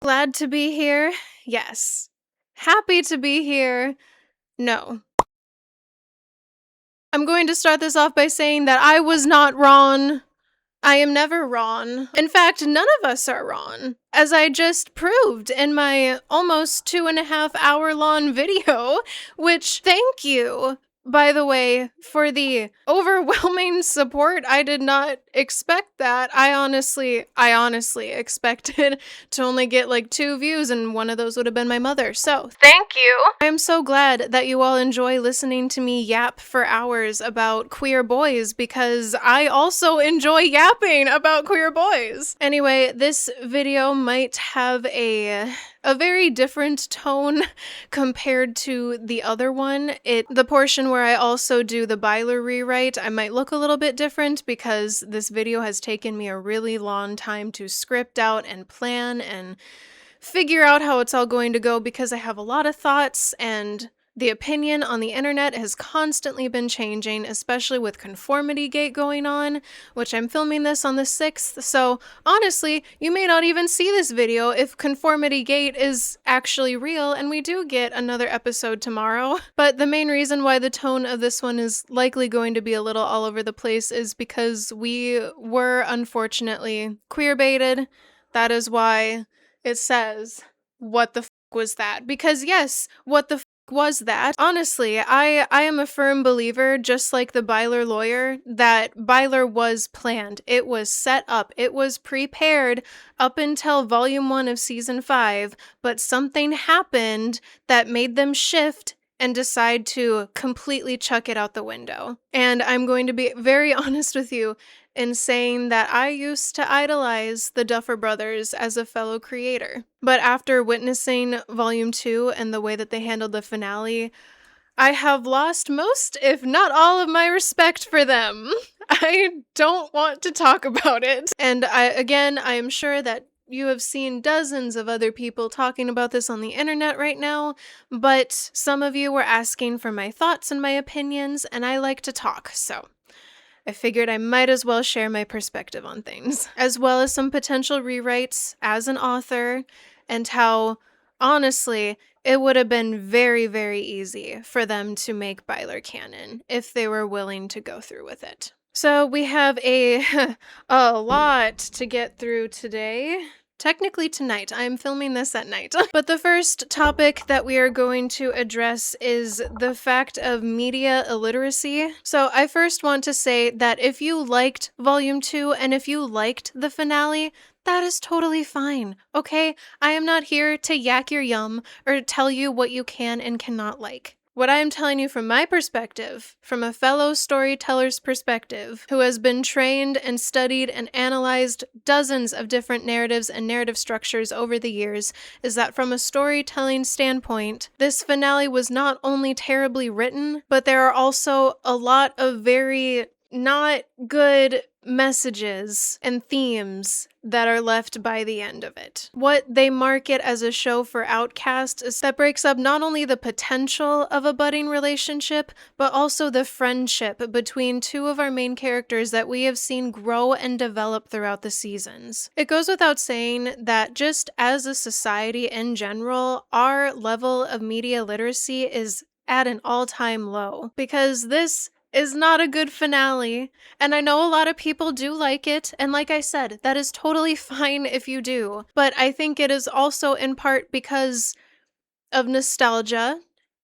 Glad to be here? Yes. Happy to be here? No. I'm going to start this off by saying that I was not wrong. I am never wrong. In fact, none of us are wrong, as I just proved in my almost 2.5 hour long video, which thank you, by the way, for the overwhelming support. I did not expect that. I honestly expected to only get like 2 views, and one of those would have been my mother. So thank you. I'm so glad that you all enjoy listening to me yap for hours about queer boys, because I also enjoy yapping about queer boys. Anyway, this video might have a very different tone compared to the other one. The portion where I also do the byler rewrite, I might look a little bit different because this video has taken me a really long time to script out and plan and figure out how it's all going to go, because I have a lot of thoughts, and the opinion on the internet has constantly been changing, especially with conformity gate going on, which I'm filming this on the 6th, so honestly, you may not even see this video if conformity gate is actually real, and we do get another episode tomorrow. But the main reason why the tone of this one is likely going to be a little all over the place is because we were unfortunately queer-baited. That is why it says, what the f was that? Because yes, what the f was that? Honestly, I am a firm believer, just like the byler lawyer, that byler was planned. It was set up. It was prepared up until volume 1 of season 5, but something happened that made them shift and decide to completely chuck it out the window. And I'm going to be very honest with you in saying that I used to idolize the Duffer brothers as a fellow creator. But after witnessing Volume 2 and the way that they handled the finale, I have lost most, if not all, of my respect for them. I don't want to talk about it. And I am sure that you have seen dozens of other people talking about this on the internet right now, but some of you were asking for my thoughts and my opinions, and I like to talk, so I figured I might as well share my perspective on things, as well as some potential rewrites as an author, and how, honestly, it would have been very, very easy for them to make byler canon if they were willing to go through with it. So we have a lot to get through today. Technically tonight. I'm filming this at night. But the first topic that we are going to address is the fact of media illiteracy. So I first want to say that if you liked Volume 2 and if you liked the finale, that is totally fine, okay? I am not here to yak your yum or tell you what you can and cannot like. What I am telling you from my perspective, from a fellow storyteller's perspective, who has been trained and studied and analyzed dozens of different narratives and narrative structures over the years, is that from a storytelling standpoint, this finale was not only terribly written, but there are also a lot of very not good messages and themes that are left by the end of it. What they market as a show for outcasts is that breaks up not only the potential of a budding relationship, but also the friendship between two of our main characters that we have seen grow and develop throughout the seasons. It goes without saying that just as a society in general, our level of media literacy is at an all-time low, because this is not a good finale, and I know a lot of people do like it, and like I said, that is totally fine if you do, but I think it is also in part because of nostalgia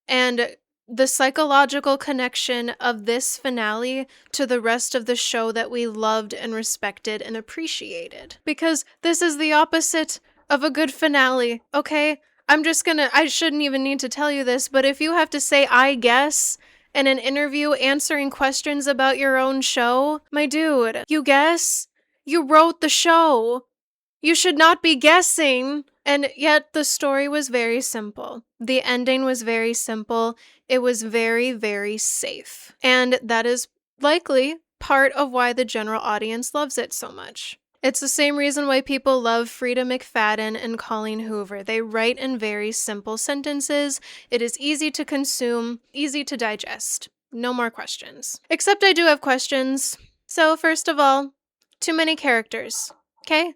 and the psychological connection of this finale to the rest of the show that we loved and respected and appreciated. Because this is the opposite of a good finale, okay? I shouldn't even need to tell you this, but if you have to say I guess in an interview answering questions about your own show, my dude, you guess? You wrote the show. You should not be guessing. And yet the story was very simple. The ending was very simple. It was very, very safe. And that is likely part of why the general audience loves it so much. It's the same reason why people love Frida McFadden and Colleen Hoover. They write in very simple sentences. It is easy to consume, easy to digest. No more questions. Except I do have questions. So first of all, too many characters, okay?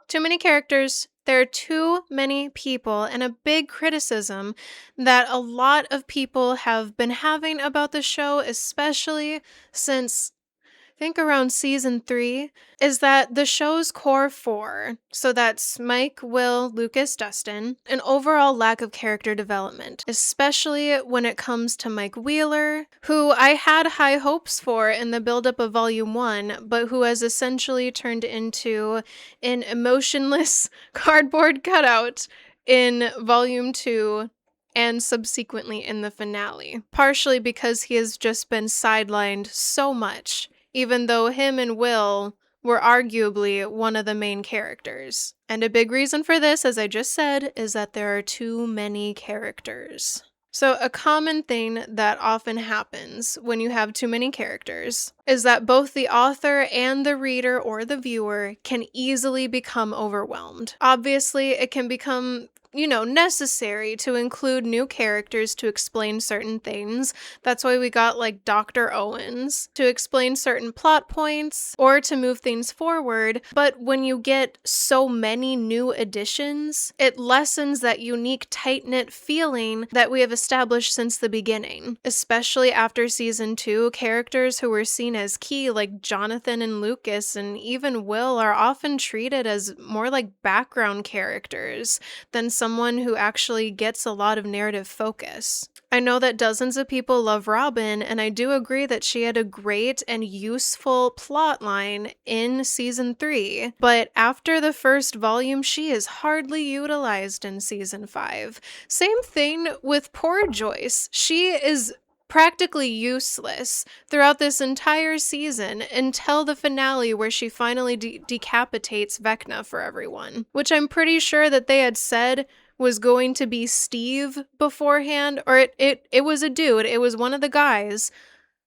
Too many characters, There are too many people, and a big criticism that a lot of people have been having about the show, especially since I think around season 3, is that the show's core 4, so that's Mike, Will, Lucas, Dustin, an overall lack of character development, especially when it comes to Mike Wheeler, who I had high hopes for in the buildup of Volume 1, but who has essentially turned into an emotionless cardboard cutout in Volume 2 and subsequently in the finale, partially because he has just been sidelined so much, even though him and Will were arguably one of the main characters. And a big reason for this, as I just said, is that there are too many characters. So a common thing that often happens when you have too many characters is that both the author and the reader or the viewer can easily become overwhelmed. Obviously, it can become necessary to include new characters to explain certain things. That's why we got like Dr. Owens to explain certain plot points or to move things forward. But when you get so many new additions, it lessens that unique, tight-knit feeling that we have established since the beginning. Especially after season 2, characters who were seen as key, like Jonathan and Lucas and even Will, are often treated as more like background characters than someone who actually gets a lot of narrative focus. I know that dozens of people love Robin, and I do agree that she had a great and useful plot line in season 3, but after the first volume, she is hardly utilized in season 5. Same thing with poor Joyce. She is practically useless throughout this entire season until the finale where she finally decapitates Vecna for everyone, which I'm pretty sure that they had said was going to be Steve beforehand, or it was a dude, it was one of the guys,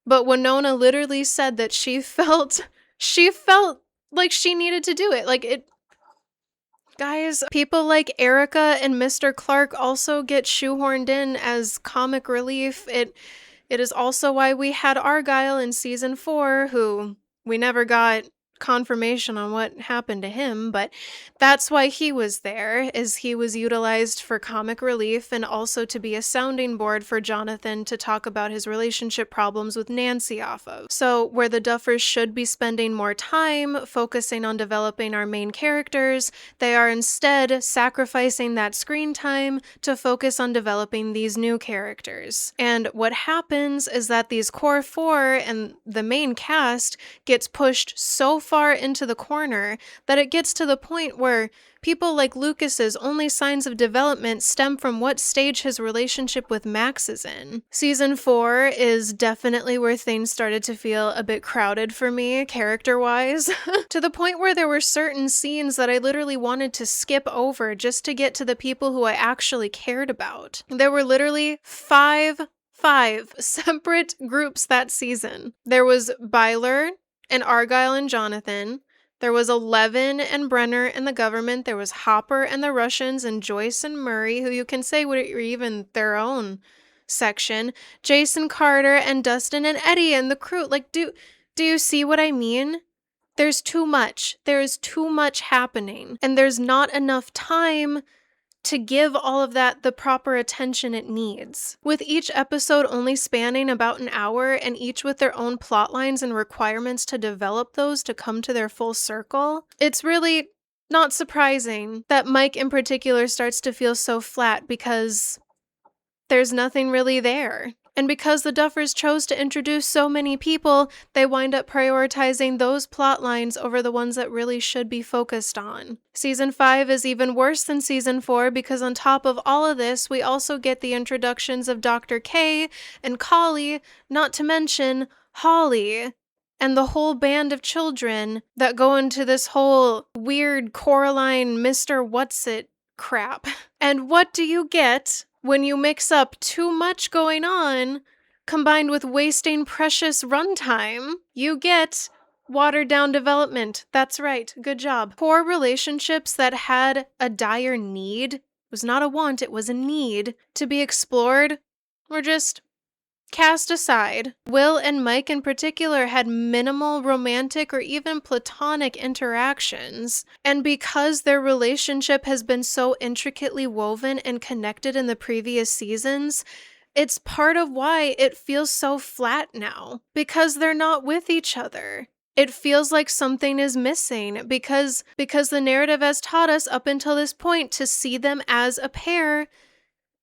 but Winona literally said that she felt like she needed to do it. Guys, people like Erica and Mr. Clark also get shoehorned in as comic relief. It is also why we had Argyle in season 4, who we never got confirmation on what happened to him, but that's why he was there, is he was utilized for comic relief and also to be a sounding board for Jonathan to talk about his relationship problems with Nancy off of. So where the Duffers should be spending more time focusing on developing our main characters, they are instead sacrificing that screen time to focus on developing these new characters. And what happens is that these core 4 and the main cast gets pushed so far into the corner that it gets to the point where people like Lucas's only signs of development stem from what stage his relationship with Max is in. Season 4 is definitely where things started to feel a bit crowded for me, character-wise, to the point where there were certain scenes that I literally wanted to skip over just to get to the people who I actually cared about. There were literally five separate groups that season. There was Byler and Argyle and Jonathan. There was Eleven and Brenner and the government. There was Hopper and the Russians and Joyce and Murray, who you can say were even their own section. Jason Carter and Dustin and Eddie and the crew. Like, do you see what I mean? There's too much. There is too much happening. And there's not enough time to give all of that the proper attention it needs. With each episode only spanning about an hour and each with their own plot lines and requirements to develop those to come to their full circle, it's really not surprising that Mike in particular starts to feel so flat because there's nothing really there. And because the Duffers chose to introduce so many people, they wind up prioritizing those plot lines over the ones that really should be focused on. Season 5 is even worse than Season 4 because on top of all of this, we also get the introductions of Dr. K and Collie, not to mention Holly, and the whole band of children that go into this whole weird Coraline Mr. What's-It crap. And what do you get when you mix up too much going on combined with wasting precious runtime? You get watered down development. That's right. Good job. Poor relationships that had a dire need, it was not a want, it was a need to be explored, were just cast aside, Will and Mike in particular had minimal romantic or even platonic interactions. And because their relationship has been so intricately woven and connected in the previous seasons, it's part of why it feels so flat now. Because they're not with each other. It feels like something is missing because the narrative has taught us up until this point to see them as a pair,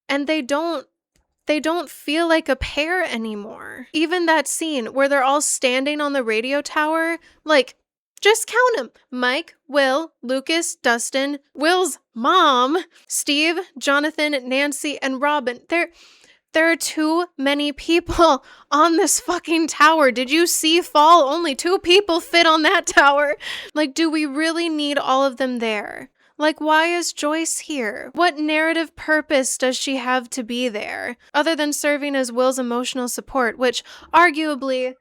and they don't feel like a pair anymore. Even that scene where they're all standing on the radio tower, like, just count them. Mike, Will, Lucas, Dustin, Will's mom, Steve, Jonathan, Nancy, and Robin. There are too many people on this fucking tower. Did you see Fall? Only 2 people fit on that tower. Like, do we really need all of them there? Like, why is Joyce here? What narrative purpose does she have to be there? Other than serving as Will's emotional support, which, arguably,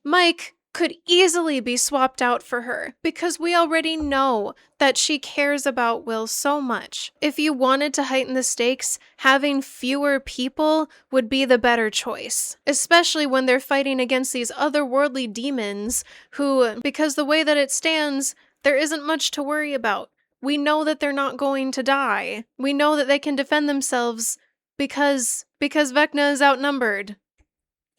Mike could easily be swapped out for her, because we already know that she cares about Will so much. If you wanted to heighten the stakes, having fewer people would be the better choice, especially when they're fighting against these otherworldly demons who, because the way that it stands, there isn't much to worry about. We know that they're not going to die. We know that they can defend themselves because Vecna is outnumbered.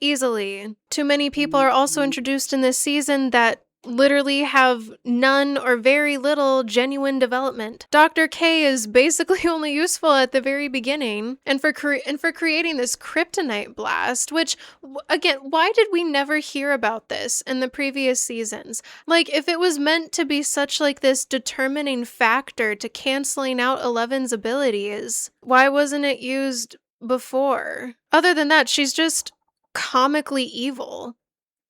Easily. Too many people are also introduced in this season that literally have none or very little genuine development. Dr. K is basically only useful at the very beginning, and for creating this kryptonite blast, which, again, why did we never hear about this in the previous seasons? Like, if it was meant to be such like this determining factor to canceling out Eleven's abilities, why wasn't it used before? Other than that, she's just comically evil.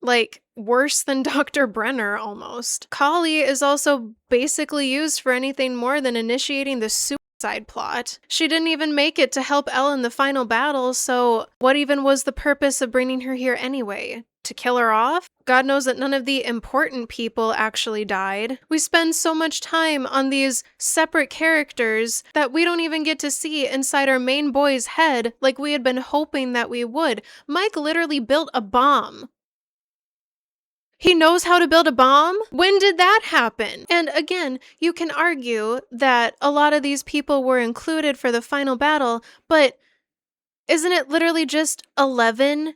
Like, worse than Dr. Brenner, almost. Kali is also basically used for anything more than initiating the suicide plot. She didn't even make it to help Elle in the final battle, so what even was the purpose of bringing her here anyway? To kill her off? God knows that none of the important people actually died. We spend so much time on these separate characters that we don't even get to see inside our main boy's head like we had been hoping that we would. Mike literally built a bomb. He knows how to build a bomb? When did that happen? And again, you can argue that a lot of these people were included for the final battle, but isn't it literally just 11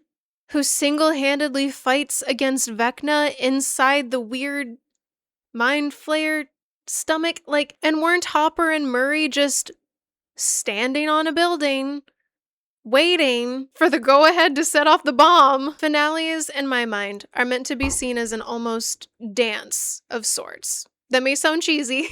who single-handedly fights against Vecna inside the weird mind flayer stomach? Like, and weren't Hopper and Murray just standing on a building waiting for the go-ahead to set off the bomb? Finales, in my mind, are meant to be seen as an almost dance of sorts. That may sound cheesy,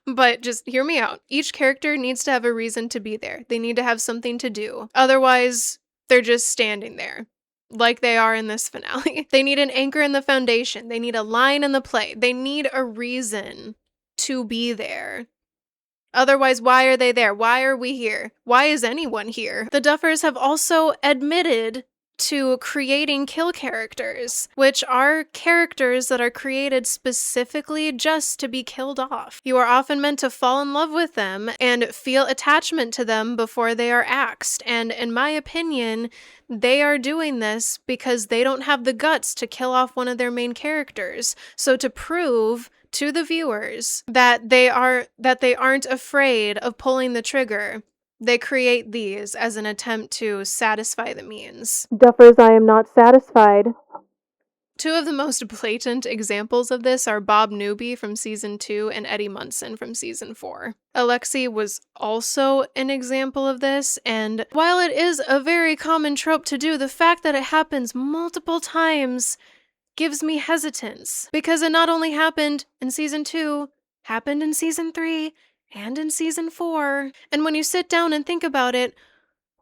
but just hear me out. Each character needs to have a reason to be there. They need to have something to do. Otherwise, they're just standing there, like they are in this finale. They need an anchor in the foundation. They need a line in the play. They need a reason to be there. Otherwise, why are they there? Why are we here? Why is anyone here? The Duffers have also admitted to creating kill characters, which are characters that are created specifically just to be killed off. You are often meant to fall in love with them and feel attachment to them before they are axed, and in my opinion, they are doing this because they don't have the guts to kill off one of their main characters. So to prove to the viewers that they aren't afraid of pulling the trigger, they create these as an attempt to satisfy the means. Duffers, I am not satisfied. Two of the most blatant examples of this are Bob Newby from Season 2 and Eddie Munson from Season 4. Alexi was also an example of this, and while it is a very common trope to do, the fact that it happens multiple times gives me hesitance, because it not only happened in Season 2, happened in Season 3, and in Season 4. And when you sit down and think about it,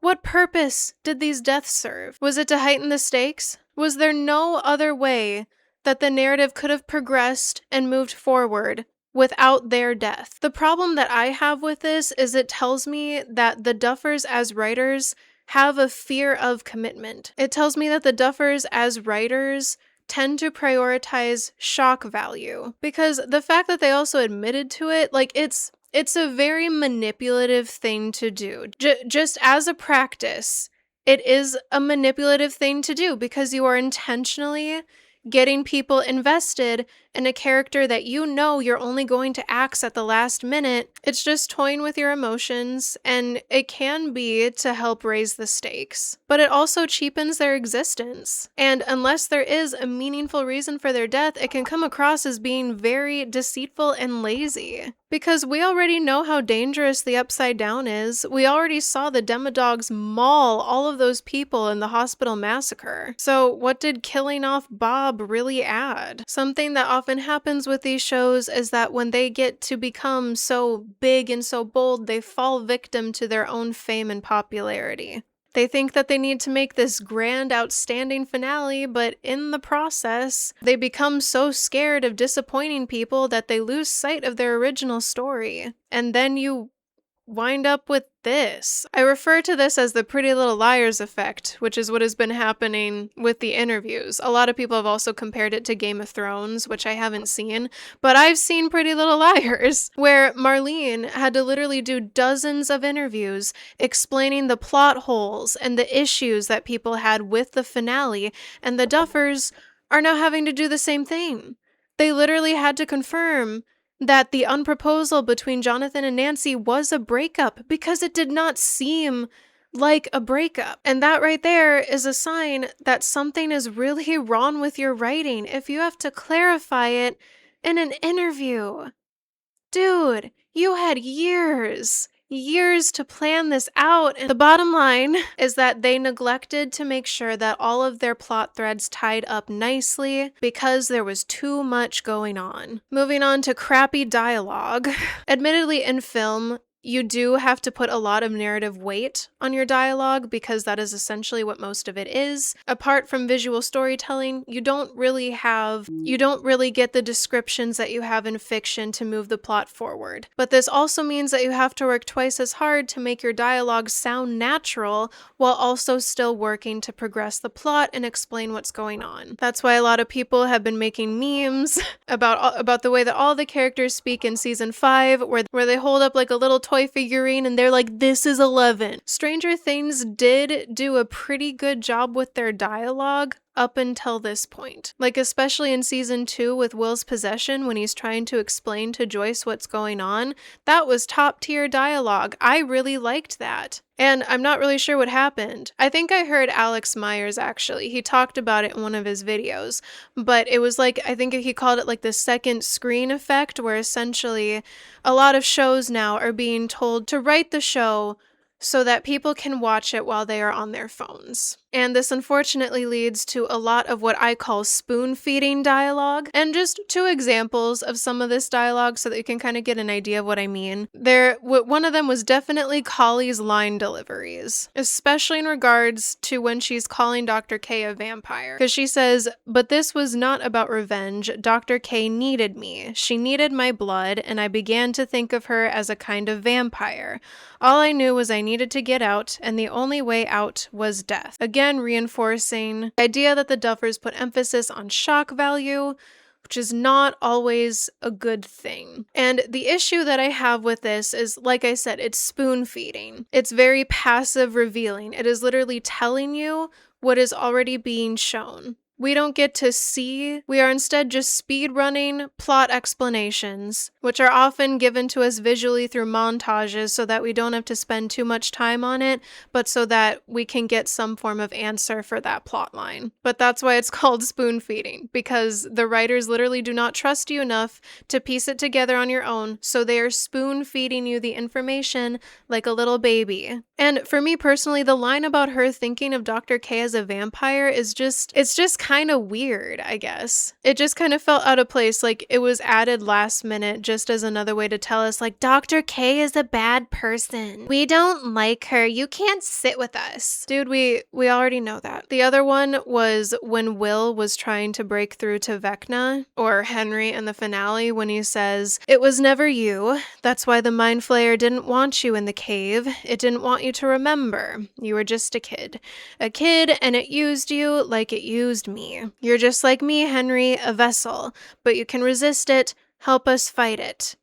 what purpose did these deaths serve? Was it to heighten the stakes? Was there no other way that the narrative could have progressed and moved forward without their death? The problem that I have with this is it tells me that the Duffers as writers have a fear of commitment. It tells me that the Duffers as writers tend to prioritize shock value, because the fact that they also admitted to it, like, it's a very manipulative thing to do. Just as a practice, it is a manipulative thing to do because you are intentionally getting people invested in a character that you know you're only going to axe at the last minute. It's just toying with your emotions, and it can be to help raise the stakes, but it also cheapens their existence. And unless there is a meaningful reason for their death, it can come across as being very deceitful and lazy. Because we already know how dangerous the Upside Down is. We already saw the Demodogs maul all of those people in the hospital massacre. So what did killing off Bob really add? Something that often happens with these shows is that when they get to become so big and so bold, they fall victim to their own fame and popularity. They think that they need to make this grand, outstanding finale, but in the process, they become so scared of disappointing people that they lose sight of their original story. And then you wind up with this. I refer to this as the Pretty Little Liars effect, which is what has been happening with the interviews. A lot of people have also compared it to Game of Thrones, which I haven't seen, but I've seen Pretty Little Liars, where Marlene had to literally do dozens of interviews explaining the plot holes and the issues that people had with the finale, and the Duffers are now having to do the same thing. They literally had to confirm that the unproposal between Jonathan and Nancy was a breakup because it did not seem like a breakup. And that right there is a sign that something is really wrong with your writing if you have to clarify it in an interview. Dude, you had years to plan this out. And the bottom line is that they neglected to make sure that all of their plot threads tied up nicely because there was too much going on. Moving on to crappy dialogue. Admittedly, in film, you do have to put a lot of narrative weight on your dialogue because that is essentially what most of it is. Apart from visual storytelling, you don't really get the descriptions that you have in fiction to move the plot forward. But this also means that you have to work twice as hard to make your dialogue sound natural while also still working to progress the plot and explain what's going on. That's why a lot of people have been making memes about the way that all the characters speak in season 5, where they hold up like a little toy figurine and they're like, this is 11. Stranger Things did do a pretty good job with their dialogue up until this point. Like, especially in season 2 with Will's possession, when he's trying to explain to Joyce what's going on, that was top tier dialogue. I really liked that. And I'm not really sure what happened. I think I heard Alex Myers actually. He talked about it in one of his videos, but it was like, I think he called it like the second screen effect, where essentially a lot of shows now are being told to write the show so that people can watch it while they are on their phones. And this unfortunately leads to a lot of what I call spoon-feeding dialogue. And just 2 examples of some of this dialogue so that you can kind of get an idea of what I mean. One of them was definitely Collie's line deliveries, especially in regards to when she's calling Dr. K a vampire. Because she says, "But this was not about revenge. Dr. K needed me. She needed my blood, and I began to think of her as a kind of vampire. All I knew was I needed to get out, and the only way out was death." Again, reinforcing the idea that the Duffers put emphasis on shock value, which is not always a good thing. And the issue that I have with this is, like I said, it's spoon feeding. It's very passive revealing. It is literally telling you what is already being shown. We don't get to see. We are instead just speed running plot explanations, which are often given to us visually through montages so that we don't have to spend too much time on it, but so that we can get some form of answer for that plot line. But that's why it's called spoon feeding, because the writers literally do not trust you enough to piece it together on your own, so they are spoon feeding you the information like a little baby. And for me personally, the line about her thinking of Dr. K as a vampire is just kind of weird, I guess. It just kind of felt out of place, like it was added last minute just as another way to tell us, like, Dr. K is a bad person. We don't like her. You can't sit with us. Dude, we already know that. The other one was when Will was trying to break through to Vecna, or Henry in the finale, when he says, "It was never you. That's why the Mind Flayer didn't want you in the cave. It didn't want you to remember. You were just a kid. A kid, and it used you like it used me. You're just like me, Henry, a vessel, but you can resist it, help us fight it."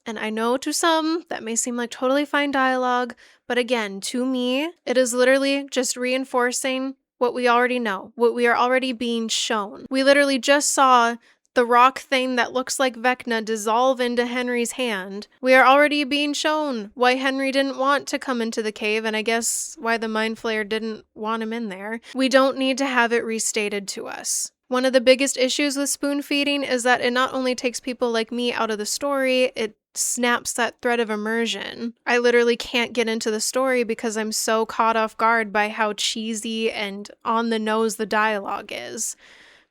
And I know to some that may seem like totally fine dialogue, but again, to me, it is literally just reinforcing what we already know, what we are already being shown. We literally just saw the rock thing that looks like Vecna dissolve into Henry's hand. We are already being shown why Henry didn't want to come into the cave, and I guess why the Mind Flayer didn't want him in there. We don't need to have it restated to us. One of the biggest issues with spoon feeding is that it not only takes people like me out of the story, it snaps that thread of immersion. I literally can't get into the story because I'm so caught off guard by how cheesy and on the nose the dialogue is.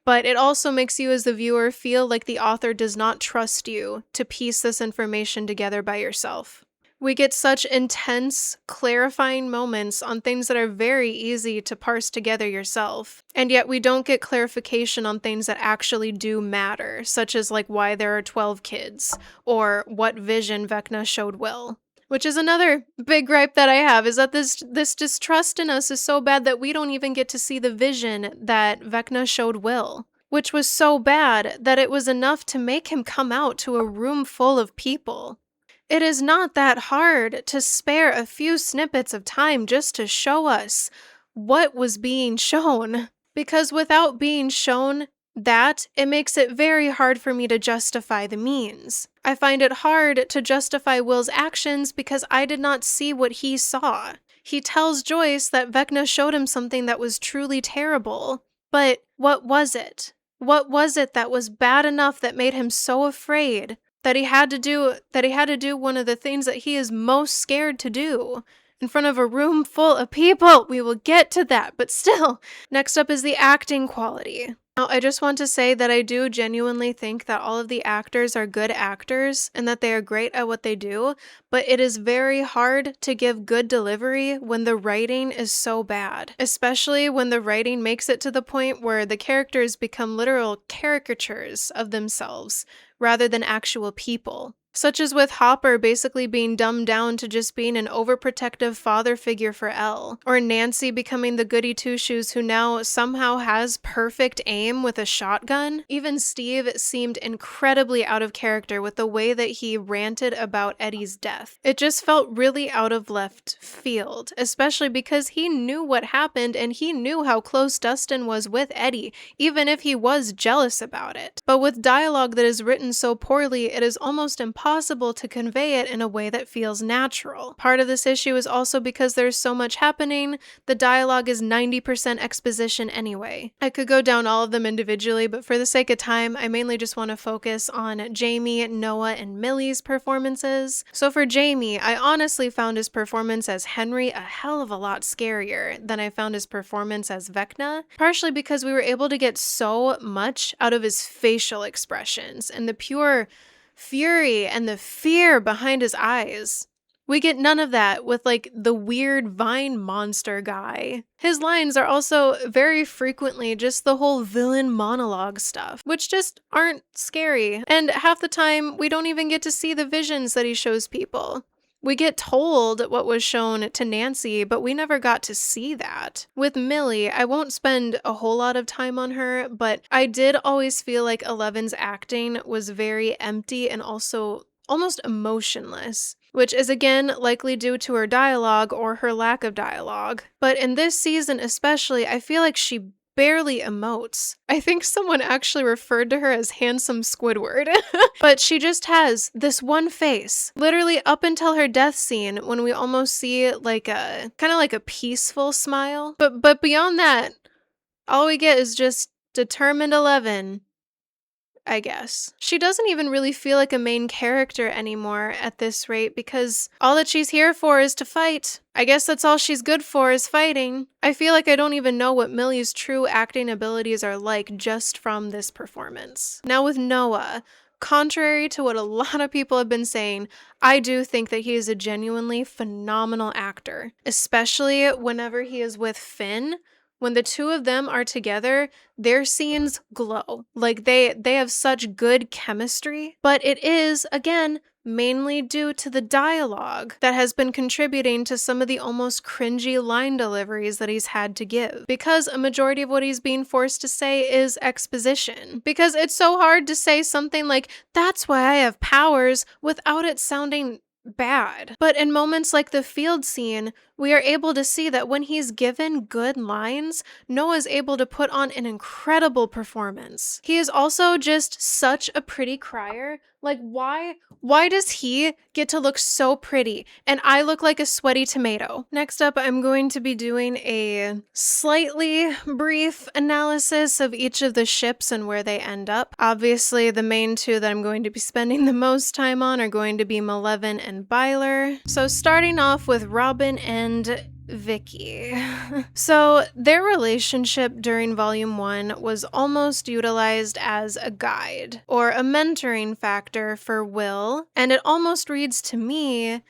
But it also makes you as the viewer feel like the author does not trust you to piece this information together by yourself. We get such intense, clarifying moments on things that are very easy to parse together yourself, and yet we don't get clarification on things that actually do matter, such as like why there are 12 kids, or what vision Vecna showed Will. Which is another big gripe that I have, is that this distrust in us is so bad that we don't even get to see the vision that Vecna showed Will. Which was so bad that it was enough to make him come out to a room full of people. It is not that hard to spare a few snippets of time just to show us what was being shown. Because without being shown that, it makes it very hard for me to justify the means. I find it hard to justify Will's actions because I did not see what he saw. He tells Joyce that Vecna showed him something that was truly terrible. But what was it? What was it that was bad enough that made him so afraid that he had to do one of the things that he is most scared to do in front of a room full of people? We will get to that, but still. Next up is the acting quality. Now, I just want to say that I do genuinely think that all of the actors are good actors and that they are great at what they do, but it is very hard to give good delivery when the writing is so bad, especially when the writing makes it to the point where the characters become literal caricatures of themselves rather than actual people. Such as with Hopper basically being dumbed down to just being an overprotective father figure for Elle, or Nancy becoming the goody two-shoes who now somehow has perfect aim with a shotgun. Even Steve seemed incredibly out of character with the way that he ranted about Eddie's death. It just felt really out of left field, especially because he knew what happened and he knew how close Dustin was with Eddie, even if he was jealous about it. But with dialogue that is written so poorly, it is almost impossible to convey it in a way that feels natural. Part of this issue is also because there's so much happening, the dialogue is 90% exposition anyway. I could go down all of them individually, but for the sake of time, I mainly just want to focus on Jamie, Noah, and Millie's performances. So for Jamie, I honestly found his performance as Henry a hell of a lot scarier than I found his performance as Vecna, partially because we were able to get so much out of his facial expressions and the pure fury and the fear behind his eyes. We get none of that with like the weird vine monster guy. His lines are also very frequently just the whole villain monologue stuff, which just aren't scary. And half the time we don't even get to see the visions that he shows people. We get told what was shown to Nancy, but we never got to see that. With Millie, I won't spend a whole lot of time on her, but I did always feel like Eleven's acting was very empty and also almost emotionless, which is again likely due to her dialogue or her lack of dialogue. But in this season especially, I feel like she barely emotes. I think someone actually referred to her as handsome Squidward. But she just has this one face, literally up until her death scene when we almost see like a kind of like a peaceful smile. But beyond that, all we get is just determined 11, I guess. She doesn't even really feel like a main character anymore at this rate because all that she's here for is to fight. I guess that's all she's good for is fighting. I feel like I don't even know what Millie's true acting abilities are like just from this performance. Now with Noah, contrary to what a lot of people have been saying, I do think that he is a genuinely phenomenal actor, especially whenever he is with Finn. when the two of them are together, their scenes glow. Like they have such good chemistry, but it is, again, mainly due to the dialogue that has been contributing to some of the almost cringy line deliveries that he's had to give. Because a majority of what he's being forced to say is exposition. Because it's so hard to say something like, "That's why I have powers," without it sounding bad. But in moments like the field scene, we are able to see that when he's given good lines, Noah's able to put on an incredible performance. He is also just such a pretty crier. Like, why does he get to look so pretty and I look like a sweaty tomato? Next up, I'm going to be doing a slightly brief analysis of each of the ships and where they end up. Obviously, the main two that I'm going to be spending the most time on are going to be Maleven and Byler. So starting off with Robin and Vicky. So their relationship during Volume 1 was almost utilized as a guide or a mentoring factor for Will, and it almost reads to me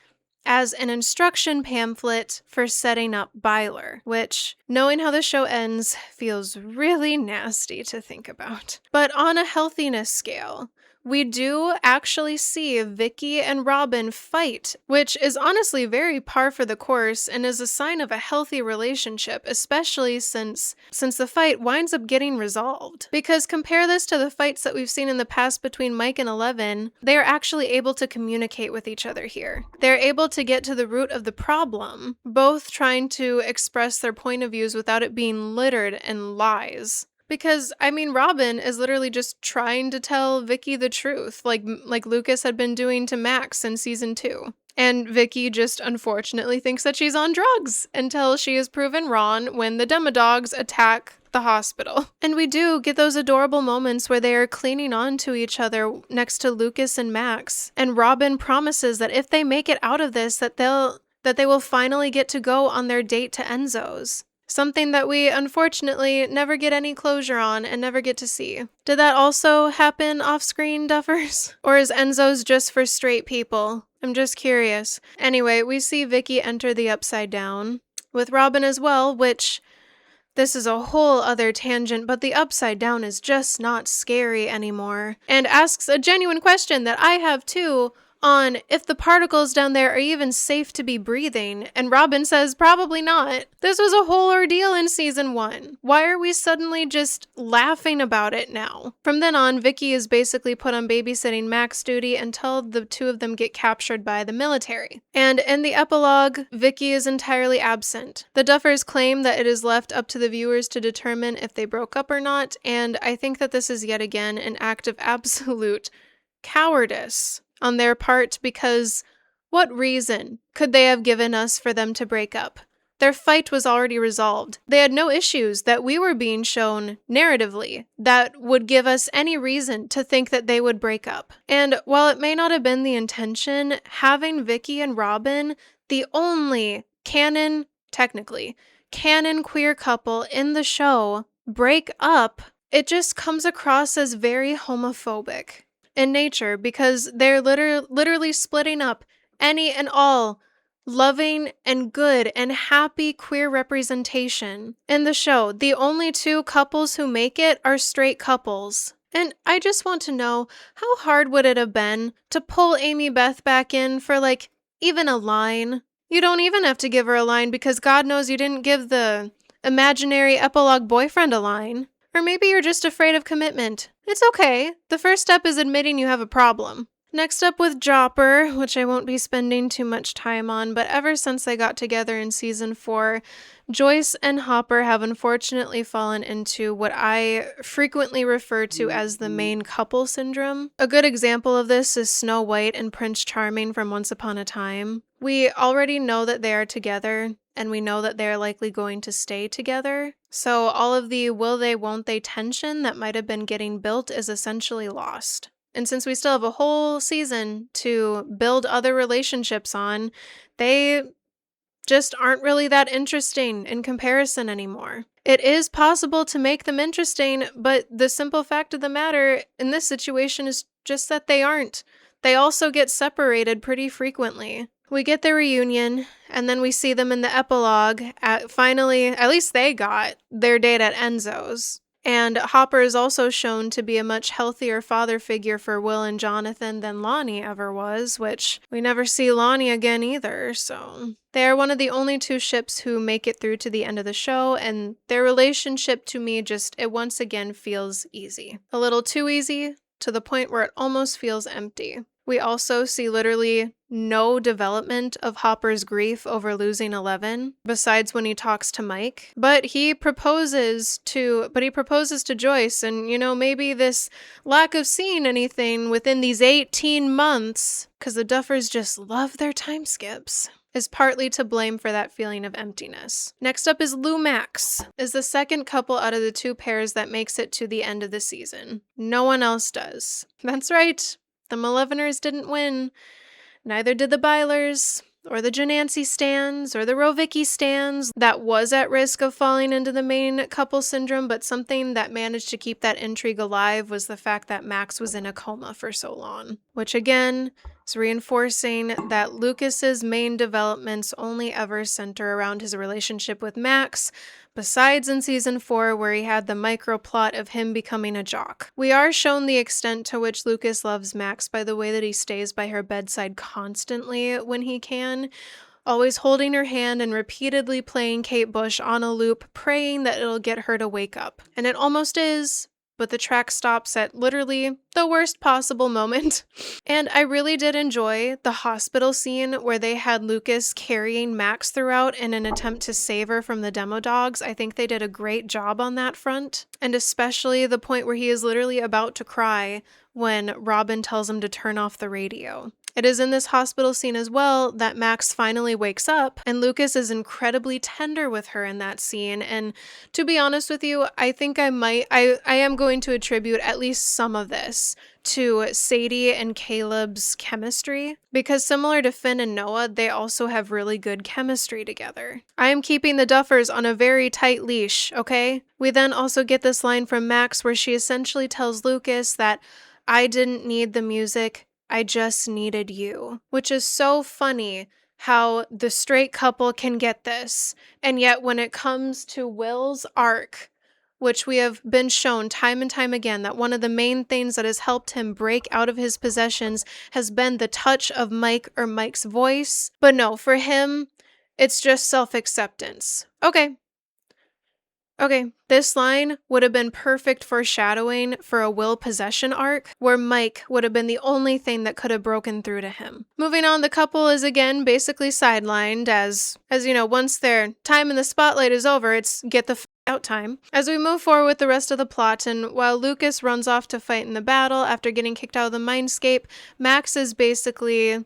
as an instruction pamphlet for setting up Byler, which, knowing how the show ends, feels really nasty to think about. But on a healthiness scale, we do actually see Vicky and Robin fight, which is honestly very par for the course and is a sign of a healthy relationship, especially since the fight winds up getting resolved. Because compare this to the fights that we've seen in the past between Mike and Eleven, they are actually able to communicate with each other here. They're able to get to the root of the problem, both trying to express their point of views without it being littered in lies. Because, I mean, Robin is literally just trying to tell Vicky the truth, like Lucas had been doing to Max in season 2. And Vicky just unfortunately thinks that she's on drugs until she is proven wrong when the Demodogs attack the hospital. And we do get those adorable moments where they are clinging on to each other next to Lucas and Max. And Robin promises that if they make it out of this, that they will finally get to go on their date to Enzo's. Something that we unfortunately never get any closure on and never get to see. Did that also happen off screen, Duffers? Or is Enzo's just for straight people? I'm just curious. Anyway, we see Vicky enter the Upside Down with Robin as well, which this is a whole other tangent, but the Upside Down is just not scary anymore. And asks a genuine question that I have too, on if the particles down there are even safe to be breathing, and Robin says probably not. This was a whole ordeal in season 1. Why are we suddenly just laughing about it now? From then on, Vicky is basically put on babysitting Max duty until the two of them get captured by the military. And in the epilogue, Vicky is entirely absent. The Duffers claim that it is left up to the viewers to determine if they broke up or not, and I think that this is yet again an act of absolute cowardice on their part, because what reason could they have given us for them to break up? Their fight was already resolved. They had no issues that we were being shown narratively that would give us any reason to think that they would break up. And while it may not have been the intention, having Vicky and Robin, the only canon queer couple in the show, break up, it just comes across as very homophobic in nature, because they're literally splitting up any and all loving and good and happy queer representation in the show. The only two couples who make it are straight couples. And I just want to know, how hard would it have been to pull Amy Beth back in for even a line? You don't even have to give her a line, because God knows you didn't give the imaginary epilogue boyfriend a line. Or maybe you're just afraid of commitment. It's okay. The first step is admitting you have a problem. Next up with Jopper, which I won't be spending too much time on, but ever since they got together in season 4, Joyce and Hopper have unfortunately fallen into what I frequently refer to as the main couple syndrome. A good example of this is Snow White and Prince Charming from Once Upon a Time. We already know that they are together, and we know that they're likely going to stay together. So all of the will they, won't they tension that might have been getting built is essentially lost. And since we still have a whole season to build other relationships on, they just aren't really that interesting in comparison anymore. It is possible to make them interesting, but the simple fact of the matter in this situation is just that they aren't. They also get separated pretty frequently. We get their reunion, and then we see them in the epilogue. Finally, at least they got their date at Enzo's. And Hopper is also shown to be a much healthier father figure for Will and Jonathan than Lonnie ever was, which we never see Lonnie again either, so... They are one of the only two ships who make it through to the end of the show, and their relationship to me it once again feels easy. A little too easy, to the point where it almost feels empty. We also see literally no development of Hopper's grief over losing 11, besides when he talks to Mike. But he proposes to Joyce, and maybe this lack of seeing anything within these 18 months, because the Duffers just love their time skips, is partly to blame for that feeling of emptiness. Next up is Lou Max, is the second couple out of the two pairs that makes it to the end of the season. No one else does. That's right. The Maleveners didn't win. Neither did the Bylers, or the Janancy stans, or the Rovicki stans. That was at risk of falling into the main couple syndrome, but something that managed to keep that intrigue alive was the fact that Max was in a coma for so long. Which again, is reinforcing that Lucas's main developments only ever center around his relationship with Max, besides in season 4 where he had the micro plot of him becoming a jock. We are shown the extent to which Lucas loves Max by the way that he stays by her bedside constantly when he can, always holding her hand and repeatedly playing Kate Bush on a loop, praying that it'll get her to wake up. And it almost is, but the track stops at literally the worst possible moment. And I really did enjoy the hospital scene where they had Lucas carrying Max throughout in an attempt to save her from the demo dogs. I think they did a great job on that front. And especially the point where he is literally about to cry when Robin tells him to turn off the radio. It is in this hospital scene as well that Max finally wakes up, and Lucas is incredibly tender with her in that scene. And to be honest with you, I think I am going to attribute at least some of this to Sadie and Caleb's chemistry, because similar to Finn and Noah, they also have really good chemistry together. I am keeping the Duffers on a very tight leash, okay? We then also get this line from Max where she essentially tells Lucas that, "I didn't need the music, I just needed you," which is so funny how the straight couple can get this, and yet when it comes to Will's arc, which we have been shown time and time again that one of the main things that has helped him break out of his possessions has been the touch of Mike or Mike's voice. But no, for him, it's just self-acceptance. Okay, this line would have been perfect foreshadowing for a Will possession arc, where Mike would have been the only thing that could have broken through to him. Moving on, the couple is again basically sidelined as once their time in the spotlight is over, it's get the out time. As we move forward with the rest of the plot, and while Lucas runs off to fight in the battle after getting kicked out of the mindscape, Max is basically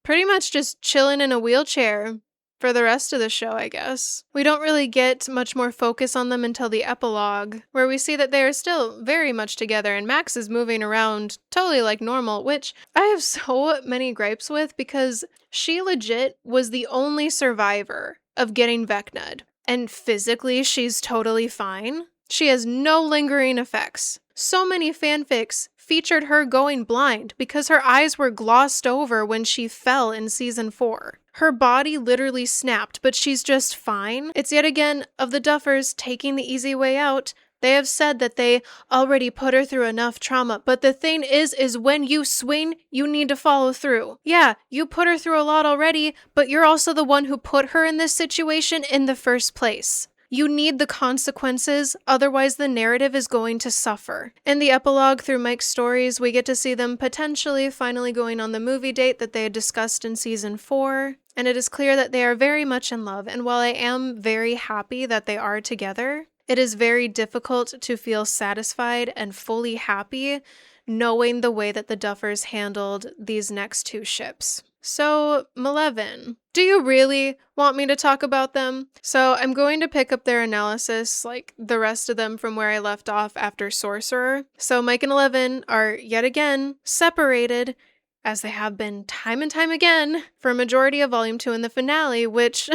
pretty much just chilling in a wheelchair for the rest of the show, I guess. We don't really get much more focus on them until the epilogue, where we see that they are still very much together and Max is moving around totally like normal, which I have so many gripes with because she legit was the only survivor of getting Vecna'd, and physically she's totally fine. She has no lingering effects. So many fanfics featured her going blind because her eyes were glossed over when she fell in season 4. Her body literally snapped, but she's just fine. It's yet again of the Duffers taking the easy way out. They have said that they already put her through enough trauma, but the thing is when you swing, you need to follow through. Yeah, you put her through a lot already, but you're also the one who put her in this situation in the first place. You need the consequences, otherwise the narrative is going to suffer. In the epilogue through Mike's stories, we get to see them potentially finally going on the movie date that they had discussed in season 4, and it is clear that they are very much in love, and while I am very happy that they are together, it is very difficult to feel satisfied and fully happy knowing the way that the Duffers handled these next two ships. So, Maleven, do you really want me to talk about them? So I'm going to pick up their analysis, like the rest of them, from where I left off after Sorcerer. So Mike and 11 are yet again separated, as they have been time and time again, for a majority of Volume 2 in the finale, which,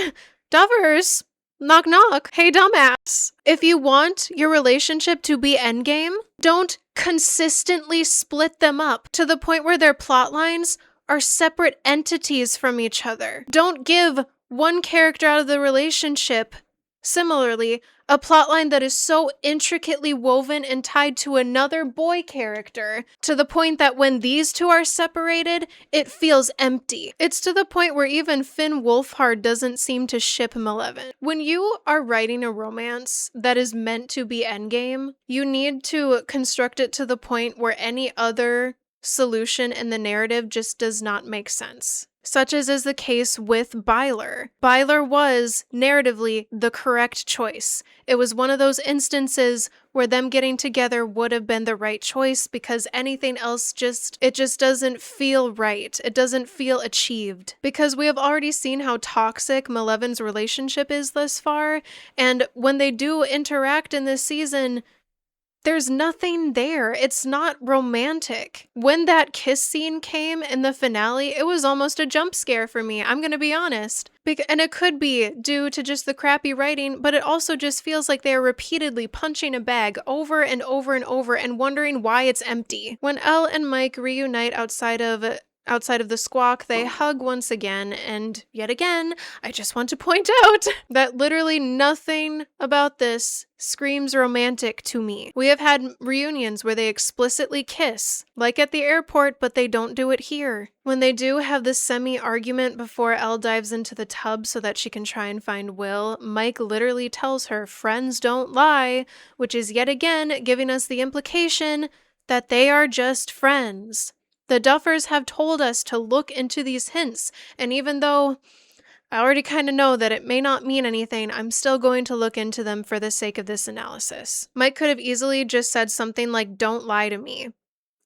Duffers, knock knock, hey dumbass. If you want your relationship to be endgame, don't consistently split them up to the point where their plot lines are separate entities from each other. Don't give one character out of the relationship, similarly, a plotline that is so intricately woven and tied to another boy character to the point that when these two are separated, it feels empty. It's to the point where even Finn Wolfhard doesn't seem to ship Malevolent. When you are writing a romance that is meant to be endgame, you need to construct it to the point where any other solution in the narrative just does not make sense. Such as is the case with Byler. Byler was, narratively, the correct choice. It was one of those instances where them getting together would have been the right choice because anything else just doesn't feel right. It doesn't feel achieved. Because we have already seen how toxic Malevolent's relationship is thus far, and when they do interact in this season, there's nothing there. It's not romantic. When that kiss scene came in the finale, it was almost a jump scare for me, I'm gonna be honest. And it could be due to just the crappy writing, but it also just feels like they are repeatedly punching a bag over and over and over and wondering why it's empty. When Elle and Mike reunite outside of the squawk, they hug once again, and yet again, I just want to point out that literally nothing about this screams romantic to me. We have had reunions where they explicitly kiss, like at the airport, but they don't do it here. When they do have this semi-argument before Elle dives into the tub so that she can try and find Will, Mike literally tells her, "Friends don't lie," which is yet again giving us the implication that they are just friends. The Duffers have told us to look into these hints, and even though I already kind of know that it may not mean anything, I'm still going to look into them for the sake of this analysis. Mike could have easily just said something like, "Don't lie to me,"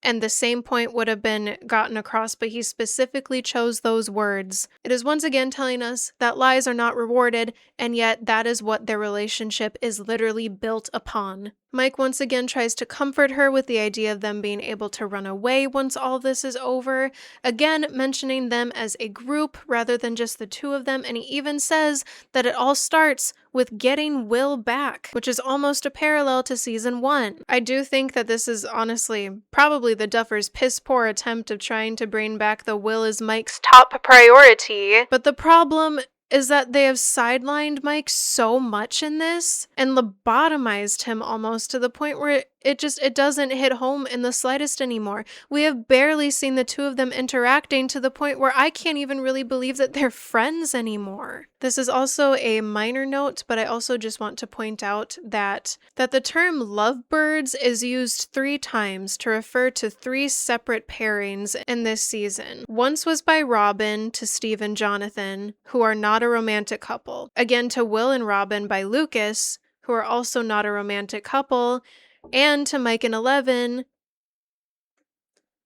and the same point would have been gotten across, but he specifically chose those words. It is once again telling us that lies are not rewarded, and yet that is what their relationship is literally built upon. Mike once again tries to comfort her with the idea of them being able to run away once all this is over, again mentioning them as a group rather than just the two of them, and he even says that it all starts with getting Will back, which is almost a parallel to season 1. I do think that this is honestly probably the Duffers' piss-poor attempt of trying to bring back the Will is Mike's top priority, but the problem is that they have sidelined Mike so much in this and lobotomized him almost to the point where it doesn't hit home in the slightest anymore. We have barely seen the two of them interacting to the point where I can't even really believe that they're friends anymore. This is also a minor note, but I also just want to point out that the term lovebirds is used 3 times to refer to 3 separate pairings in this season. Once was by Robin to Steve and Jonathan, who are not a romantic couple. Again to Will and Robin by Lucas, who are also not a romantic couple, and to Mike and Eleven,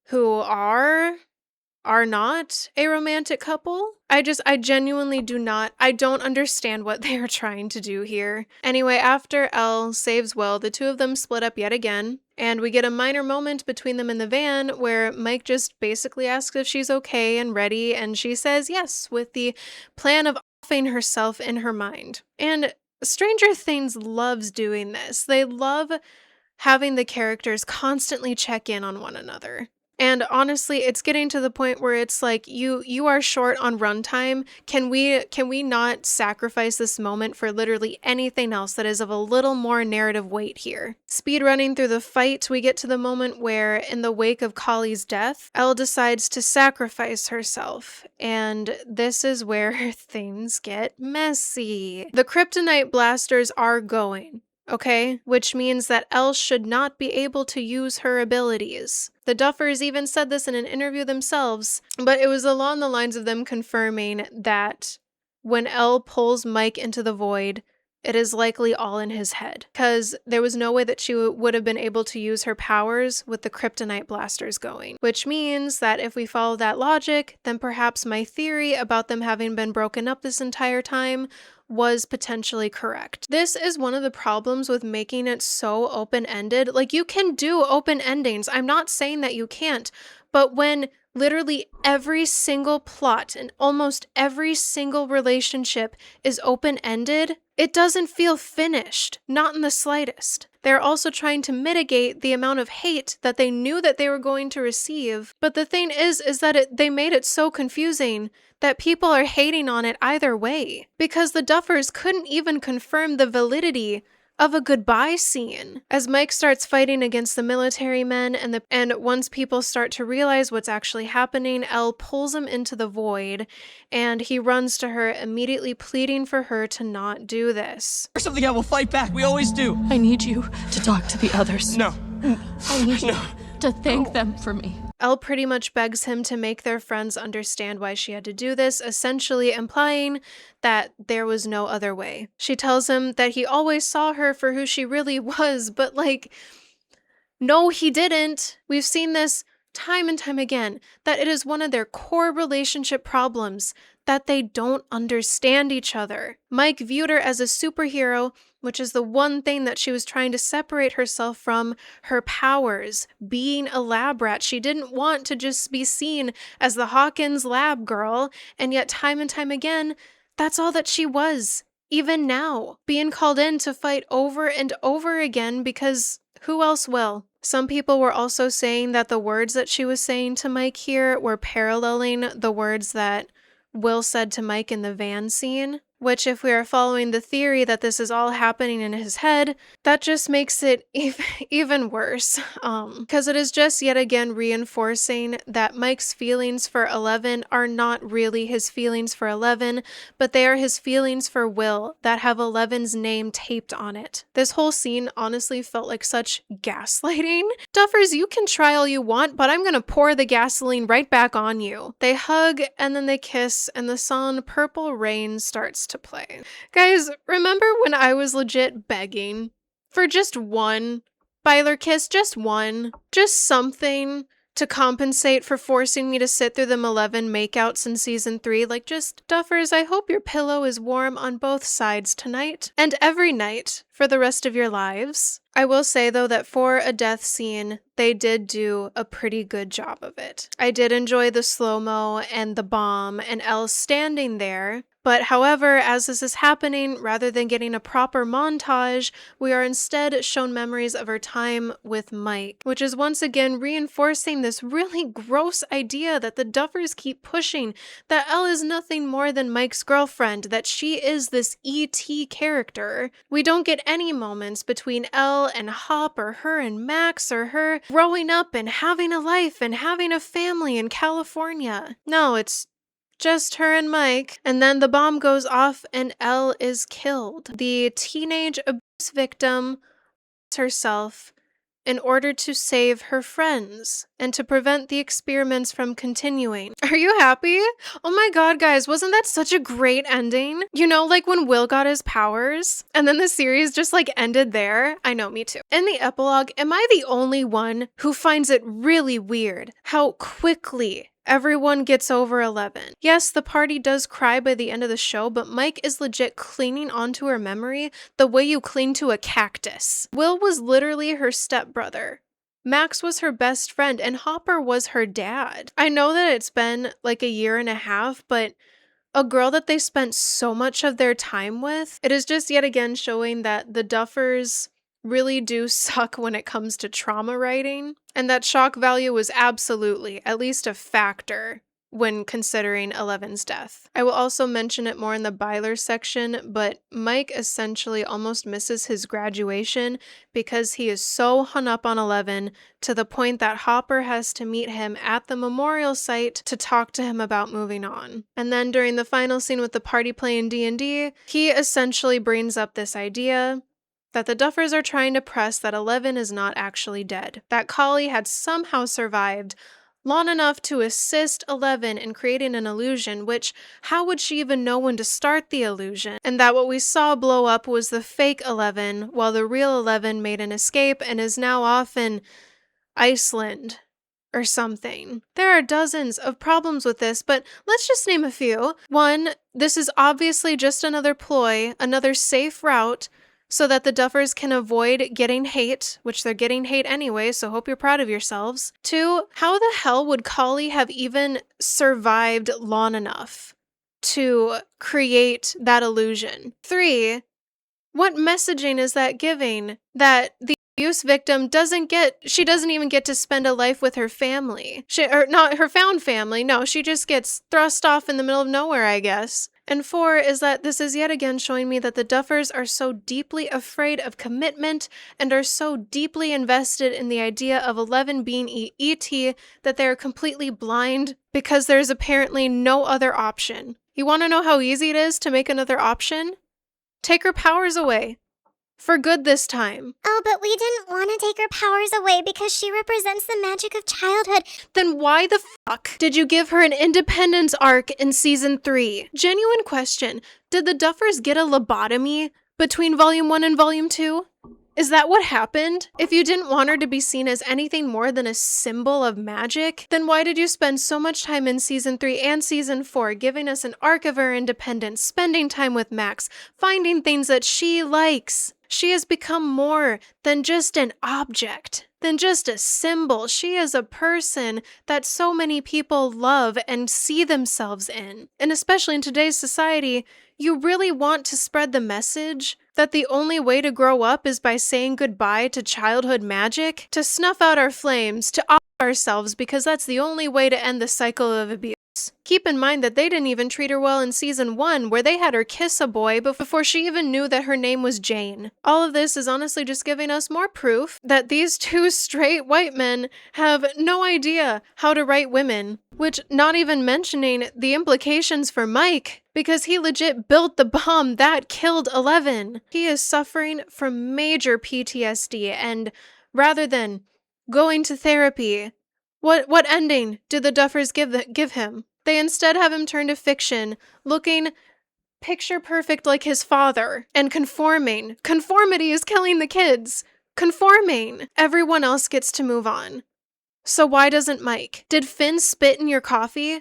who are not a romantic couple. I genuinely don't understand what they are trying to do here. Anyway, after Elle saves Will, the two of them split up yet again, and we get a minor moment between them in the van where Mike just basically asks if she's okay and ready, and she says yes, with the plan of offing herself in her mind. And Stranger Things loves doing this. They love having the characters constantly check in on one another. And honestly, it's getting to the point where it's like, you are short on runtime. Can we not sacrifice this moment for literally anything else that is of a little more narrative weight here? Speed running through the fight, we get to the moment where, in the wake of Collie's death, Elle decides to sacrifice herself. And this is where things get messy. The kryptonite blasters are going. Okay, which means that Elle should not be able to use her abilities. The Duffers even said this in an interview themselves, but it was along the lines of them confirming that when Elle pulls Mike into the void, it is likely all in his head, because there was no way that she would have been able to use her powers with the kryptonite blasters going. Which means that if we follow that logic, then perhaps my theory about them having been broken up this entire time was potentially correct. This is one of the problems with making it so open-ended. Like, you can do open endings. I'm not saying that you can't, but when literally every single plot and almost every single relationship is open-ended, It doesn't feel finished, not in the slightest. They're also trying to mitigate the amount of hate that they knew that they were going to receive. But the thing is that they made it so confusing that people are hating on it either way. Because the Duffers couldn't even confirm the validity of a goodbye scene. As Mike starts fighting against the military men and once people start to realize what's actually happening, Elle pulls him into the void and he runs to her, immediately pleading for her to not do this. Or something, I will fight back. We always do. I need you to talk to the others. No. I need you to thank them for me. Elle pretty much begs him to make their friends understand why she had to do this, essentially implying that there was no other way. She tells him that he always saw her for who she really was, but no, he didn't. We've seen this time and time again, that it is one of their core relationship problems that they don't understand each other. Mike viewed her as a superhero, which is the one thing that she was trying to separate herself from, her powers, being a lab rat. She didn't want to just be seen as the Hawkins lab girl, and yet time and time again, that's all that she was. Even now, being called in to fight over and over again because who else will? Some people were also saying that the words that she was saying to Mike here were paralleling the words that Will said to Mike in the van scene, which, if we are following the theory that this is all happening in his head, that just makes it even worse. Because it is just yet again reinforcing that Mike's feelings for 11 are not really his feelings for 11, but they are his feelings for Will that have 11's name taped on it. This whole scene honestly felt like such gaslighting. Duffers, you can try all you want, but I'm gonna pour the gasoline right back on you. They hug and then they kiss, and the song Purple Rain starts to play. Guys, remember when I was legit begging for just one byler kiss, just one, just something to compensate for forcing me to sit through them 11 makeouts in season 3? Just, Duffers, I hope your pillow is warm on both sides tonight and every night for the rest of your lives. I will say, though, that for a death scene, they did do a pretty good job of it. I did enjoy the slow-mo and the bomb and Elle standing there. But however, as this is happening, rather than getting a proper montage, we are instead shown memories of her time with Mike, which is once again reinforcing this really gross idea that the Duffers keep pushing, that Elle is nothing more than Mike's girlfriend, that she is this E.T. character. We don't get any moments between Elle and Hop, or her and Max, or her growing up and having a life and having a family in California. No, it's just her and Mike, and then the bomb goes off and Elle is killed. The teenage abuse victim herself in order to save her friends and to prevent the experiments from continuing. Are you happy? Oh my god, guys, wasn't that such a great ending? You know, like when Will got his powers and then the series just ended there? I know, me too. In the epilogue, am I the only one who finds it really weird how quickly everyone gets over 11? Yes, the party does cry by the end of the show, but Mike is legit clinging onto her memory the way you cling to a cactus. Will was literally her stepbrother. Max was her best friend, and Hopper was her dad. I know that it's been a year and a half, but a girl that they spent so much of their time with, it is just yet again showing that the Duffers really do suck when it comes to trauma writing, and that shock value was absolutely at least a factor when considering 11's death. I will also mention it more in the byler section, but Mike essentially almost misses his graduation because he is so hung up on 11 to the point that Hopper has to meet him at the memorial site to talk to him about moving on. And then during the final scene with the party playing D&D, he essentially brings up this idea that the Duffers are trying to press that 11 is not actually dead, that Kali had somehow survived long enough to assist 11 in creating an illusion, which, how would she even know when to start the illusion? And that what we saw blow up was the fake 11, while the real 11 made an escape and is now off in Iceland or something. There are dozens of problems with this, but let's just name a few. One, this is obviously just another ploy, another safe route, so that the Duffers can avoid getting hate, which they're getting hate anyway, so hope you're proud of yourselves. 2, how the hell would Kali have even survived long enough to create that illusion? 3, What messaging is that giving? That the abuse victim doesn't even get to spend a life with her family. Or not her found family, no, she just gets thrust off in the middle of nowhere, I guess. And 4 is that this is yet again showing me that the Duffers are so deeply afraid of commitment and are so deeply invested in the idea of 11 being ET that they are completely blind because there's apparently no other option. You want to know how easy it is to make another option? Take her powers away. For good this time. Oh, but we didn't want to take her powers away because she represents the magic of childhood. Then why the fuck did you give her an independence arc in season 3? Genuine question. Did the Duffers get a lobotomy between volume 1 and volume 2? Is that what happened? If you didn't want her to be seen as anything more than a symbol of magic, then why did you spend so much time in season 3 and season 4 giving us an arc of her independence, spending time with Max, finding things that she likes? She has become more than just an object, than just a symbol. She is a person that so many people love and see themselves in. And especially in today's society, you really want to spread the message that the only way to grow up is by saying goodbye to childhood magic, to snuff out our flames, to off ourselves, because that's the only way to end the cycle of abuse. Keep in mind that they didn't even treat her well in season 1, where they had her kiss a boy before she even knew that her name was Jane. All of this is honestly just giving us more proof that these 2 straight white men have no idea how to write women, which not even mentioning the implications for Mike, because he legit built the bomb that killed 11. He is suffering from major PTSD, and rather than going to therapy, what ending did the Duffers give him? They instead have him turn to fiction, looking picture perfect like his father, and conforming. Conformity is killing the kids. Conforming. Everyone else gets to move on. So why doesn't Mike? Did Finn spit in your coffee?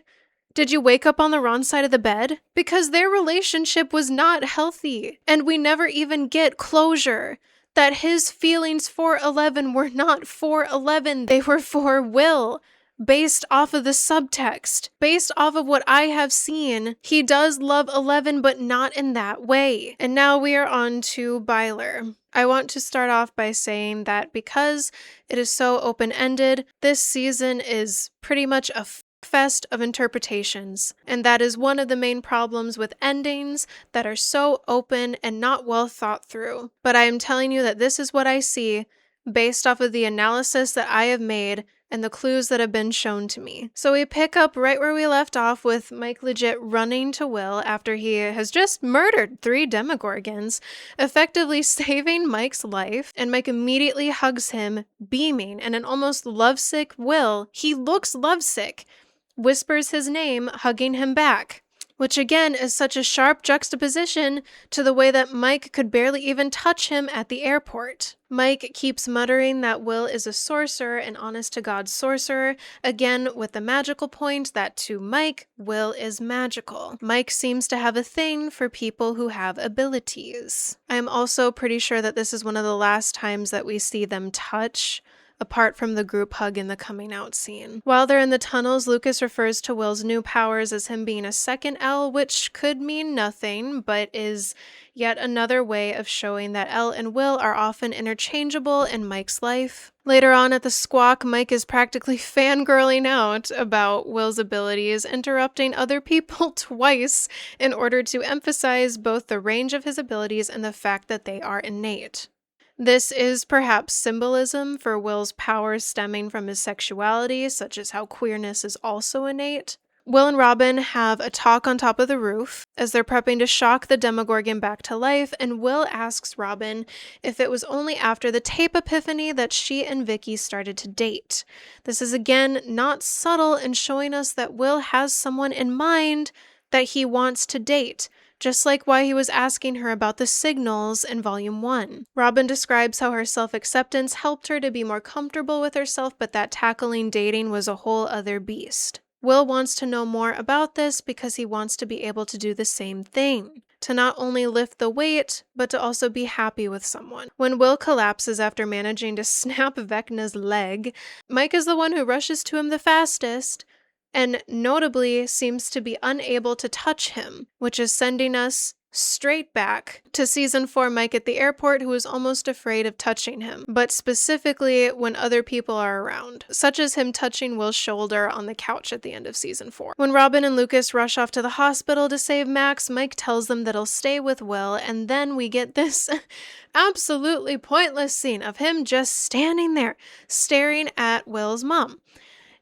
Did you wake up on the wrong side of the bed? Because their relationship was not healthy, and we never even get closure. That his feelings for 11 were not for 11, they were for Will. Based off of the subtext, based off of what I have seen, he does love 11, but not in that way. And now we are on to Byler. I want to start off by saying that because it is so open-ended, this season is pretty much a fest of interpretations, and that is one of the main problems with endings that are so open and not well thought through. But I am telling you that this is what I see based off of the analysis that I have made and the clues that have been shown to me. So we pick up right where we left off with Mike legit running to Will after he has just murdered 3 Demogorgons, effectively saving Mike's life, and Mike immediately hugs him, beaming, and an almost lovesick Will, he looks lovesick, whispers his name, hugging him back. Which again is such a sharp juxtaposition to the way that Mike could barely even touch him at the airport. Mike keeps muttering that Will is a sorcerer, an honest-to-God sorcerer, again with the magical point that to Mike, Will is magical. Mike seems to have a thing for people who have abilities. I am also pretty sure that this is one of the last times that we see them touch, apart from the group hug in the coming out scene. While they're in the tunnels, Lucas refers to Will's new powers as him being a second L, which could mean nothing, but is yet another way of showing that L and Will are often interchangeable in Mike's life. Later on at the squawk, Mike is practically fangirling out about Will's abilities, interrupting other people twice in order to emphasize both the range of his abilities and the fact that they are innate. This is perhaps symbolism for Will's powers stemming from his sexuality, such as how queerness is also innate. Will and Robin have a talk on top of the roof as they're prepping to shock the Demogorgon back to life, and Will asks Robin if it was only after the tape epiphany that she and Vicky started to date. This is again not subtle in showing us that Will has someone in mind that he wants to date, just like why he was asking her about the signals in Volume 1. Robin describes how her self-acceptance helped her to be more comfortable with herself, but that tackling dating was a whole other beast. Will wants to know more about this because he wants to be able to do the same thing. To not only lift the weight, but to also be happy with someone. When Will collapses after managing to snap Vecna's leg, Mike is the one who rushes to him the fastest, and notably seems to be unable to touch him, which is sending us straight back to season 4 Mike at the airport, who is almost afraid of touching him, but specifically when other people are around, such as him touching Will's shoulder on the couch at the end of season 4. When Robin and Lucas rush off to the hospital to save Max, Mike tells them that he'll stay with Will, and then we get this absolutely pointless scene of him just standing there, staring at Will's mom.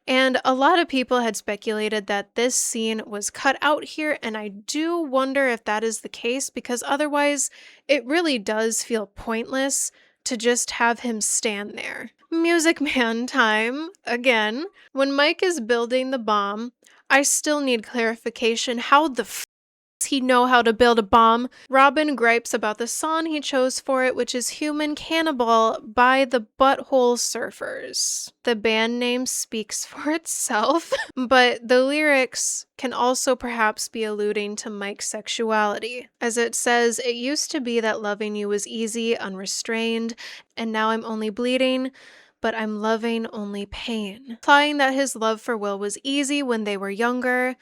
And a lot of people had speculated that this scene was cut out here, and I do wonder if that is the case, because otherwise it really does feel pointless to just have him stand there. Music Man time, again. When Mike is building the bomb, I still need clarification. How the does he know how to build a bomb? Robin gripes about the song he chose for it, which is Human Cannibal by the Butthole Surfers. The band name speaks for itself, but the lyrics can also perhaps be alluding to Mike's sexuality, as it says, "It used to be that loving you was easy, unrestrained, and now I'm only bleeding, but I'm loving only pain," implying that his love for Will was easy when they were younger,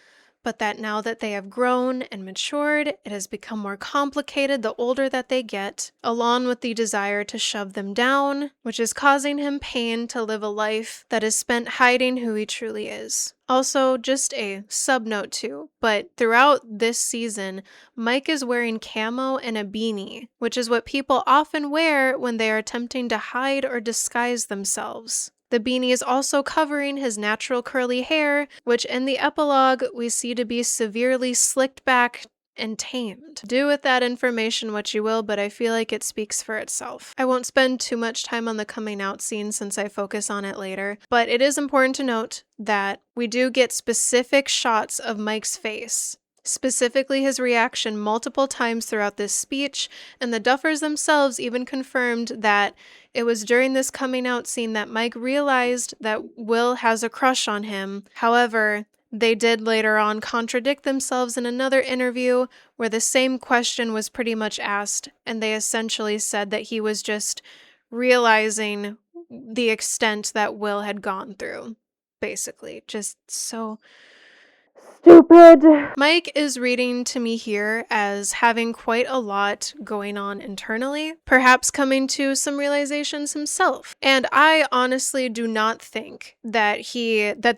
but that now that they have grown and matured, it has become more complicated the older that they get, along with the desire to shove them down, which is causing him pain to live a life that is spent hiding who he truly is. Also, just a sub-note too, but throughout this season, Mike is wearing camo and a beanie, which is what people often wear when they are attempting to hide or disguise themselves. The beanie is also covering his natural curly hair, which in the epilogue we see to be severely slicked back and tamed. Do with that information what you will, but I feel like it speaks for itself. I won't spend too much time on the coming out scene since I focus on it later, but it is important to note that we do get specific shots of Mike's face, specifically his reaction multiple times throughout this speech, and the Duffers themselves even confirmed that it was during this coming out scene that Mike realized that Will has a crush on him. However, they did later on contradict themselves in another interview where the same question was pretty much asked, and they essentially said that he was just realizing the extent that Will had gone through. Basically, just so stupid. Mike is reading to me here as having quite a lot going on internally, perhaps coming to some realizations himself. And I honestly do not think that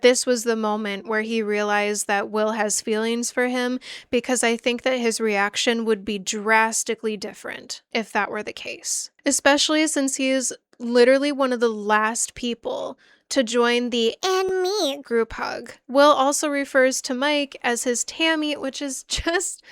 this was the moment where he realized that Will has feelings for him, because I think that his reaction would be drastically different if that were the case. Especially since he is literally one of the last people to join the And me group hug. Will also refers to Mike as his Tammy, which is just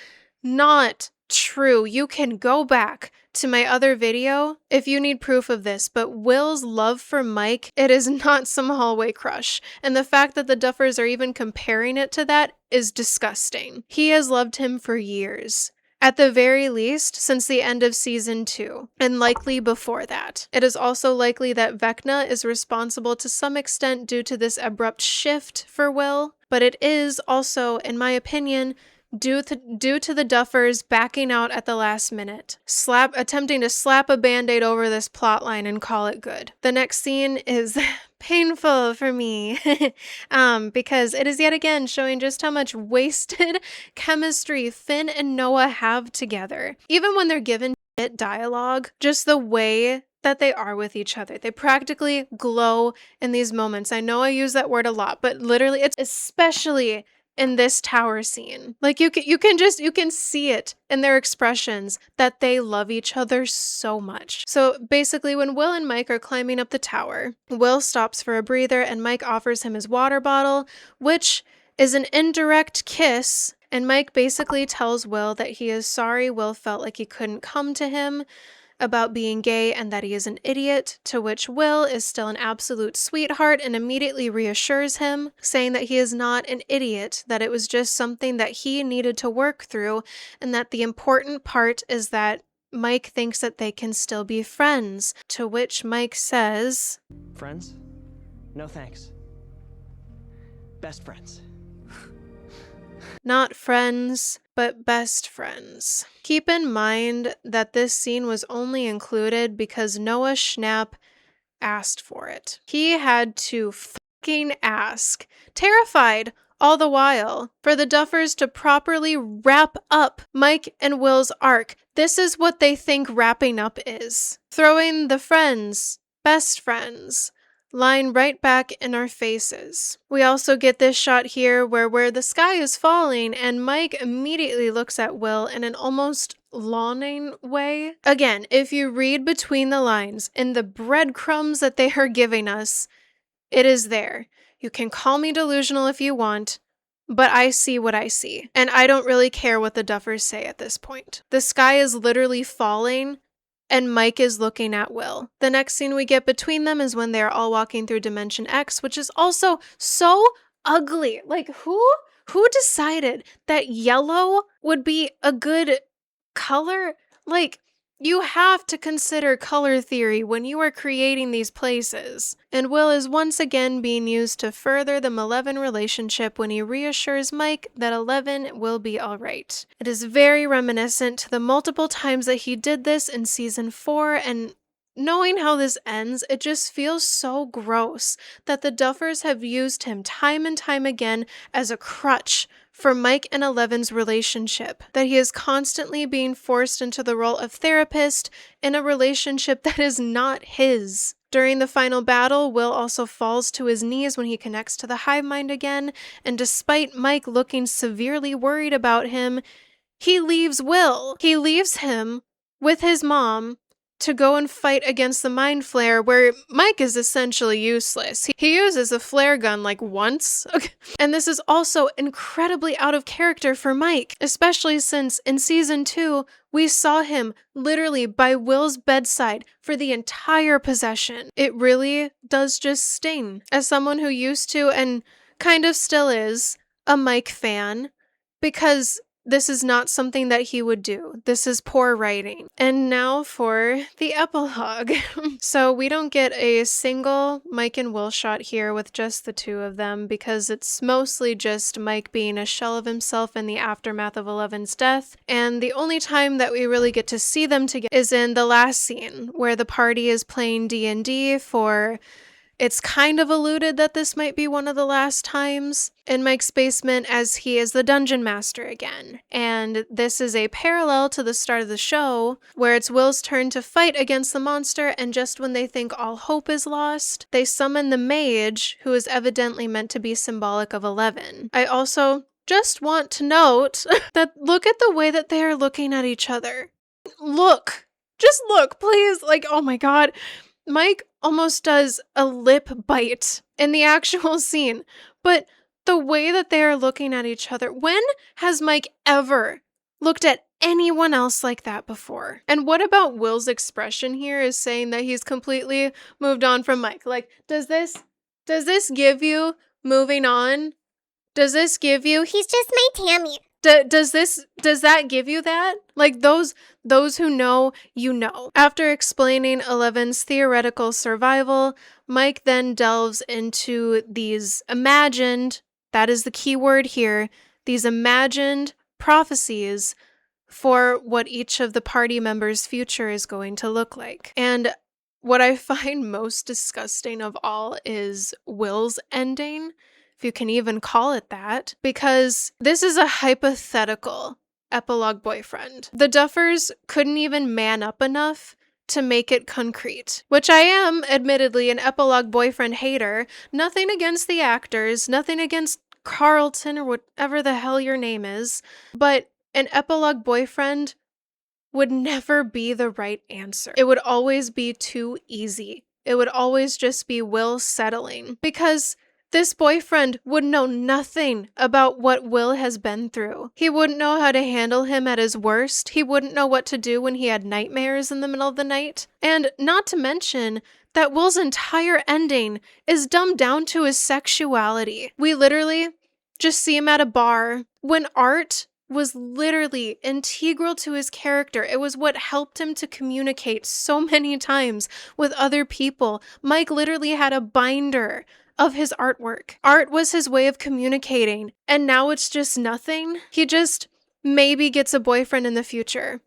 not true. You can go back to my other video if you need proof of this, but Will's love for Mike, it is not some hallway crush. And the fact that the Duffers are even comparing it to that is disgusting. He has loved him for years. At the very least, since the end of season 2, and likely before that. It is also likely that Vecna is responsible to some extent due to this abrupt shift for Will, but it is also, in my opinion, due to the Duffers backing out at the last minute, attempting to slap a band-aid over this plotline and call it good. The next scene is painful for me because it is yet again showing just how much wasted chemistry Finn and Noah have together. Even when they're given shit dialogue, just the way that they are with each other. They practically glow in these moments. I know I use that word a lot, but literally it's especially in this tower scene. Like you can see it in their expressions that they love each other so much. So basically when Will and Mike are climbing up the tower, Will stops for a breather and Mike offers him his water bottle, which is an indirect kiss, and Mike basically tells Will that he is sorry Will felt like he couldn't come to him about being gay and that he is an idiot, to which Will is still an absolute sweetheart and immediately reassures him, saying that he is not an idiot, that it was just something that he needed to work through, and that the important part is that Mike thinks that they can still be friends, to which Mike says, Friends? No thanks. Best friends. Not friends, but best friends. Keep in mind that this scene was only included because Noah Schnapp asked for it. He had to fucking ask, terrified All the while, for the Duffers to properly wrap up Mike and Will's arc, this is what they think wrapping up is. Throwing the friends, best friends, line right back in our faces. We also get this shot here where the sky is falling and Mike immediately looks at Will in an almost longing way. Again, if you read between the lines in the breadcrumbs that they are giving us, it is there. You can call me delusional if you want, but I see what I see. And I don't really care what the Duffers say at this point. The sky is literally falling, and Mike is looking at Will. The next scene we get between them is when they're all walking through Dimension X, which is also so ugly. Like, who decided that yellow would be a good color? Like, you have to consider color theory when you are creating these places. And Will is once again being used to further the Eleven relationship when he reassures Mike that Eleven will be alright. It is very reminiscent to the multiple times that he did this in season 4, and knowing how this ends, it just feels so gross that the Duffers have used him time and time again as a crutch for Mike and Eleven's relationship, that he is constantly being forced into the role of therapist in a relationship that is not his. During the final battle, Will also falls to his knees when he connects to the hive mind again, and despite Mike looking severely worried about him, he leaves Will. He leaves him with his mom to go and fight against the mind flare, where Mike is essentially useless. He uses a flare gun like once. Okay. And this is also incredibly out of character for Mike, especially since in season 2, we saw him literally by Will's bedside for the entire possession. It really does just sting. As someone who used to, and kind of still is, a Mike fan, because this is not something that he would do. This is poor writing. And now for the epilogue. So we don't get a single Mike and Will shot here with just the two of them, because it's mostly just Mike being a shell of himself in the aftermath of Eleven's death. And the only time that we really get to see them together is in the last scene, where the party is playing D&D for... It's kind of alluded that this might be one of the last times in Mike's basement, as he is the dungeon master again. And this is a parallel to the start of the show, where it's Will's turn to fight against the monster, and just when they think all hope is lost, they summon the mage, who is evidently meant to be symbolic of Eleven. I also just want to note that look at the way that they are looking at each other. Look! Just look, please! Like, oh my god. Mike almost does a lip bite in the actual scene, but the way that they are looking at each other, when has Mike ever looked at anyone else like that before? And what about Will's expression here is saying that he's completely moved on from Mike? Like, does this give you moving on? Does this give you... He's just my Tammy. Does that give you that? Like, those who know, you know. After explaining Eleven's theoretical survival, Mike then delves into these imagined, that is the key word here, these imagined prophecies for what each of the party members' future is going to look like. And what I find most disgusting of all is Will's ending, if you can even call it that, because this is a hypothetical epilogue boyfriend. The Duffers couldn't even man up enough to make it concrete, which I am, admittedly, an epilogue boyfriend hater. Nothing against the actors, nothing against Carlton or whatever the hell your name is, but an epilogue boyfriend would never be the right answer. It would always be too easy. It would always just be Will settling, because this boyfriend would know nothing about what Will has been through. He wouldn't know how to handle him at his worst. He wouldn't know what to do when he had nightmares in the middle of the night. And not to mention that Will's entire ending is dumbed down to his sexuality. We literally just see him at a bar when art was literally integral to his character. It was what helped him to communicate so many times with other people. Mike literally had a binder of his artwork. Art was his way of communicating, and now it's just nothing. He just maybe gets a boyfriend in the future.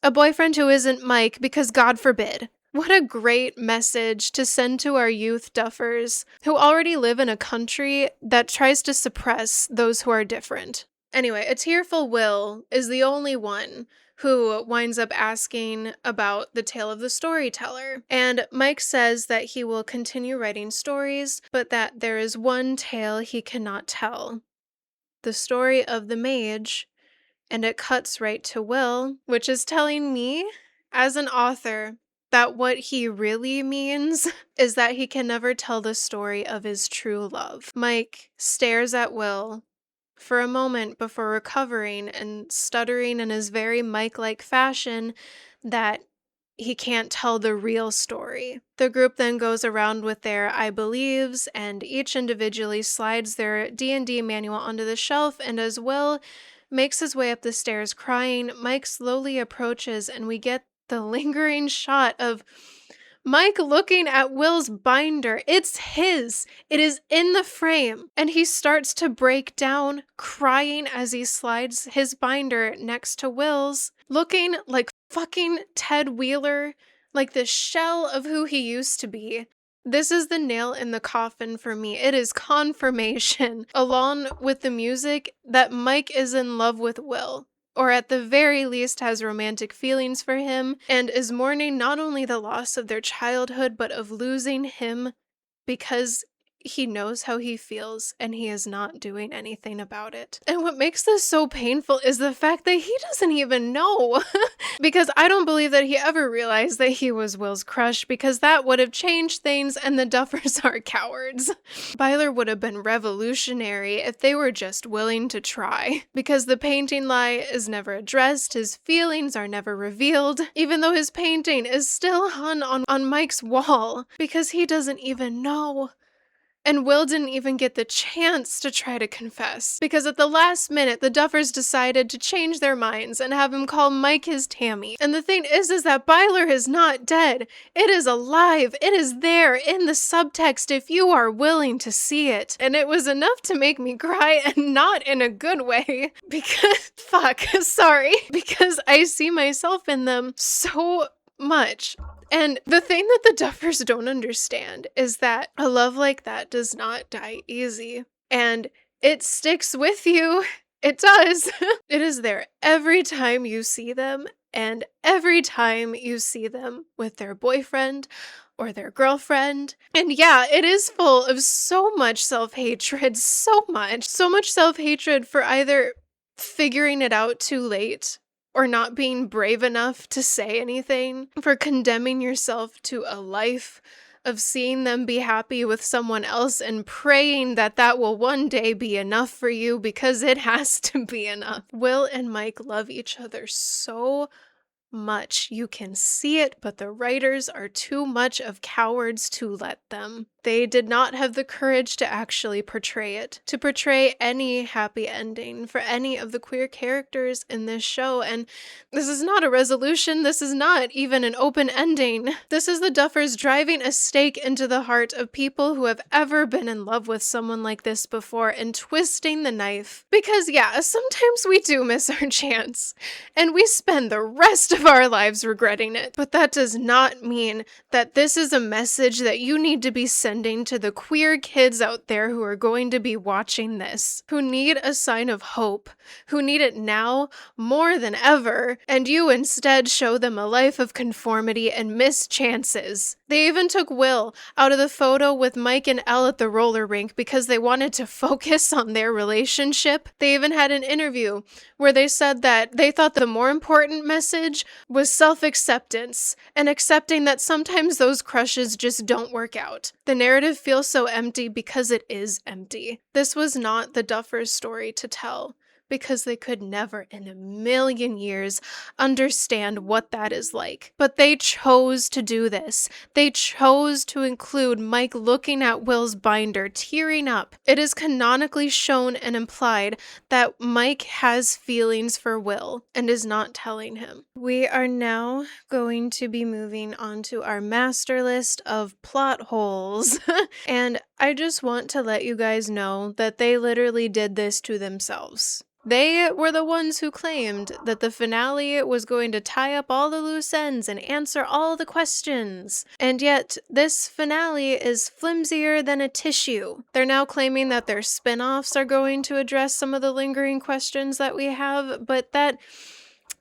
A boyfriend who isn't Mike, because God forbid, What a great message to send to our youth Duffers, who already live in a country that tries to suppress those who are different. Anyway, a tearful Will is the only one who winds up asking about the tale of the storyteller. And Mike says that he will continue writing stories, but that there is one tale he cannot tell. The story of the mage. And it cuts right to Will, which is telling me, as an author, that what he really means is that he can never tell the story of his true love. Mike stares at Will for a moment before recovering and stuttering in his very Mike-like fashion that he can't tell the real story. The group then goes around with their I believes, and each individually slides their D&D manual onto the shelf, and as Will makes his way up the stairs crying, Mike slowly approaches, and we get the lingering shot of Mike looking at Will's binder. It's his. It is in the frame. And he starts to break down, crying as he slides his binder next to Will's, looking like fucking Ted Wheeler, like the shell of who he used to be. This is the nail in the coffin for me. It is confirmation, along with the music, that Mike is in love with Will, or at the very least has romantic feelings for him, and is mourning not only the loss of their childhood, but of losing him because he knows how he feels and he is not doing anything about it. And what makes this so painful is the fact that he doesn't even know. Because I don't believe that he ever realized that he was Will's crush, because that would have changed things, and the Duffers are cowards. Byler would have been revolutionary if they were just willing to try. Because the painting lie is never addressed, his feelings are never revealed, even though his painting is still hung on Mike's wall, because he doesn't even know. And Will didn't even get the chance to try to confess, because at the last minute, the Duffers decided to change their minds and have him call Mike his Tammy. And the thing is that Byler is not dead. It is alive. It is there in the subtext if you are willing to see it. And it was enough to make me cry, and not in a good way, because, because I see myself in them so much. And the thing that the Duffers don't understand is that a love like that does not die easy. And it sticks with you. It does. It is there every time you see them, and every time you see them with their boyfriend or their girlfriend. And yeah, it is full of so much self-hatred, so much self-hatred for either figuring it out too late, or not being brave enough to say anything, for condemning yourself to a life of seeing them be happy with someone else and praying that that will one day be enough for you, because it has to be enough. Will and Mike love each other so much. You can see it, but the writers are too much of cowards to let them. They did not have the courage to actually portray it, to portray any happy ending for any of the queer characters in this show. And this is not a resolution. This is not even an open ending. This is the Duffers driving a stake into the heart of people who have ever been in love with someone like this before, and twisting the knife. Because yeah, sometimes we do miss our chance, and we spend the rest of our lives regretting it. But that does not mean that this is a message that you need to be sending to the queer kids out there who are going to be watching this, who need a sign of hope, who need it now more than ever, and you instead show them a life of conformity and missed chances. They even took Will out of the photo with Mike and Elle at the roller rink because they wanted to focus on their relationship. They even had an interview where they said that they thought the more important message was self-acceptance, and accepting that sometimes those crushes just don't work out. The narrative feels so empty because it is empty. This was not the Duffers' story to tell, because they could never in a million years understand what that is like. But they chose to do this. They chose to include Mike looking at Will's binder, tearing up. It is canonically shown and implied that Mike has feelings for Will and is not telling him. We are now going to be moving on to our master list of plot holes. And I just want to let you guys know that they literally did this to themselves. They were the ones who claimed that the finale was going to tie up all the loose ends and answer all the questions. And yet, this finale is flimsier than a tissue. They're now claiming that their spin-offs are going to address some of the lingering questions that we have, but that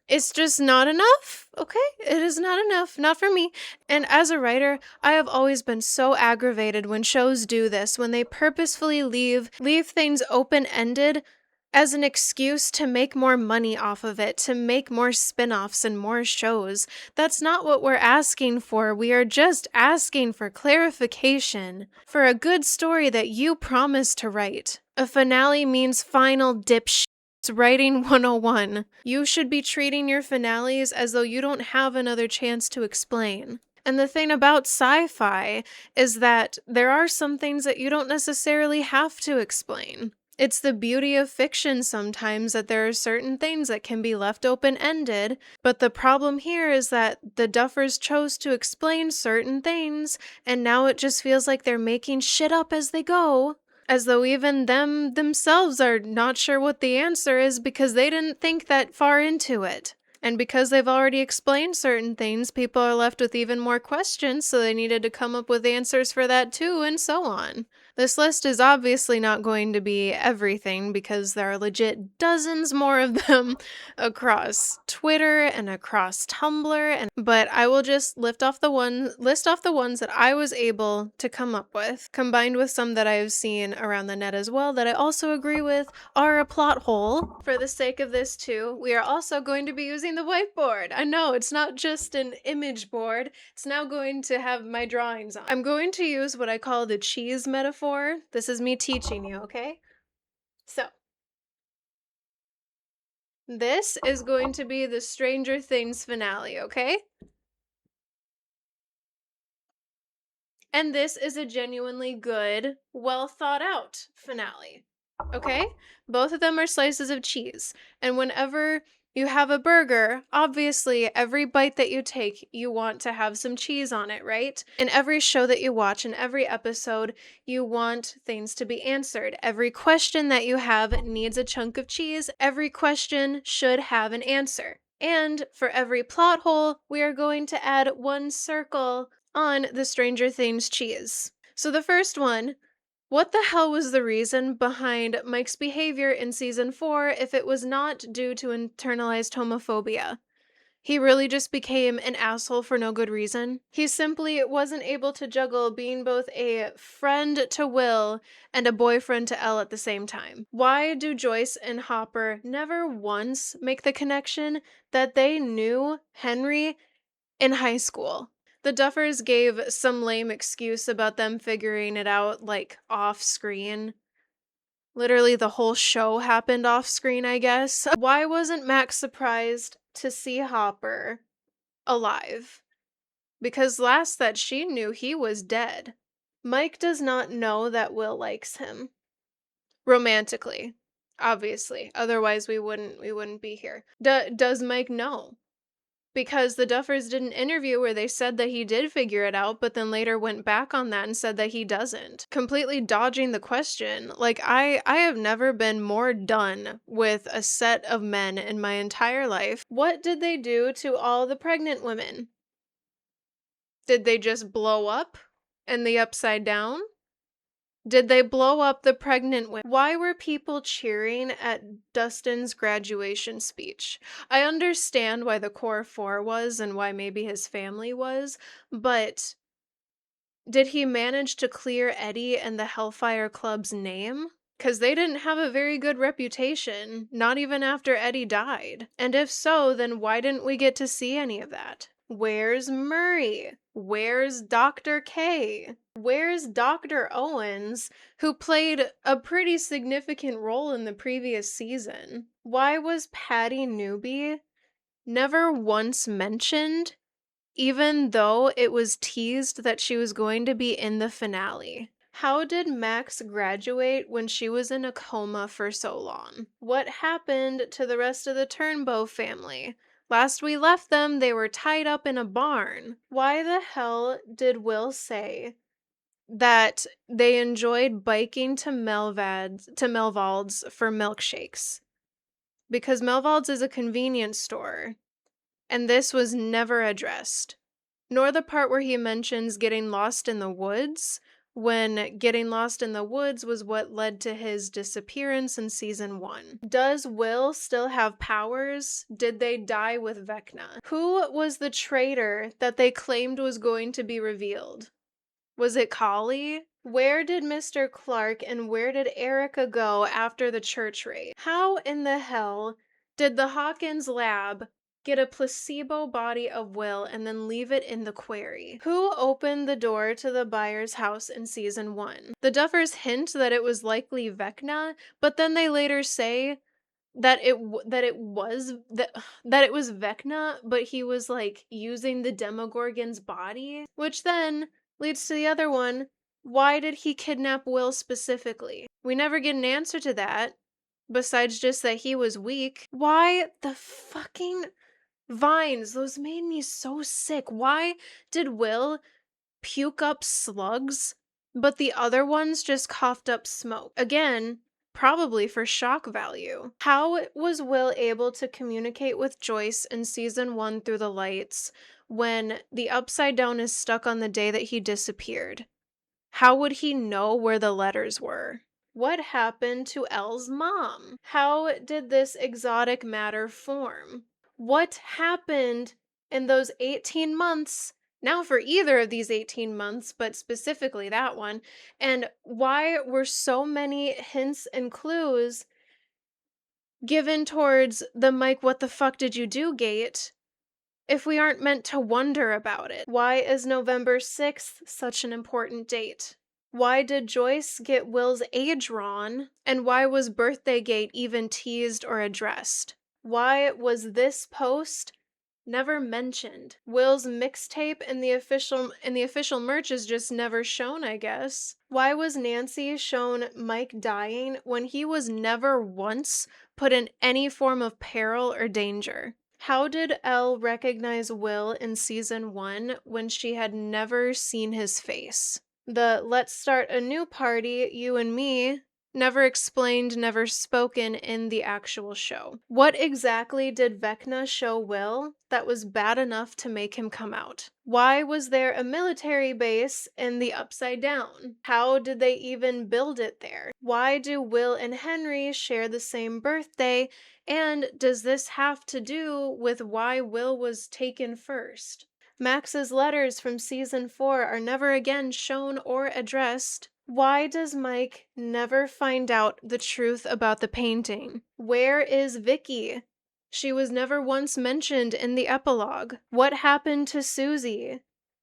it's just not enough, okay? It is not enough, not for me. And as a writer, I have always been so aggravated when shows do this, when they purposefully leave things open-ended as an excuse to make more money off of it, to make more spin-offs and more shows. That's not what we're asking for. We are just asking for clarification, for a good story that you promised to write. A finale means final dipshit. It's writing 101. You should be treating your finales as though you don't have another chance to explain. And the thing about sci-fi is that there are some things that you don't necessarily have to explain. It's the beauty of fiction sometimes that there are certain things that can be left open-ended, but the problem here is that the Duffers chose to explain certain things, and now it just feels like they're making shit up as they go, as though even themselves are not sure what the answer is because they didn't think that far into it. And because they've already explained certain things, people are left with even more questions, so they needed to come up with answers for that too, and so on. This list is obviously not going to be everything because there are legit dozens more of them across Twitter and across Tumblr, but I will just list off the ones that I was able to come up with, combined with some that I have seen around the net as well that I also agree with are a plot hole. For the sake of this too, we are also going to be using the whiteboard. I know, it's not just an image board, it's now going to have my drawings on. I'm going to use what I call the cheese metaphor. This is me teaching you, okay? So, this is going to be the Stranger Things finale, okay? And this is a genuinely good, well thought out finale, okay? Both of them are slices of cheese. And whenever you have a burger, obviously every bite that you take, you want to have some cheese on it, right? In every show that you watch, in every episode, you want things to be answered. Every question that you have needs a chunk of cheese. Every question should have an answer. And for every plot hole, we are going to add one circle on the Stranger Things cheese. So the first one, what the hell was the reason behind Mike's behavior in season 4 if it was not due to internalized homophobia? He really just became an asshole for no good reason. He simply wasn't able to juggle being both a friend to Will and a boyfriend to Elle at the same time. Why do Joyce and Hopper never once make the connection that they knew Henry in high school? The Duffers gave some lame excuse about them figuring it out, like, off-screen. Literally the whole show happened off-screen, I guess. Why wasn't Max surprised to see Hopper alive? Because last that she knew, he was dead. Mike does not know that Will likes him. Romantically, obviously. Otherwise we wouldn't be here. Does Mike know? Because the Duffers did an interview where they said that he did figure it out, but then later went back on that and said that he doesn't. Completely dodging the question. Like, I have never been more done with a set of men in my entire life. What did they do to all the pregnant women? Did they just blow up in the Upside Down? Did they blow up the pregnant women? Why were people cheering at Dustin's graduation speech? I understand why the core 4 was and why maybe his family was, but did he manage to clear Eddie and the Hellfire Club's name? Because they didn't have a very good reputation, not even after Eddie died. And if so, then why didn't we get to see any of that? Where's Murray? Where's Dr. K? Where's Dr. Owens, who played a pretty significant role in the previous season? Why was Patty Newby never once mentioned, even though it was teased that she was going to be in the finale? How did Max graduate when she was in a coma for so long? What happened to the rest of the Turnbow family? Last we left them, they were tied up in a barn. Why the hell did Will say that they enjoyed biking to Melvald's for milkshakes. Because Melvald's is a convenience store, and this was never addressed. Nor the part where he mentions getting lost in the woods, when getting lost in the woods was what led to his disappearance in season 1. Does Will still have powers? Did they die with Vecna? Who was the traitor that they claimed was going to be revealed? Was it Collie? Where did Mr. Clark and where did Erica go after the church raid? How in the hell did the Hawkins lab get a placebo body of Will and then leave it in the quarry? Who opened the door to the Byers' house in season 1? The Duffers hint that it was likely Vecna, but then they later say that it was Vecna, but he was like using the Demogorgon's body, which then leads to the other one. Why did he kidnap Will specifically? We never get an answer to that, besides just that he was weak. Why the fucking vines? Those made me so sick. Why did Will puke up slugs, but the other ones just coughed up smoke? Again, probably for shock value. How was Will able to communicate with Joyce in season 1 through the lights when the Upside Down is stuck on the day that he disappeared? How would he know where the letters were? What happened to Elle's mom? How did this exotic matter form? What happened in those 18 months? Now for either of these 18 months, but specifically that one. And why were so many hints and clues given towards the Mike, what the fuck did you do gate if we aren't meant to wonder about it? Why is November 6th such an important date? Why did Joyce get Will's age wrong? And why was Birthday Gate even teased or addressed? Why was this post never mentioned? Will's mixtape in the official merch is just never shown, I guess. Why was Nancy shown Mike dying when he was never once put in any form of peril or danger? How did Elle recognize Will in season 1 when she had never seen his face? The let's start a new party, you and me, never explained, never spoken in the actual show. What exactly did Vecna show Will that was bad enough to make him come out? Why was there a military base in the Upside Down? How did they even build it there? Why do Will and Henry share the same birthday? And does this have to do with why Will was taken first? Max's letters from season 4 are never again shown or addressed. Why does Mike never find out the truth about the painting? Where is Vicky? She was never once mentioned in the epilogue. What happened to Susie?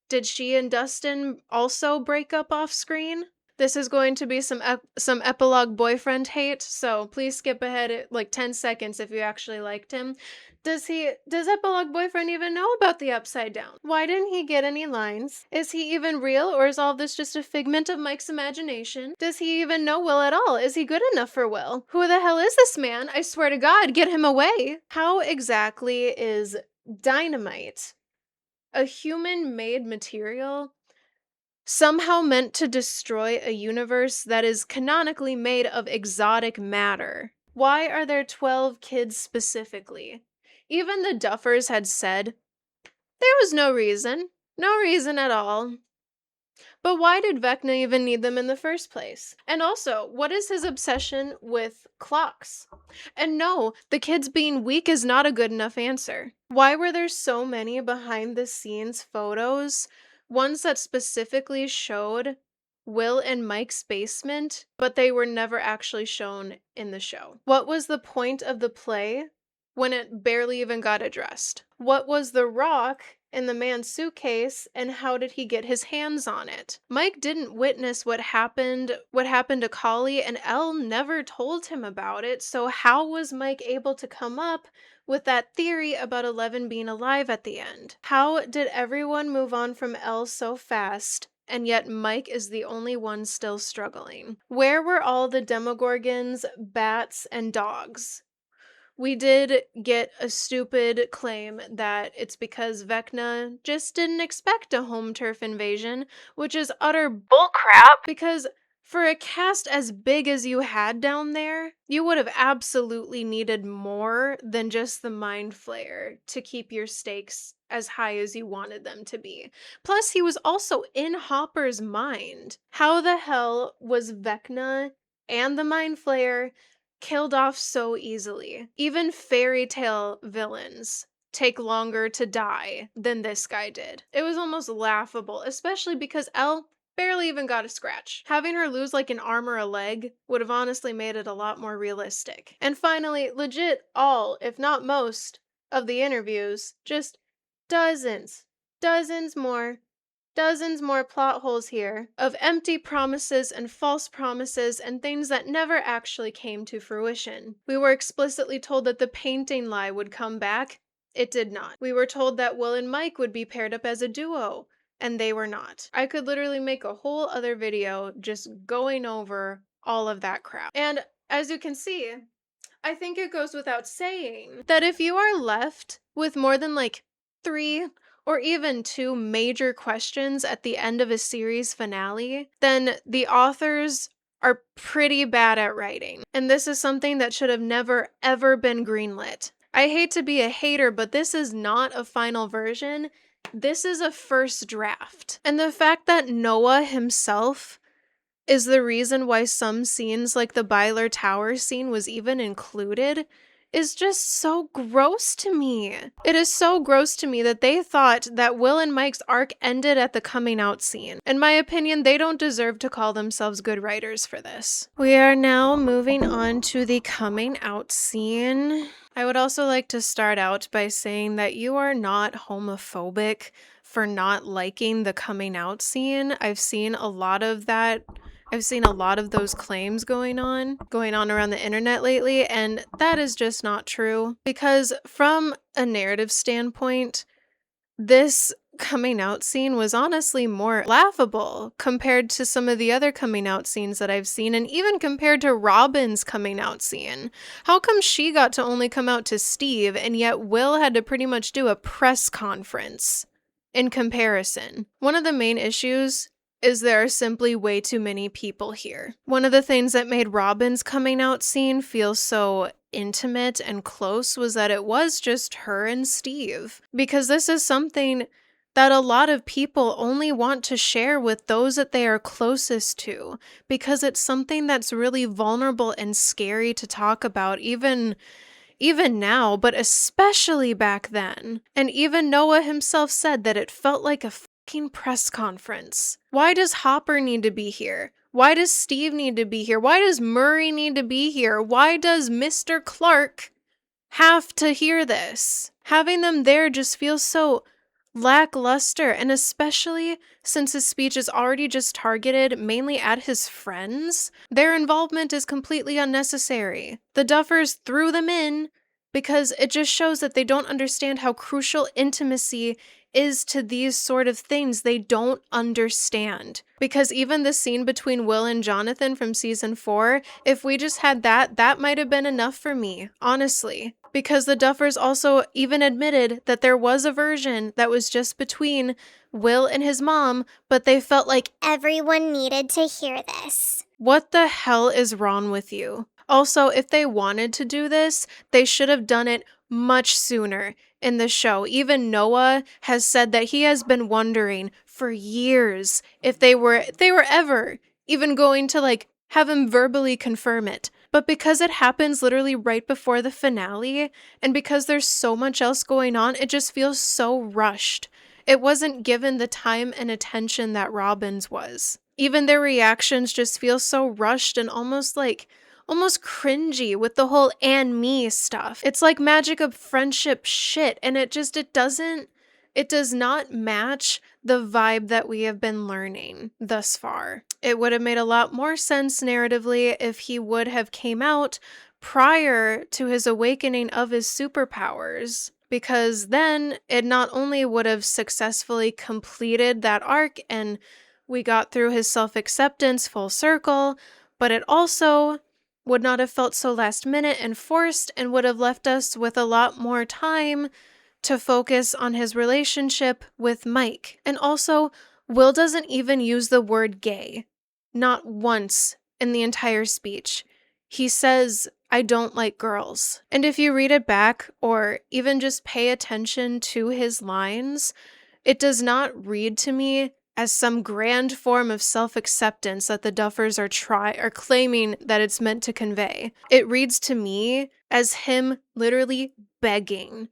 Did she and Dustin also break up off screen? This is going to be some epilogue boyfriend hate, so please skip ahead like 10 seconds if you actually liked him. Does epilogue boyfriend even know about the Upside Down? Why didn't he get any lines? Is he even real, or is all this just a figment of Mike's imagination? Does he even know Will at all? Is he good enough for Will? Who the hell is this man? I swear to God, get him away. How exactly is dynamite, a human-made material, somehow meant to destroy a universe that is canonically made of exotic matter? Why are there 12 kids specifically? Even the Duffers had said there was no reason at all. But why did Vecna even need them in the first place? And also, what is his obsession with clocks? And no, the kids being weak is not a good enough answer. Why were there so many behind the scenes photos, ones that specifically showed Will and Mike's basement, but they were never actually shown in the show? What was the point of the play when it barely even got addressed? What was the rock in the man's suitcase, and how did he get his hands on it? Mike didn't witness what happened to Collie, and Elle never told him about it, so how was Mike able to come up with that theory about 11 being alive at the end? How did everyone move on from Elle so fast, and yet Mike is the only one still struggling? Where were all the Demogorgons, bats, and dogs? We did get a stupid claim that it's because Vecna just didn't expect a home turf invasion, which is utter bullcrap, because for a cast as big as you had down there, you would have absolutely needed more than just the Mind Flayer to keep your stakes as high as you wanted them to be. Plus, he was also in Hopper's mind. How the hell was Vecna and the Mind Flayer killed off so easily? Even fairy tale villains take longer to die than this guy did. It was almost laughable, especially because Elle barely even got a scratch. Having her lose like an arm or a leg would have honestly made it a lot more realistic. And finally, legit all, if not most, of the interviews, just dozens more plot holes here of empty promises and false promises and things that never actually came to fruition. We were explicitly told that the painting lie would come back. It did not. We were told that Will and Mike would be paired up as a duo, and they were not. I could literally make a whole other video just going over all of that crap. And as you can see, I think it goes without saying that if you are left with more than like 3 or even 2 major questions at the end of a series finale, then the authors are pretty bad at writing. And this is something that should have never ever been greenlit. I hate to be a hater, but this is not a final version. This is a first draft. And the fact that Noah himself is the reason why some scenes like the Byler Tower scene was even included is just so gross to me. It is so gross to me that they thought that Will and Mike's arc ended at the coming out scene. In my opinion, they don't deserve to call themselves good writers for this. We are now moving on to the coming out scene. I would also like to start out by saying that you are not homophobic for not liking the coming out scene. I've seen a lot of that. I've seen a lot of those claims going on around the internet lately, and that is just not true. Because from a narrative standpoint, this coming out scene was honestly more laughable compared to some of the other coming out scenes that I've seen, and even compared to Robin's coming out scene. How come she got to only come out to Steve, and yet Will had to pretty much do a press conference in comparison? One of the main issues is there are simply way too many people here. One of the things that made Robin's coming out scene feel so intimate and close was that it was just her and Steve. Because this is something that a lot of people only want to share with those that they are closest to. Because it's something that's really vulnerable and scary to talk about, even now, but especially back then. And even Noah himself said that it felt like a press conference. Why does Hopper need to be here? Why does Steve need to be here? Why does Murray need to be here? Why does Mr. Clark have to hear this? Having them there just feels so lackluster, and especially since his speech is already just targeted mainly at his friends, their involvement is completely unnecessary. The Duffers threw them in because it just shows that they don't understand how crucial intimacy is to these sort of things. They don't understand. Because even the scene between Will and Jonathan from season 4, if we just had that might have been enough for me, honestly. Because the Duffers also even admitted that there was a version that was just between Will and his mom, but they felt like everyone needed to hear this. What the hell is wrong with you? Also, if they wanted to do this, they should have done it much sooner in the show. Even Noah has said that he has been wondering for years if they were ever even going to like have him verbally confirm it. But because it happens literally right before the finale, and because there's so much else going on, it just feels so rushed. It wasn't given the time and attention that Robin's was. Even their reactions just feel so rushed and almost cringy with the whole and me stuff. It's like magic of friendship shit, and it does not match the vibe that we have been learning thus far. It would have made a lot more sense narratively if he would have came out prior to his awakening of his superpowers, because then it not only would have successfully completed that arc and we got through his self-acceptance full circle, but it also would not have felt so last minute and forced, and would have left us with a lot more time to focus on his relationship with Mike. And also, Will doesn't even use the word gay. Not once in the entire speech. He says, I don't like girls. And if you read it back, or even just pay attention to his lines, it does not read to me as some grand form of self-acceptance that the Duffers are claiming that it's meant to convey. It reads to me as him literally begging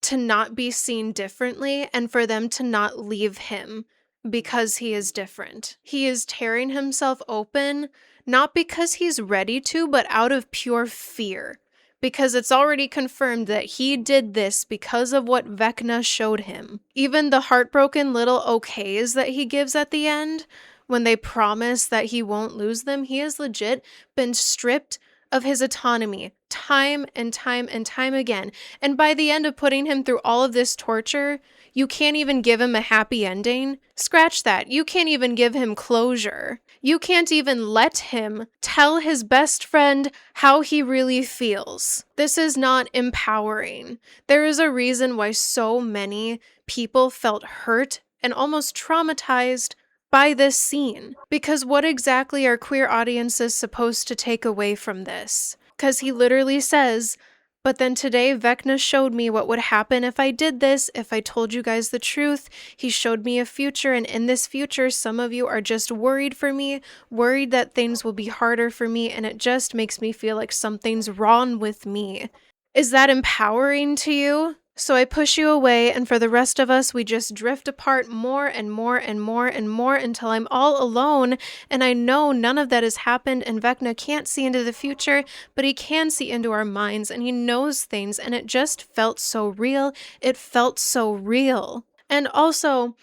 to not be seen differently and for them to not leave him because he is different. He is tearing himself open, not because he's ready to, but out of pure fear. Because it's already confirmed that he did this because of what Vecna showed him. Even the heartbroken little okays that he gives at the end, when they promise that he won't lose them, he has legit been stripped of his autonomy time and time and time again. And by the end of putting him through all of this torture, you can't even give him a happy ending. Scratch that. You can't even give him closure. You can't even let him tell his best friend how he really feels. This is not empowering. There is a reason why so many people felt hurt and almost traumatized by this scene. Because what exactly are queer audiences supposed to take away from this? Because he literally says, but then today Vecna showed me what would happen if I did this, if I told you guys the truth. He showed me a future, and in this future, some of you are just worried for me, worried that things will be harder for me, and it just makes me feel like something's wrong with me. Is that empowering to you? So I push you away, and for the rest of us, we just drift apart more and more and more and more until I'm all alone, and I know none of that has happened, and Vecna can't see into the future, but he can see into our minds, and he knows things, and it just felt so real. It felt so real. And also,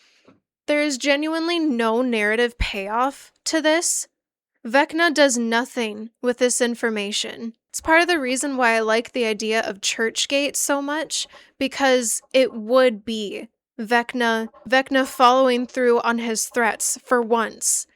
there is genuinely no narrative payoff to this. Vecna does nothing with this information. It's part of the reason why I like the idea of Churchgate so much, because it would be Vecna following through on his threats for once,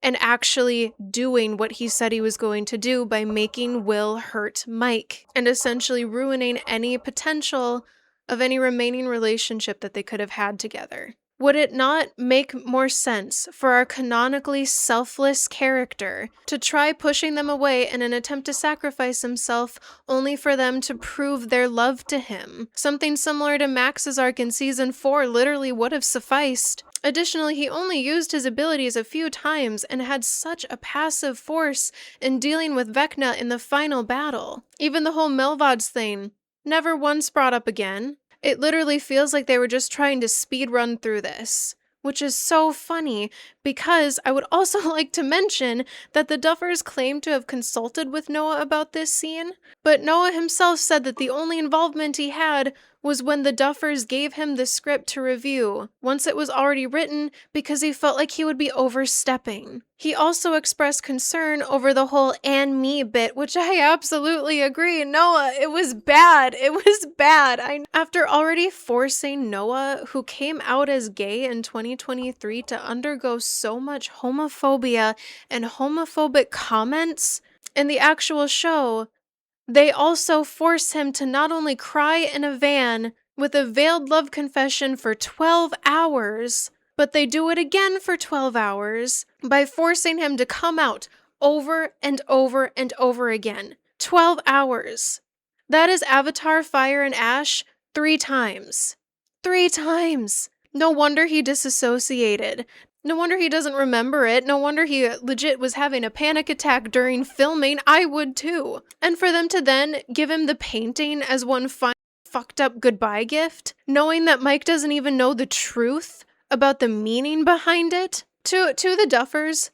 and actually doing what he said he was going to do by making Will hurt Mike, and essentially ruining any potential of any remaining relationship that they could have had together. Would it not make more sense for our canonically selfless character to try pushing them away in an attempt to sacrifice himself only for them to prove their love to him? Something similar to Max's arc in Season 4 literally would have sufficed. Additionally, he only used his abilities a few times and had such a passive force in dealing with Vecna in the final battle. Even the whole Melvods thing, never once brought up again. It literally feels like they were just trying to speed run through this, which is so funny because I would also like to mention that the Duffers claim to have consulted with Noah about this scene, but Noah himself said that the only involvement he had was when the Duffers gave him the script to review, once it was already written, because he felt like he would be overstepping. He also expressed concern over the whole and me bit, which I absolutely agree. Noah, it was bad. It was bad. After already forcing Noah, who came out as gay in 2023, to undergo so much homophobia and homophobic comments in the actual show, they also force him to not only cry in a van with a veiled love confession for 12 hours, but they do it again for 12 hours by forcing him to come out over and over and over again. 12 hours. That is Avatar, Fire, and Ash 3 times. 3 times. No wonder he disassociated. No wonder he doesn't remember it. No wonder he legit was having a panic attack during filming. I would too. And for them to then give him the painting as one fucked up goodbye gift, knowing that Mike doesn't even know the truth about the meaning behind it. To the Duffers,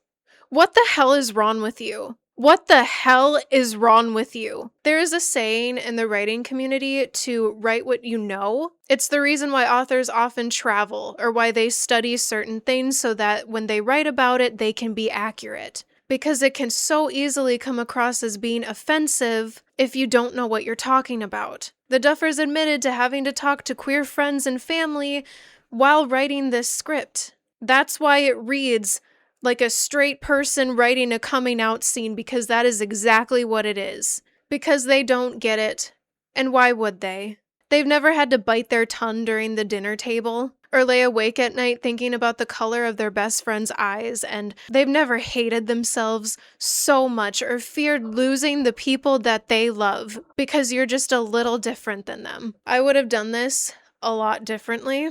what the hell is wrong with you? What the hell is wrong with you? There is a saying in the writing community to write what you know. It's the reason why authors often travel, or why they study certain things so that when they write about it, they can be accurate. Because it can so easily come across as being offensive if you don't know what you're talking about. The Duffers admitted to having to talk to queer friends and family while writing this script. That's why it reads like a straight person writing a coming out scene, because that is exactly what it is. Because they don't get it. And why would they? They've never had to bite their tongue during the dinner table, or lay awake at night thinking about the color of their best friend's eyes, and they've never hated themselves so much or feared losing the people that they love because you're just a little different than them. I would have done this a lot differently.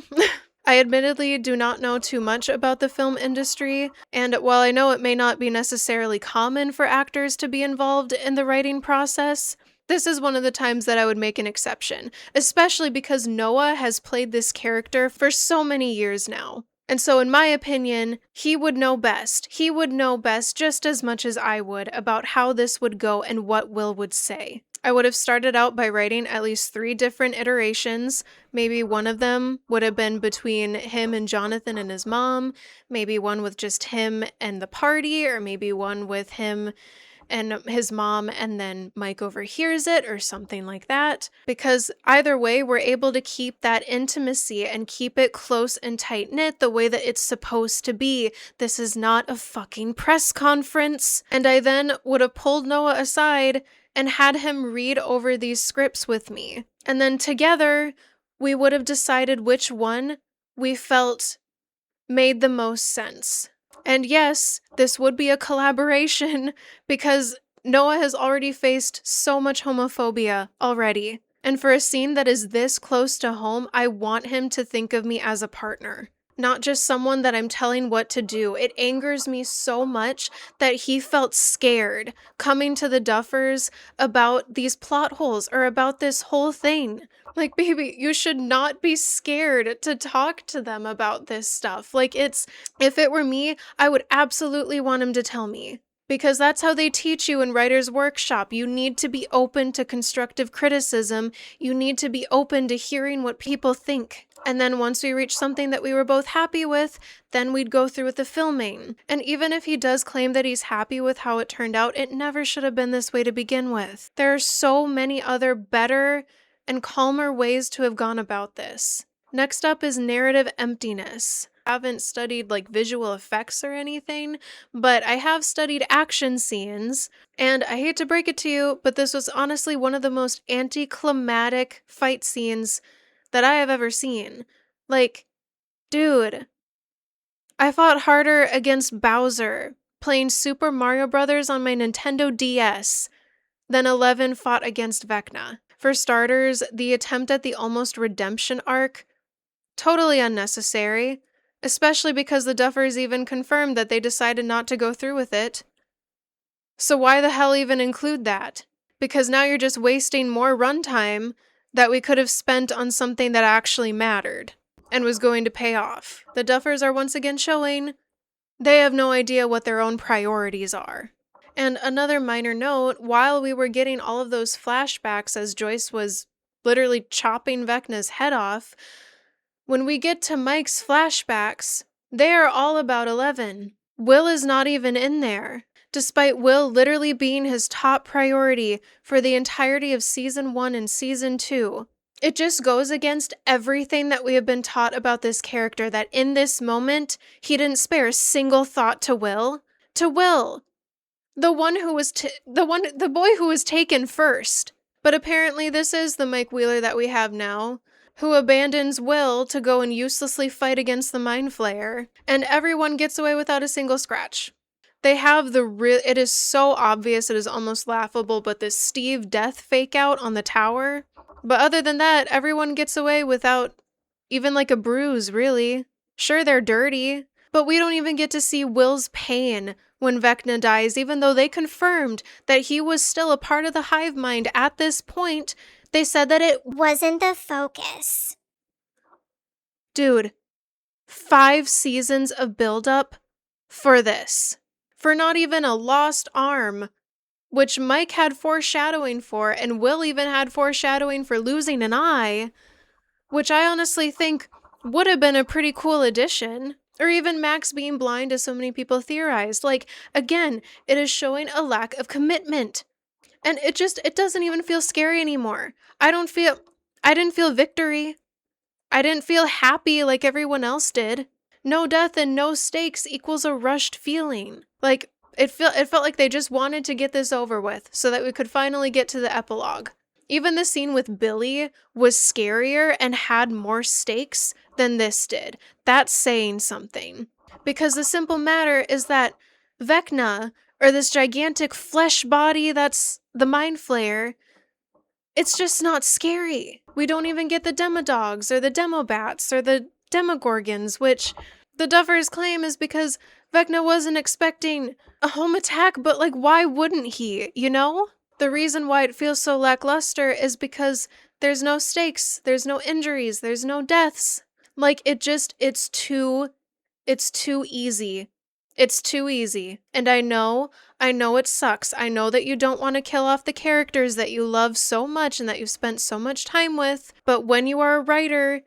I admittedly do not know too much about the film industry, and while I know it may not be necessarily common for actors to be involved in the writing process, this is one of the times that I would make an exception, especially because Noah has played this character for so many years now. And so in my opinion, he would know best. He would know best just as much as I would about how this would go and what Will would say. I would have started out by writing at least 3 different iterations. Maybe one of them would have been between him and Jonathan and his mom, maybe one with just him and the party, or maybe one with him and his mom and then Mike overhears it or something like that. Because either way, we're able to keep that intimacy and keep it close and tight-knit the way that it's supposed to be. This is not a fucking press conference. And I then would have pulled Noah aside and had him read over these scripts with me. And then together, we would have decided which one we felt made the most sense. And yes, this would be a collaboration because Noah has already faced so much homophobia already. And for a scene that is this close to home, I want him to think of me as a partner, not just someone that I'm telling what to do. It angers me so much that he felt scared coming to the Duffers about these plot holes or about this whole thing. Like, baby, you should not be scared to talk to them about this stuff. Like, if it were me, I would absolutely want him to tell me. Because that's how they teach you in writer's workshop. You need to be open to constructive criticism. You need to be open to hearing what people think. And then once we reach something that we were both happy with, then we'd go through with the filming. And even if he does claim that he's happy with how it turned out, it never should have been this way to begin with. There are so many other better and calmer ways to have gone about this. Next up is narrative emptiness. I haven't studied like visual effects or anything, but I have studied action scenes, and I hate to break it to you, but this was honestly one of the most anticlimactic fight scenes that I have ever seen. Like, dude, I fought harder against Bowser playing Super Mario Bros. On my Nintendo DS than Eleven fought against Vecna. For starters, the attempt at the almost redemption arc, totally unnecessary, especially because the Duffers even confirmed that they decided not to go through with it. So why the hell even include that? Because now you're just wasting more runtime that we could have spent on something that actually mattered and was going to pay off. The Duffers are once again showing they have no idea what their own priorities are. And another minor note, while we were getting all of those flashbacks as Joyce was literally chopping Vecna's head off, when we get to Mike's flashbacks, they are all about 11. Will is not even in there, despite Will literally being his top priority for the entirety of Season 1 and Season 2. It just goes against everything that we have been taught about this character, that in this moment, he didn't spare a single thought to Will. To Will! The one who was the boy who was taken first. But apparently this is the Mike Wheeler that we have now, who abandons Will to go and uselessly fight against the Mind Flayer, and everyone gets away without a single scratch. They have it is so obvious, it is almost laughable, but this Steve death fake out on the tower. But other than that, everyone gets away without even like a bruise, really. Sure, they're dirty, but we don't even get to see Will's pain when Vecna dies, even though they confirmed that he was still a part of the hive mind at this point. They said that it Wasn't the focus. Dude, 5 seasons of buildup for this. For not even a lost arm, which Mike had foreshadowing for, and Will even had foreshadowing for losing an eye, which I honestly think would have been a pretty cool addition. Or even Max being blind, as so many people theorized. Like, again, it is showing a lack of commitment. And it doesn't even feel scary anymore. I didn't feel victory. I didn't feel happy like everyone else did. no death and no stakes equals a rushed feeling. Like, it felt like they just wanted to get this over with so that we could finally get to the epilogue. Even the scene with Billy was scarier and had more stakes than this did. That's saying something. Because the simple matter is that Vecna, or this gigantic flesh body that's the Mind Flayer, it's just not scary. We don't even get the Demodogs or the Demobats or the Demogorgons, which the Duffers claim is because Vecna wasn't expecting a home attack, but like, why wouldn't he, you know? The reason why it feels so lackluster is because there's no stakes, there's no injuries, there's no deaths. Like, it's too easy. It's too easy. And I know it sucks. I know that you don't want to kill off the characters that you love so much and that you've spent so much time with, but when you are a writer,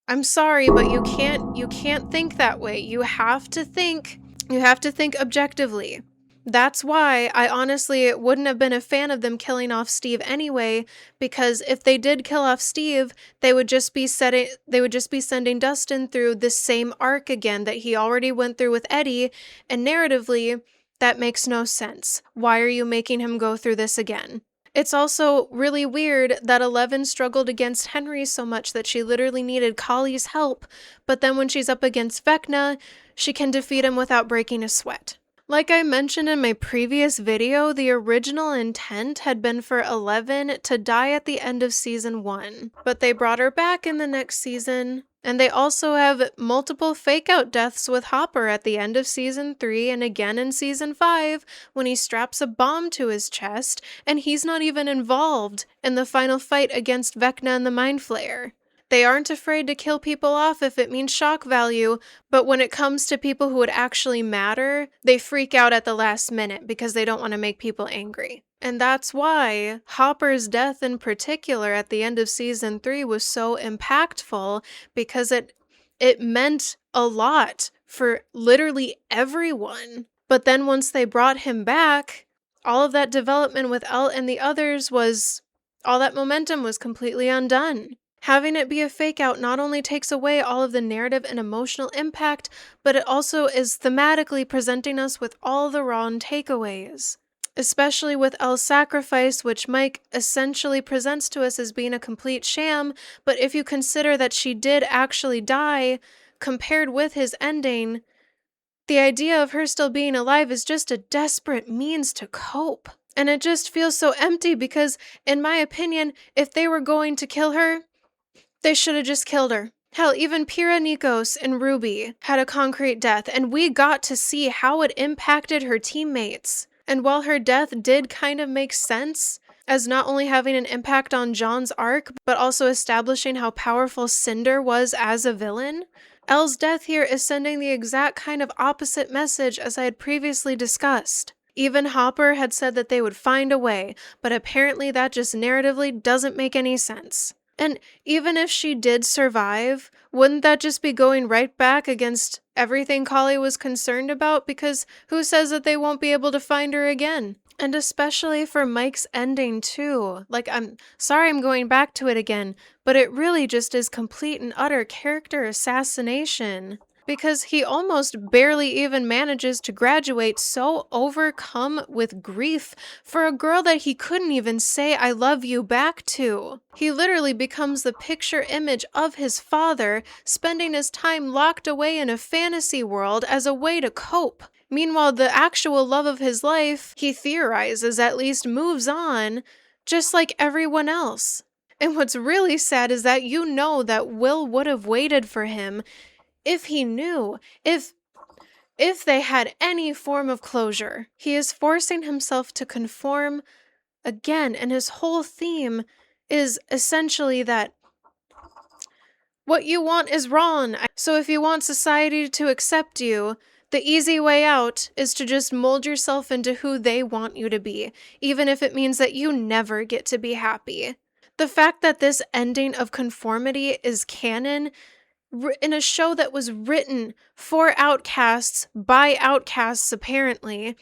I'm sorry, but you can't think that way. You have to think objectively. That's why I honestly wouldn't have been a fan of them killing off Steve anyway, because if they did kill off Steve, they would just be sending Dustin through the same arc again that he already went through with Eddie, and narratively, that makes no sense. Why are you making him go through this again? It's also really weird that Eleven struggled against Henry so much that she literally needed Kali's help, but then when she's up against Vecna, she can defeat him without breaking a sweat. Like I mentioned in my previous video, the original intent had been for Eleven to die at the end of season 1, but they brought her back in the next season, and they also have multiple fake-out deaths with Hopper at the end of season 3 and again in season 5 when he straps a bomb to his chest, and he's not even involved in the final fight against Vecna and the Mind Flayer. They aren't afraid to kill people off if it means shock value, but when it comes to people who would actually matter, they freak out at the last minute because they don't want to make people angry. And that's why Hopper's death in particular at the end of season 3 was so impactful, because it meant a lot for literally everyone. But then once they brought him back, all of that development with El and the others all that momentum was completely undone. Having it be a fake out not only takes away all of the narrative and emotional impact, but it also is thematically presenting us with all the wrong takeaways. Especially with Elle's sacrifice, which Mike essentially presents to us as being a complete sham, but if you consider that she did actually die, compared with his ending, the idea of her still being alive is just a desperate means to cope. And it just feels so empty because, in my opinion, if they were going to kill her, they should have just killed her. Hell, even Pyrrha Nikos and Ruby had a concrete death, and we got to see how it impacted her teammates. And while her death did kind of make sense, as not only having an impact on John's arc, but also establishing how powerful Cinder was as a villain, Elle's death here is sending the exact kind of opposite message as I had previously discussed. Even Hopper had said that they would find a way, but apparently that just narratively doesn't make any sense. And even if she did survive, wouldn't that just be going right back against everything Kali was concerned about? Because who says that they won't be able to find her again? And especially for Mike's ending too. Like, I'm sorry I'm going back to it again, but it really just is complete and utter character assassination. Because he almost barely even manages to graduate, so overcome with grief for a girl that he couldn't even say I love you back to. He literally becomes the picture image of his father, spending his time locked away in a fantasy world as a way to cope. Meanwhile, the actual love of his life, he theorizes at least, moves on, just like everyone else. And what's really sad is that you know that Will would have waited for him if he knew, if they had any form of closure. He is forcing himself to conform again, and his whole theme is essentially that what you want is wrong. So if you want society to accept you, the easy way out is to just mold yourself into who they want you to be, even if it means that you never get to be happy. The fact that this ending of conformity is canon in a show that was written for outcasts, by outcasts apparently,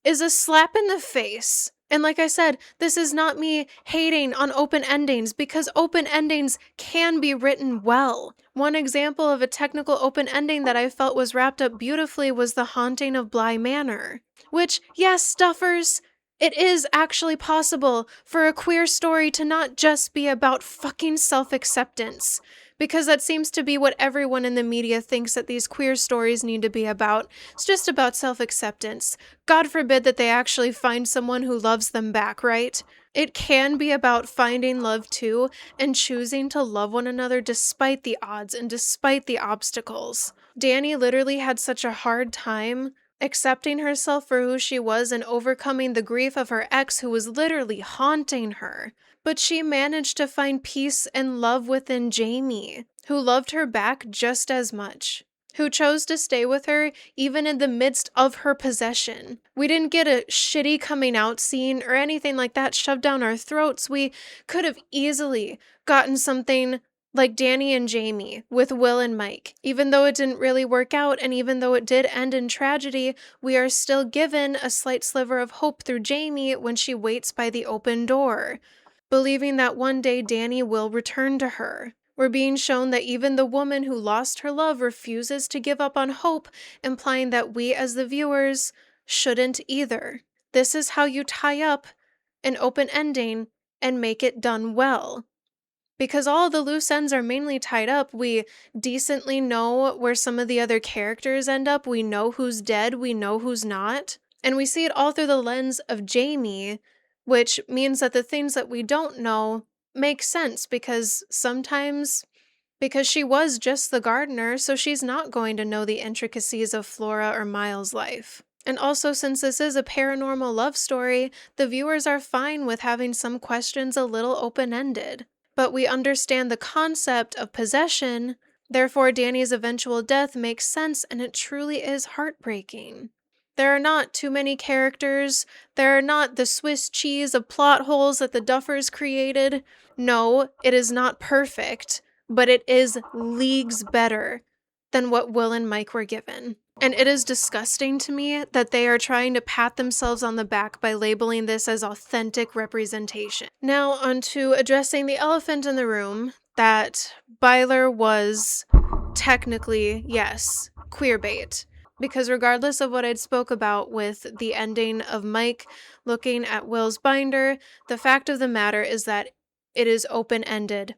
is a slap in the face And like I said, this is not me hating on open endings because open endings can be written well. One example of a technical open ending that I felt was wrapped up beautifully was The Haunting of Bly Manor. Which, yes, Duffers, it is actually possible for a queer story to not just be about fucking self-acceptance. Because that seems to be what everyone in the media thinks that these queer stories need to be about. It's just about self-acceptance. God forbid that they actually find someone who loves them back, right? It can be about finding love too, and choosing to love one another despite the odds and despite the obstacles. Danny literally had such a hard time accepting herself for who she was and overcoming the grief of her ex who was literally haunting her. But she managed to find peace and love within Jamie, who loved her back just as much, who chose to stay with her even in the midst of her possession. We didn't get a shitty coming out scene or anything like that shoved down our throats. We could have easily gotten something like Danny and Jamie with Will and Mike. Even though it didn't really work out, and even though it did end in tragedy, we are still given a slight sliver of hope through Jamie when she waits by the open door, believing that one day Danny will return to her. We're being shown that even the woman who lost her love refuses to give up on hope, implying that we as the viewers shouldn't either. This is how you tie up an open ending and make it done well. Because all the loose ends are mainly tied up, we decently know where some of the other characters end up, we know who's dead, we know who's not, and we see it all through the lens of Jamie, which means that the things that we don't know make sense because she was just the gardener, so she's not going to know the intricacies of Flora or Miles' life. And also, since this is a paranormal love story, the viewers are fine with having some questions a little open-ended. But we understand the concept of possession, therefore Danny's eventual death makes sense, and it truly is heartbreaking. There are not too many characters, there are not the Swiss cheese of plot holes that the Duffers created. No, it is not perfect, but it is leagues better than what Will and Mike were given. And it is disgusting to me that they are trying to pat themselves on the back by labeling this as authentic representation. Now, on to addressing the elephant in the room, that Byler was technically, yes, queerbait. Because regardless of what I'd spoke about with the ending of Mike looking at Will's binder, the fact of the matter is that it is open-ended.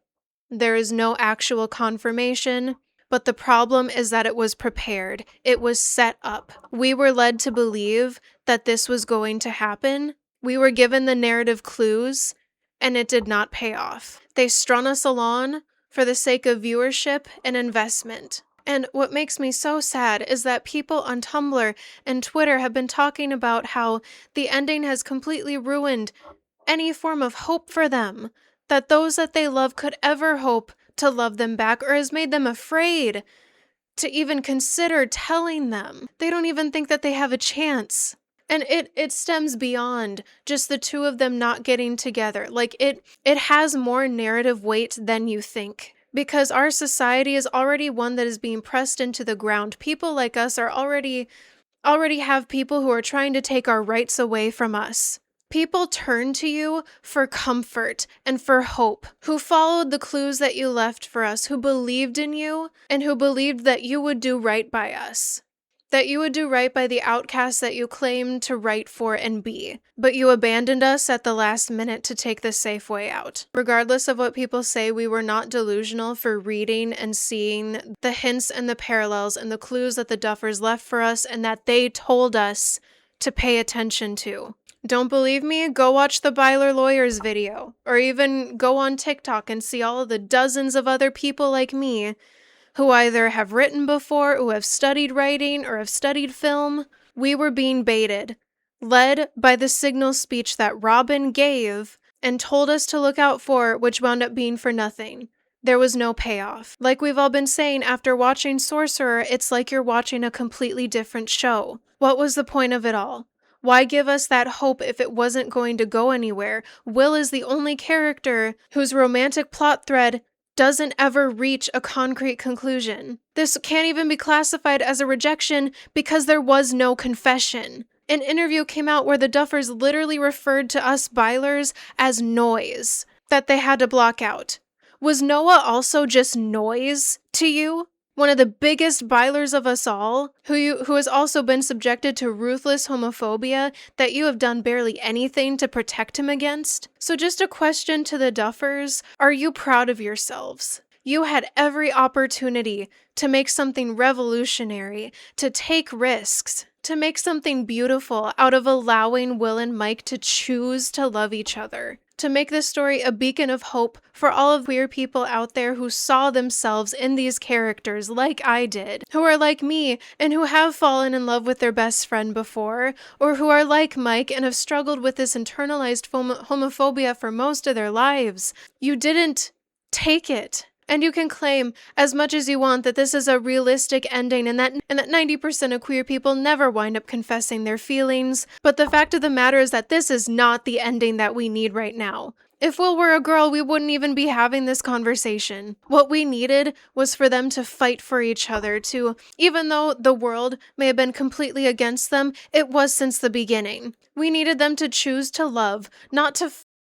There is no actual confirmation. But the problem is that it was prepared. It was set up. We were led to believe that this was going to happen. We were given the narrative clues, and it did not pay off. They strung us along for the sake of viewership and investment. And what makes me so sad is that people on Tumblr and Twitter have been talking about how the ending has completely ruined any form of hope for them, that those that they love could ever hope to love them back, or has made them afraid to even consider telling them. They don't even think that they have a chance. And it stems beyond just the two of them not getting together. Like, it has more narrative weight than you think. Because our society is already one that is being pressed into the ground. People like us are already have people who are trying to take our rights away from us. People turn to you for comfort and for hope, who followed the clues that you left for us, who believed in you, and who believed that you would do right by us. That you would do right by the outcasts that you claimed to write for and be. But you abandoned us at the last minute to take the safe way out. Regardless of what people say, we were not delusional for reading and seeing the hints and the parallels and the clues that the Duffers left for us and that they told us to pay attention to. Don't believe me? Go watch the Byler Lawyers video, or even go on TikTok and see all of the dozens of other people like me who either have written before, who have studied writing, or have studied film. We were being baited, led by the signal speech that Robin gave and told us to look out for, which wound up being for nothing. There was no payoff. Like we've all been saying, after watching Sorcerer, it's like you're watching a completely different show. What was the point of it all? Why give us that hope if it wasn't going to go anywhere? Will is the only character whose romantic plot thread doesn't ever reach a concrete conclusion. This can't even be classified as a rejection because there was no confession. An interview came out where the Duffers literally referred to us bylers as noise that they had to block out. Was Noah also just noise to you? One of the biggest bylers of us all, who has also been subjected to ruthless homophobia that you have done barely anything to protect him against? So just a question to the Duffers, are you proud of yourselves? You had every opportunity to make something revolutionary, to take risks, to make something beautiful out of allowing Will and Mike to choose to love each other, to make this story a beacon of hope for all of queer people out there who saw themselves in these characters like I did, who are like me and who have fallen in love with their best friend before, or who are like Mike and have struggled with this internalized homophobia for most of their lives. You didn't take it. And you can claim as much as you want that this is a realistic ending and that 90% of queer people never wind up confessing their feelings. But the fact of the matter is that this is not the ending that we need right now. If Will were a girl, we wouldn't even be having this conversation. What we needed was for them to fight for each other, to, even though the world may have been completely against them, it was since the beginning. We needed them to choose to love, not to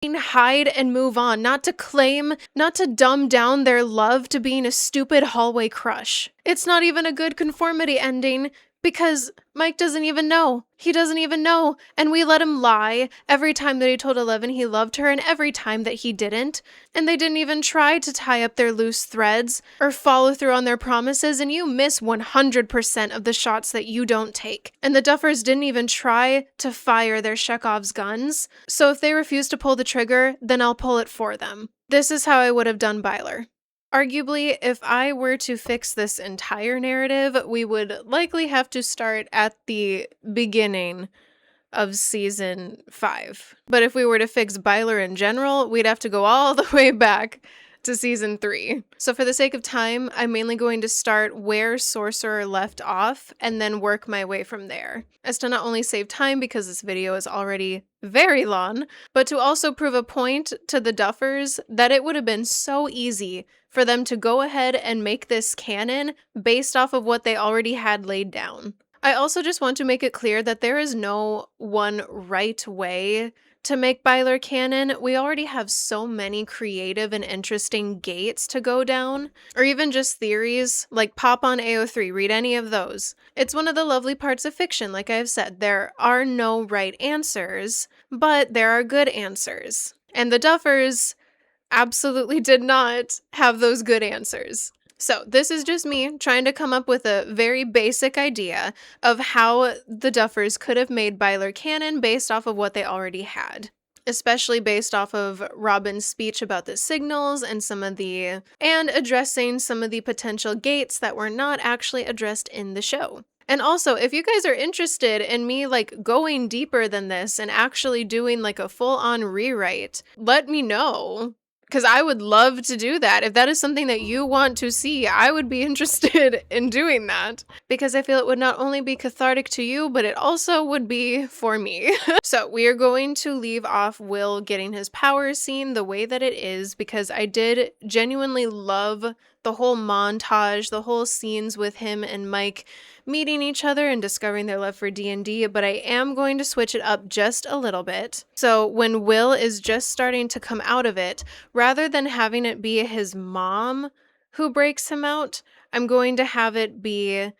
hide and move on, not to claim, not to dumb down their love to being a stupid hallway crush. It's not even a good conformity ending because Mike doesn't even know. He doesn't even know. And we let him lie every time that he told Eleven he loved her and every time that he didn't. And they didn't even try to tie up their loose threads or follow through on their promises, and you miss 100% of the shots that you don't take. And the Duffers didn't even try to fire their Chekhov's guns. So if they refuse to pull the trigger, then I'll pull it for them. This is how I would have done Byler. Arguably, if I were to fix this entire narrative, we would likely have to start at the beginning of season 5. But if we were to fix Byler in general, we'd have to go all the way back to season 3. So for the sake of time, I'm mainly going to start where Sorcerer left off and then work my way from there. As to not only save time because this video is already very long, but to also prove a point to the Duffers that it would have been so easy for them to go ahead and make this canon based off of what they already had laid down. I also just want to make it clear that there is no one right way to make Byler canon. We already have so many creative and interesting gates to go down, or even just theories, like pop on AO3, read any of those. It's one of the lovely parts of fiction, like I've said. There are no right answers, but there are good answers. And the Duffers absolutely did not have those good answers. So this is just me trying to come up with a very basic idea of how the Duffers could have made Byler canon based off of what they already had. Especially based off of Robin's speech about the signals and addressing some of the potential gates that were not actually addressed in the show. And also, if you guys are interested in me going deeper than this and actually doing a full-on rewrite, let me know. Because I would love to do that. If that is something that you want to see, I would be interested in doing that. Because I feel it would not only be cathartic to you, but it also would be for me. So we are going to leave off Will getting his power scene the way that it is, because I did genuinely love the whole montage, the whole scenes with him and Mike meeting each other and discovering their love for D&D, but I am going to switch it up just a little bit. So when Will is just starting to come out of it, rather than having it be his mom who breaks him out, I'm going to have it be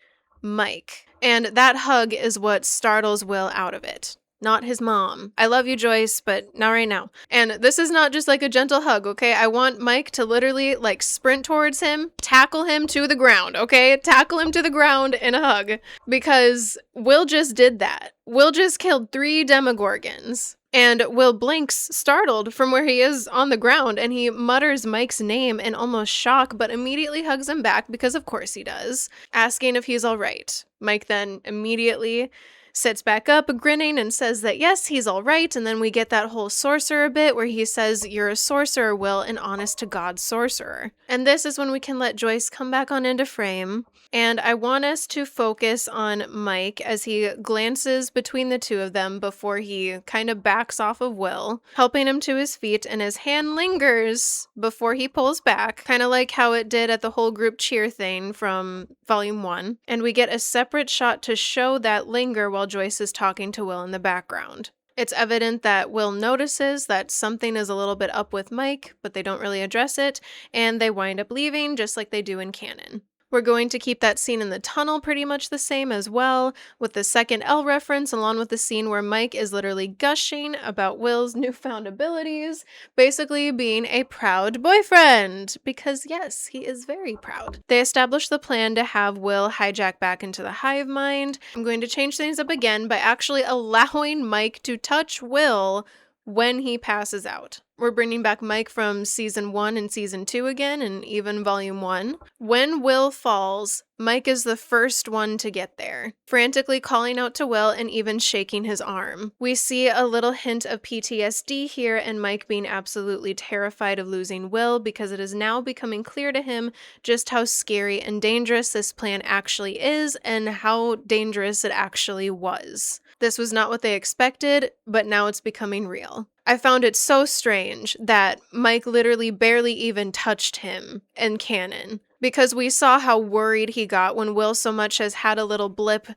Mike. And that hug is what startles Will out of it. Not his mom. I love you, Joyce, but not right now. And this is not just a gentle hug, okay? I want Mike to literally sprint towards him, tackle him to the ground, okay? Tackle him to the ground in a hug. Because Will just did that. Will just killed 3 Demogorgons. And Will blinks, startled from where he is on the ground, and he mutters Mike's name in almost shock, but immediately hugs him back, because of course he does, asking if he's all right. Mike then immediately sits back up, grinning, and says that yes, he's all right, and then we get that whole sorcerer bit where he says, "You're a sorcerer, Will, an honest-to-God sorcerer." And this is when we can let Joyce come back on into frame, and I want us to focus on Mike as he glances between the two of them before he kind of backs off of Will, helping him to his feet, and his hand lingers before he pulls back, kind of like how it did at the whole group cheer thing from Volume 1. And we get a separate shot to show that linger while while Joyce is talking to Will in the background. It's evident that Will notices that something is a little bit up with Mike, but they don't really address it, and they wind up leaving just like they do in canon. We're going to keep that scene in the tunnel pretty much the same as well, with the second L reference, along with the scene where Mike is literally gushing about Will's newfound abilities, basically being a proud boyfriend, because yes, he is very proud. They establish the plan to have Will hijack back into the hive mind. I'm going to change things up again by actually allowing Mike to touch Will when he passes out. We're bringing back Mike from season 1 and season 2 again, and even volume 1. When Will falls, Mike is the first one to get there, frantically calling out to Will and even shaking his arm. We see a little hint of PTSD here, and Mike being absolutely terrified of losing Will because it is now becoming clear to him just how scary and dangerous this plan actually is and how dangerous it actually was. This was not what they expected, but now it's becoming real. I found it so strange that Mike literally barely even touched him in canon, because we saw how worried he got when Will so much as had a little blip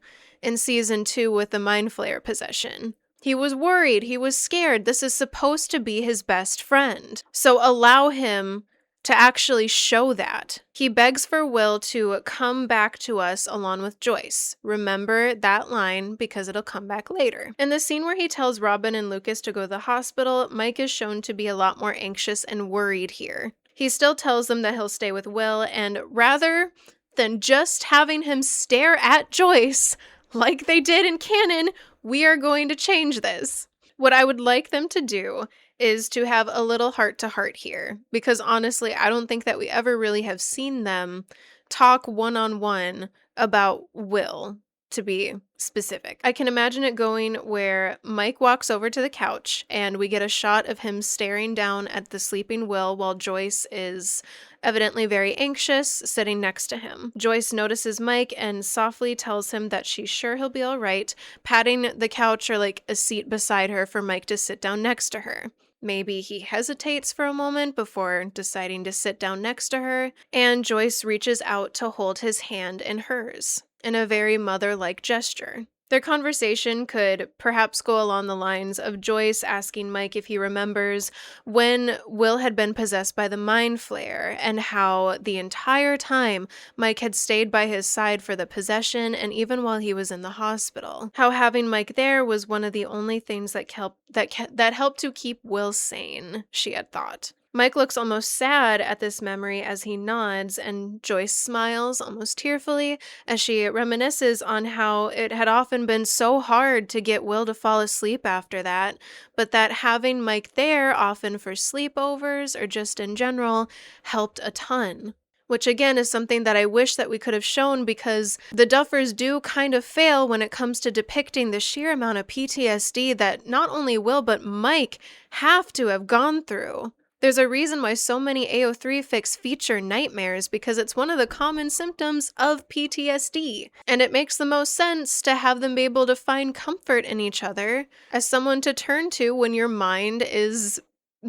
in season 2 with the Mind Flayer possession. He was worried, he was scared. This is supposed to be his best friend. So allow him to actually show that. He begs for Will to come back to us along with Joyce. Remember that line because it'll come back later. In the scene where he tells Robin and Lucas to go to the hospital, Mike is shown to be a lot more anxious and worried here. He still tells them that he'll stay with Will, and rather than just having him stare at Joyce like they did in canon, we are going to change this. What I would like them to do is to have a little heart-to-heart here, because honestly, I don't think that we ever really have seen them talk one-on-one about Will, to be specific. I can imagine it going where Mike walks over to the couch and we get a shot of him staring down at the sleeping Will while Joyce is evidently very anxious, sitting next to him. Joyce notices Mike and softly tells him that she's sure he'll be all right, patting the couch or like a seat beside her for Mike to sit down next to her. Maybe he hesitates for a moment before deciding to sit down next to her, and Joyce reaches out to hold his hand in hers in a very mother-like gesture. Their conversation could perhaps go along the lines of Joyce asking Mike if he remembers when Will had been possessed by the Mind Flayer and how the entire time Mike had stayed by his side for the possession and even while he was in the hospital. How having Mike there was one of the only things that helped to keep Will sane, she had thought. Mike looks almost sad at this memory as he nods, and Joyce smiles almost tearfully as she reminisces on how it had often been so hard to get Will to fall asleep after that, but that having Mike there, often for sleepovers or just in general, helped a ton. Which again is something that I wish that we could have shown, because the Duffers do kind of fail when it comes to depicting the sheer amount of PTSD that not only Will but Mike have to have gone through. There's a reason why so many AO3 fics feature nightmares, because it's one of the common symptoms of PTSD. And it makes the most sense to have them be able to find comfort in each other as someone to turn to when your mind is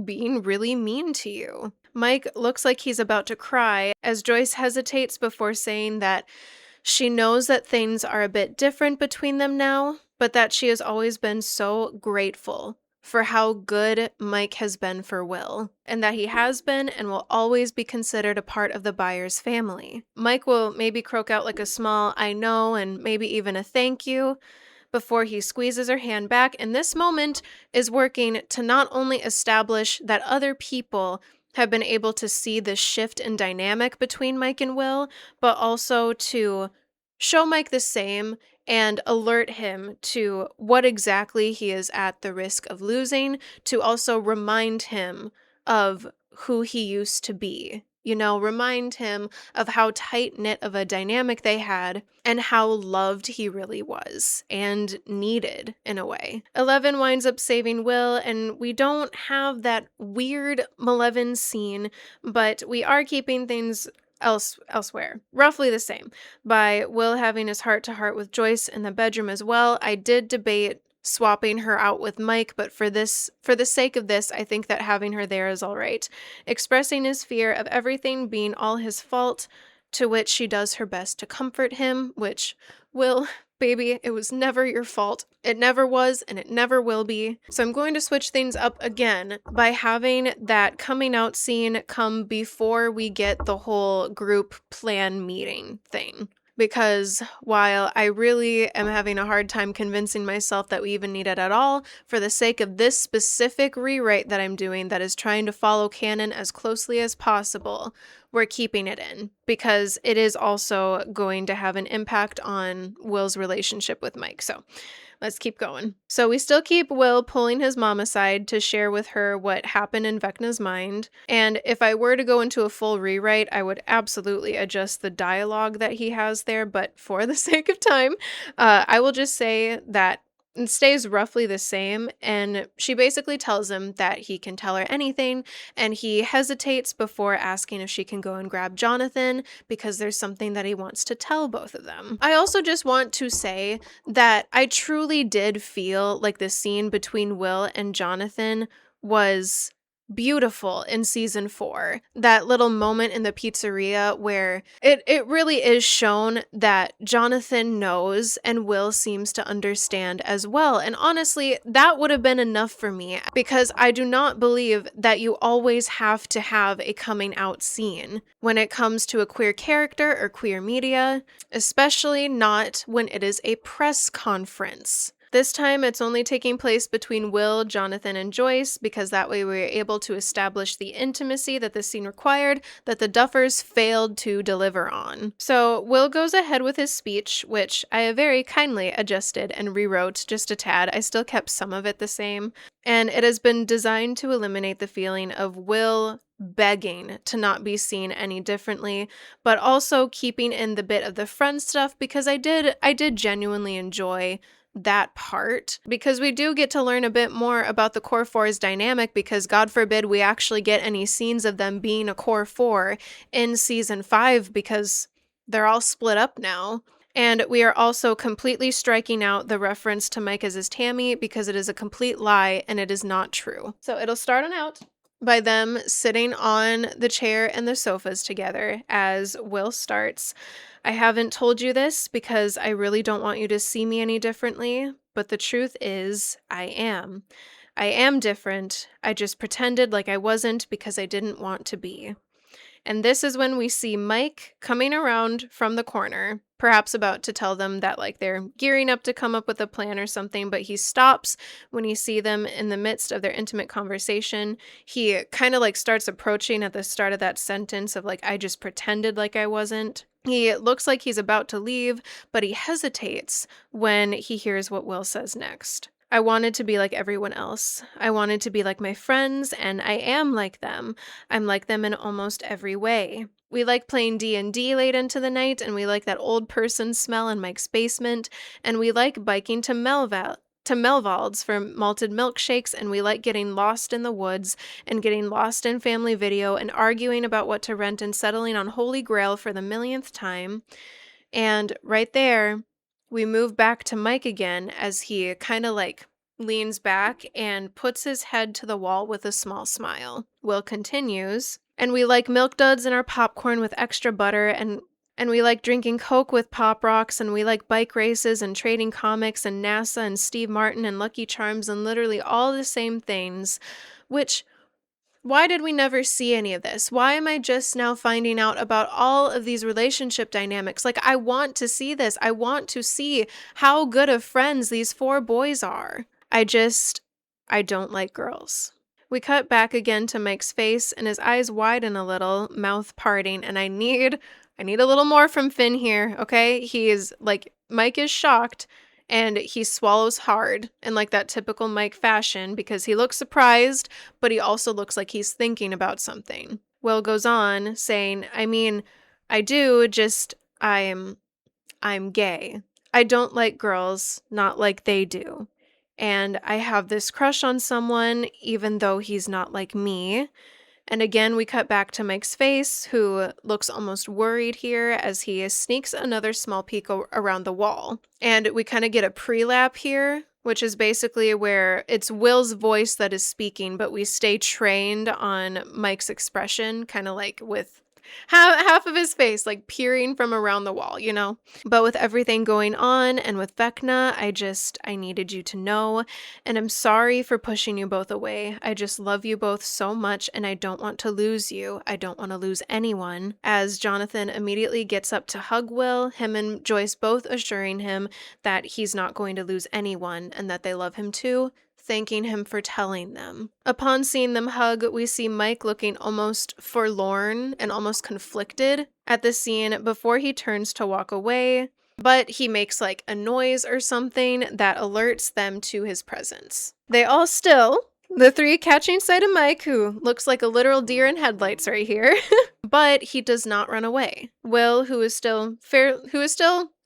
being really mean to you. Mike looks like he's about to cry as Joyce hesitates before saying that she knows that things are a bit different between them now, but that she has always been so grateful for how good Mike has been for Will, and that he has been and will always be considered a part of the Byers family. Mike will maybe croak out like a small "I know" and maybe even a "thank you" before he squeezes her hand back, and this moment is working to not only establish that other people have been able to see the shift in dynamic between Mike and Will, but also to show Mike the same and alert him to what exactly he is at the risk of losing, to also remind him of who he used to be. You know, remind him of how tight-knit of a dynamic they had and how loved he really was and needed in a way. Eleven winds up saving Will, and we don't have that weird Malevolent scene, but we are keeping things elsewhere, roughly the same, by Will having his heart-to-heart with Joyce in the bedroom as well. I did debate swapping her out with Mike, but for the sake of this, I think that having her there is all right. Expressing his fear of everything being all his fault, to which she does her best to comfort him, which Will Baby, it was never your fault. It never was, and it never will be. So I'm going to switch things up again by having that coming out scene come before we get the whole group plan meeting thing. Because while I really am having a hard time convincing myself that we even need it at all, for the sake of this specific rewrite that I'm doing that is trying to follow canon as closely as possible, we're keeping it in because it is also going to have an impact on Will's relationship with Mike. So let's keep going. So we still keep Will pulling his mom aside to share with her what happened in Vecna's mind. And if I were to go into a full rewrite, I would absolutely adjust the dialogue that he has there. But for the sake of time, I will just say that it stays roughly the same, and she basically tells him that he can tell her anything, and he hesitates before asking if she can go and grab Jonathan because there's something that he wants to tell both of them. I also just want to say that I truly did feel like the scene between Will and Jonathan was beautiful in season 4. That little moment in the pizzeria where it really is shown that Jonathan knows and Will seems to understand as well. And honestly, that would have been enough for me because I do not believe that you always have to have a coming out scene when it comes to a queer character or queer media, especially not when it is a press conference. This time, it's only taking place between Will, Jonathan, and Joyce, because that way we were able to establish the intimacy that the scene required that the Duffers failed to deliver on. So Will goes ahead with his speech, which I have very kindly adjusted and rewrote just a tad. I still kept some of it the same. And it has been designed to eliminate the feeling of Will begging to not be seen any differently, but also keeping in the bit of the friend stuff because I did genuinely enjoy that part because we do get to learn a bit more about the Core 4's dynamic because God forbid we actually get any scenes of them being a Core 4 in season 5 because they're all split up now. And we are also completely striking out the reference to Mike as his Tammy because it is a complete lie and it is not true. So it'll start on out by them sitting on the chair and the sofas together as Will starts. I haven't told you this because I really don't want you to see me any differently, but the truth is, I am. I am different. I just pretended like I wasn't because I didn't want to be. And this is when we see Mike coming around from the corner, perhaps about to tell them that like they're gearing up to come up with a plan or something, but he stops when you see them in the midst of their intimate conversation. He kind of like starts approaching at the start of that sentence of like, I just pretended like I wasn't. He looks like he's about to leave, but he hesitates when he hears what Will says next. I wanted to be like everyone else. I wanted to be like my friends, and I am like them. I'm like them in almost every way. We like playing D&D late into the night, and we like that old person smell in Mike's basement, and we like biking to Melvald's for malted milkshakes, and we like getting lost in the woods and getting lost in family video and arguing about what to rent and settling on Holy Grail for the millionth time. And right there, we move back to Mike again as he kind of like leans back and puts his head to the wall with a small smile. Will continues, and we like Milk Duds and our popcorn with extra butter, and we like drinking Coke with Pop Rocks, and we like bike races and trading comics and NASA and Steve Martin and Lucky Charms and literally all the same things, which... why did we never see any of this? Why am I just now finding out about all of these relationship dynamics? Like, I want to see this. I want to see how good of friends these 4 boys are. I don't like girls. We cut back again to Mike's face, and his eyes widen a little, mouth parting, and I need a little more from Finn here, okay? He is, like, Mike is shocked, and he swallows hard in like that typical Mike fashion because he looks surprised, but he also looks like he's thinking about something. Will goes on saying, I mean, I do, just I'm gay. I don't like girls, not like they do. And I have this crush on someone, even though he's not like me. And again, we cut back to Mike's face, who looks almost worried here as he sneaks another small peek around the wall. And we kind of get a pre-lap here, which is basically where it's Will's voice that is speaking, but we stay trained on Mike's expression, kind of like with half of his face, like peering from around the wall, you know? But with everything going on and with Vecna, I needed you to know, and I'm sorry for pushing you both away. I just love you both so much, and I don't want to lose you. I don't want to lose anyone. As Jonathan immediately gets up to hug Will, him and Joyce both assuring him that he's not going to lose anyone and that they love him too, thanking him for telling them. Upon seeing them hug, we see Mike looking almost forlorn and almost conflicted at the scene before he turns to walk away, but he makes like a noise or something that alerts them to his presence. They all still, the three catching sight of Mike, who looks like a literal deer in headlights right here, but he does not run away. Will, who is still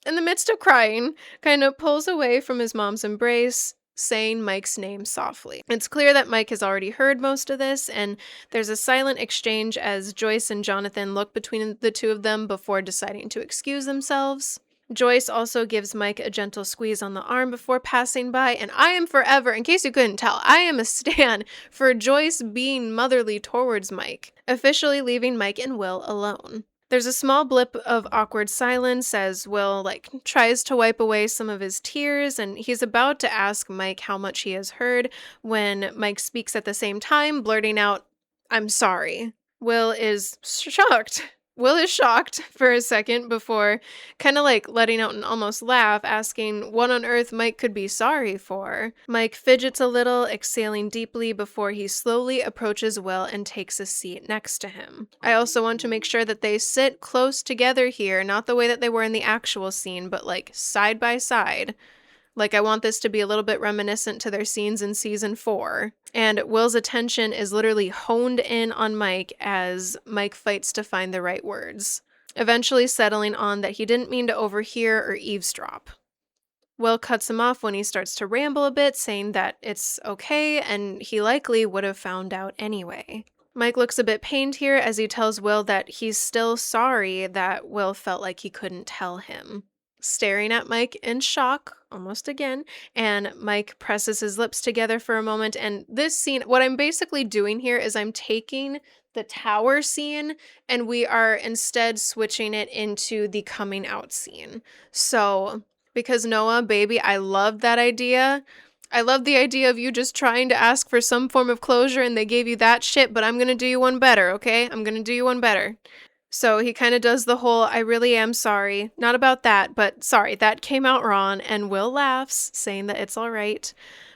in the midst of crying, kind of pulls away from his mom's embrace, saying Mike's name softly. It's clear that Mike has already heard most of this, and there's a silent exchange as Joyce and Jonathan look between the two of them before deciding to excuse themselves. Joyce also gives Mike a gentle squeeze on the arm before passing by, and I am forever, in case you couldn't tell, I am a stan for Joyce being motherly towards Mike, officially leaving Mike and Will alone. There's a small blip of awkward silence as Will, tries to wipe away some of his tears, and he's about to ask Mike how much he has heard when Mike speaks at the same time, blurting out, "I'm sorry." Will is shocked. Will is shocked for a second before kind of letting out an almost laugh, asking what on earth Mike could be sorry for. Mike fidgets a little, exhaling deeply before he slowly approaches Will and takes a seat next to him. I also want to make sure that they sit close together here, not the way that they were in the actual scene, but side by side. I want this to be a little bit reminiscent to their scenes in season 4. And Will's attention is literally honed in on Mike as Mike fights to find the right words, eventually settling on that he didn't mean to overhear or eavesdrop. Will cuts him off when he starts to ramble a bit, saying that it's okay and he likely would have found out anyway. Mike looks a bit pained here as he tells Will that he's still sorry that Will felt like he couldn't tell him. Staring at Mike in shock, almost again, and Mike presses his lips together for a moment, and this scene, what I'm basically doing here is I'm taking the tower scene and we are instead switching it into the coming out scene. So, because Noah, baby, I love that idea. I love the idea of you just trying to ask for some form of closure and they gave you that shit, but I'm gonna do you one better, okay? I'm gonna do you one better. So he kind of does the whole, I really am sorry. Not about that, but sorry, that came out wrong. And Will laughs, saying that it's all right.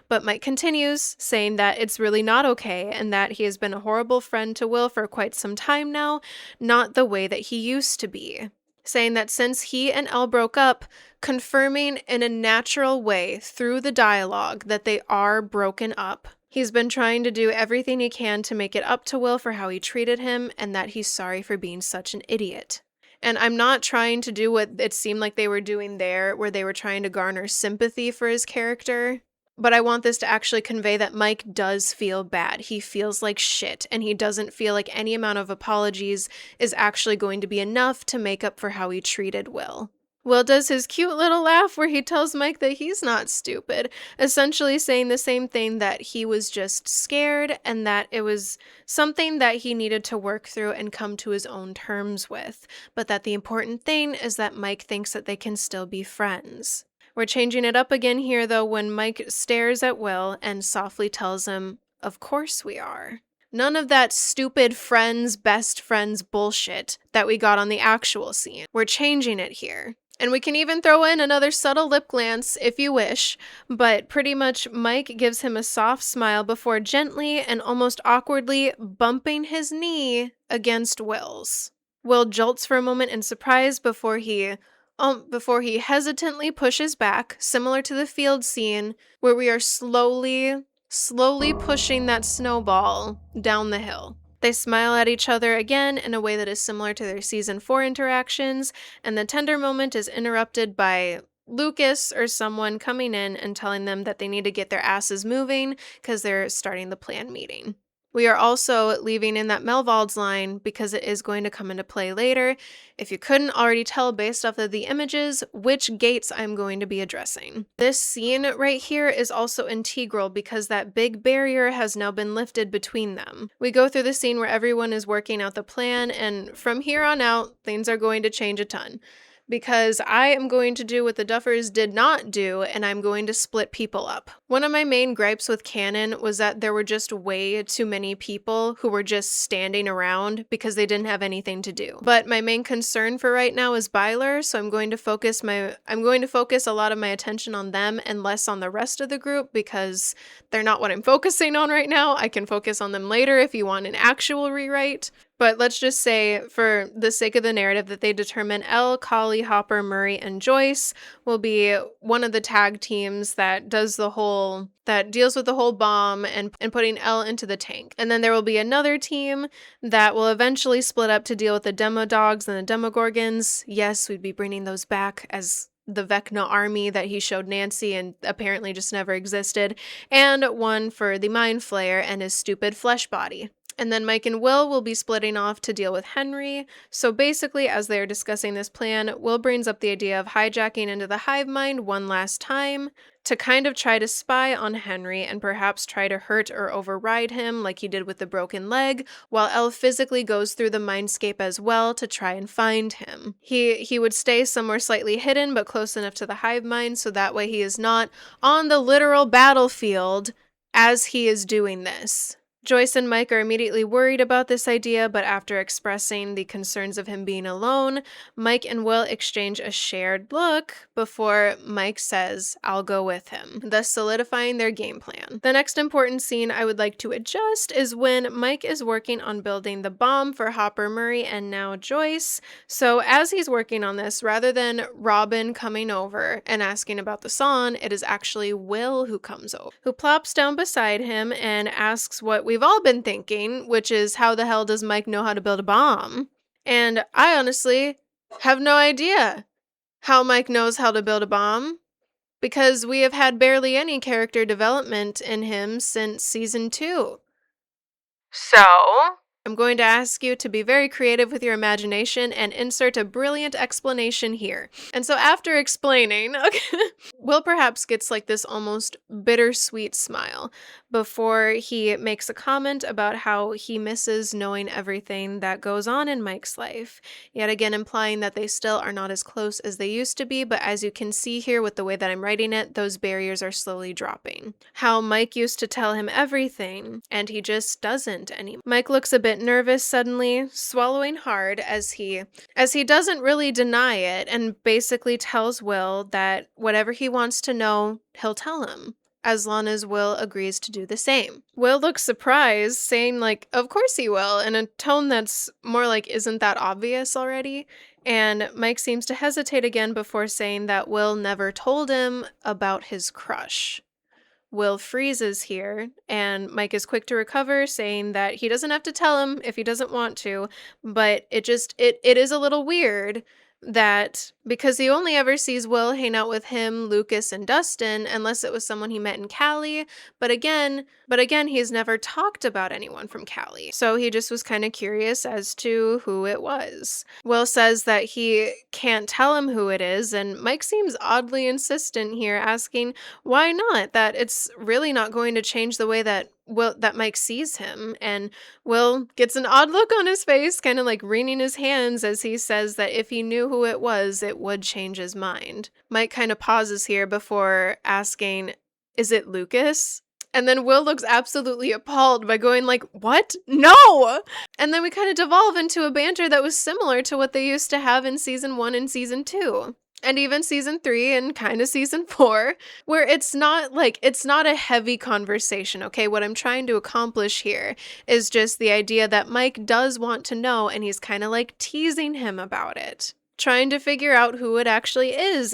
But Mike continues, saying that it's really not okay and that he has been a horrible friend to Will for quite some time now, not the way that he used to be. Saying that since he and Elle broke up, confirming in a natural way through the dialogue that they are broken up. He's been trying to do everything he can to make it up to Will for how he treated him and that he's sorry for being such an idiot. And I'm not trying to do what it seemed like they were doing there, where they were trying to garner sympathy for his character. But I want this to actually convey that Mike does feel bad. He feels like shit, and he doesn't feel like any amount of apologies is actually going to be enough to make up for how he treated Will. Will does his cute little laugh where he tells Mike that he's not stupid, essentially saying the same thing, that he was just scared and that it was something that he needed to work through and come to his own terms with, but that the important thing is that Mike thinks that they can still be friends. We're changing it up again here, though, when Mike stares at Will and softly tells him, "Of course we are." None of that stupid friends, best friends bullshit that we got on the actual scene. We're changing it here. And we can even throw in another subtle lip glance if you wish, but pretty much Mike gives him a soft smile before gently and almost awkwardly bumping his knee against Will's. Will jolts for a moment in surprise before he hesitantly pushes back, similar to the field scene where we are slowly pushing that snowball down the hill. They smile at each other again in a way that is similar to their season 4 interactions, and the tender moment is interrupted by Lucas or someone coming in and telling them that they need to get their asses moving because they're starting the plan meeting. We are also leaving in that Melvald's line because it is going to come into play later. If you couldn't already tell based off of the images, which gates I'm going to be addressing. This scene right here is also integral because that big barrier has now been lifted between them. We go through the scene where everyone is working out the plan, and from here on out, things are going to change a ton. Because I am going to do what the Duffers did not do, and I'm going to split people up. One of my main gripes with canon was that there were just way too many people who were just standing around because they didn't have anything to do. But my main concern for right now is byler, so I'm going to focus a lot of my attention on them and less on the rest of the group because they're not what I'm focusing on right now. I can focus on them later if you want an actual rewrite. But let's just say, for the sake of the narrative, that they determine Elle, Collie, Hopper, Murray, and Joyce will be one of the tag teams that deals with the whole bomb and putting Elle into the tank. And then there will be another team that will eventually split up to deal with the Demo Dogs and the Demogorgons. Yes, we'd be bringing those back as the Vecna army that he showed Nancy and apparently just never existed. And one for the Mind Flayer and his stupid flesh body. And then Mike and Will be splitting off to deal with Henry. So basically, as they're discussing this plan, Will brings up the idea of hijacking into the hive mind one last time to kind of try to spy on Henry and perhaps try to hurt or override him like he did with the broken leg, while Elle physically goes through the mindscape as well to try and find him. He would stay somewhere slightly hidden but close enough to the hive mind so that way he is not on the literal battlefield as he is doing this. Joyce and Mike are immediately worried about this idea, but after expressing the concerns of him being alone, Mike and Will exchange a shared look before Mike says, "I'll go with him," thus solidifying their game plan. The next important scene I would like to adjust is when Mike is working on building the bomb for Hopper, Murray, and now Joyce. So as he's working on this, rather than Robin coming over and asking about the song, it is actually Will who comes over, who plops down beside him and asks what we've all been thinking, which is, how the hell does Mike know how to build a bomb? And I honestly have no idea how Mike knows how to build a bomb, because we have had barely any character development in him since season 2. So, I'm going to ask you to be very creative with your imagination and insert a brilliant explanation here. And so after explaining, Will perhaps gets like this almost bittersweet smile before he makes a comment about how he misses knowing everything that goes on in Mike's life, yet again implying that they still are not as close as they used to be, but as you can see here with the way that I'm writing it, those barriers are slowly dropping. How Mike used to tell him everything, and he just doesn't anymore. Mike looks a bit nervous suddenly, swallowing hard as he doesn't really deny it, and basically tells Will that whatever he wants to know, he'll tell him, as long as Will agrees to do the same. Will looks surprised, saying like, of course he will, in a tone that's more like, isn't that obvious already? And Mike seems to hesitate again before saying that Will never told him about his crush. Will freezes here, and Mike is quick to recover, saying that he doesn't have to tell him if he doesn't want to, but it is a little weird that because he only ever sees Will hang out with him, Lucas, and Dustin, unless it was someone he met in Cali, but again, he's never talked about anyone from Cali, so he just was kind of curious as to who it was. Will says that he can't tell him who it is, and Mike seems oddly insistent here, asking why not, that it's really not going to change the way that Mike sees him, and Will gets an odd look on his face, kind of like wringing his hands as he says that if he knew who it was, it would change his mind. Mike kind of pauses here before asking, is it Lucas? And then Will looks absolutely appalled by going like, what? No! And then we kind of devolve into a banter that was similar to what they used to have in season 1 and season 2. And even season 3 and kind of season 4, where it's not a heavy conversation, okay? What I'm trying to accomplish here is just the idea that Mike does want to know, and he's kind of like teasing him about it, trying to figure out who it actually is.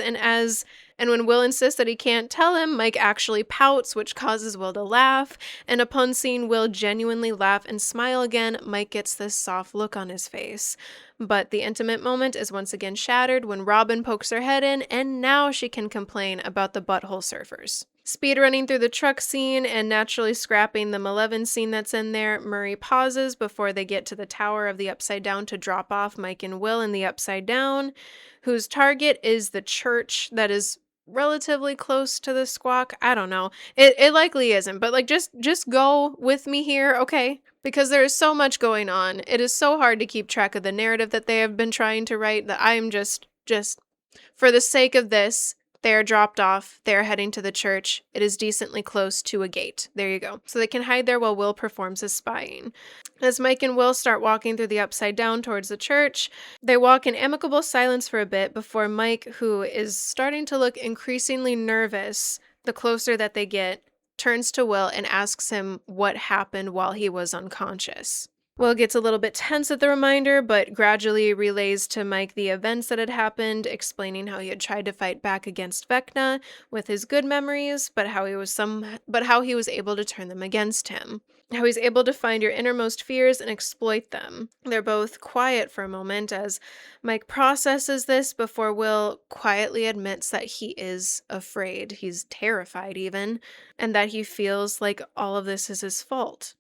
And when Will insists that he can't tell him, Mike actually pouts, which causes Will to laugh. And upon seeing Will genuinely laugh and smile again, Mike gets this soft look on his face. But the intimate moment is once again shattered when Robin pokes her head in, and now she can complain about the butthole surfers. Speed running through the truck scene and naturally scrapping the Malevolent scene that's in there, Murray pauses before they get to the Tower of the Upside Down to drop off Mike and Will in the Upside Down, whose target is the church that is relatively close to the squawk. I don't know. It likely isn't, but like just go with me here, okay? Because there is so much going on. It is so hard to keep track of the narrative that they have been trying to write that I am just for the sake of this, they are dropped off. They are heading to the church. It is decently close to a gate. There you go. So they can hide there while Will performs his spying. As Mike and Will start walking through the Upside Down towards the church, they walk in amicable silence for a bit before Mike, who is starting to look increasingly nervous the closer that they get, turns to Will and asks him what happened while he was unconscious. Will gets a little bit tense at the reminder, but gradually relays to Mike the events that had happened, explaining how he had tried to fight back against Vecna with his good memories, but how he was able to turn them against him. How he's able to find your innermost fears and exploit them. They're both quiet for a moment as Mike processes this before Will quietly admits that he is afraid. He's terrified even, and that he feels like all of this is his fault.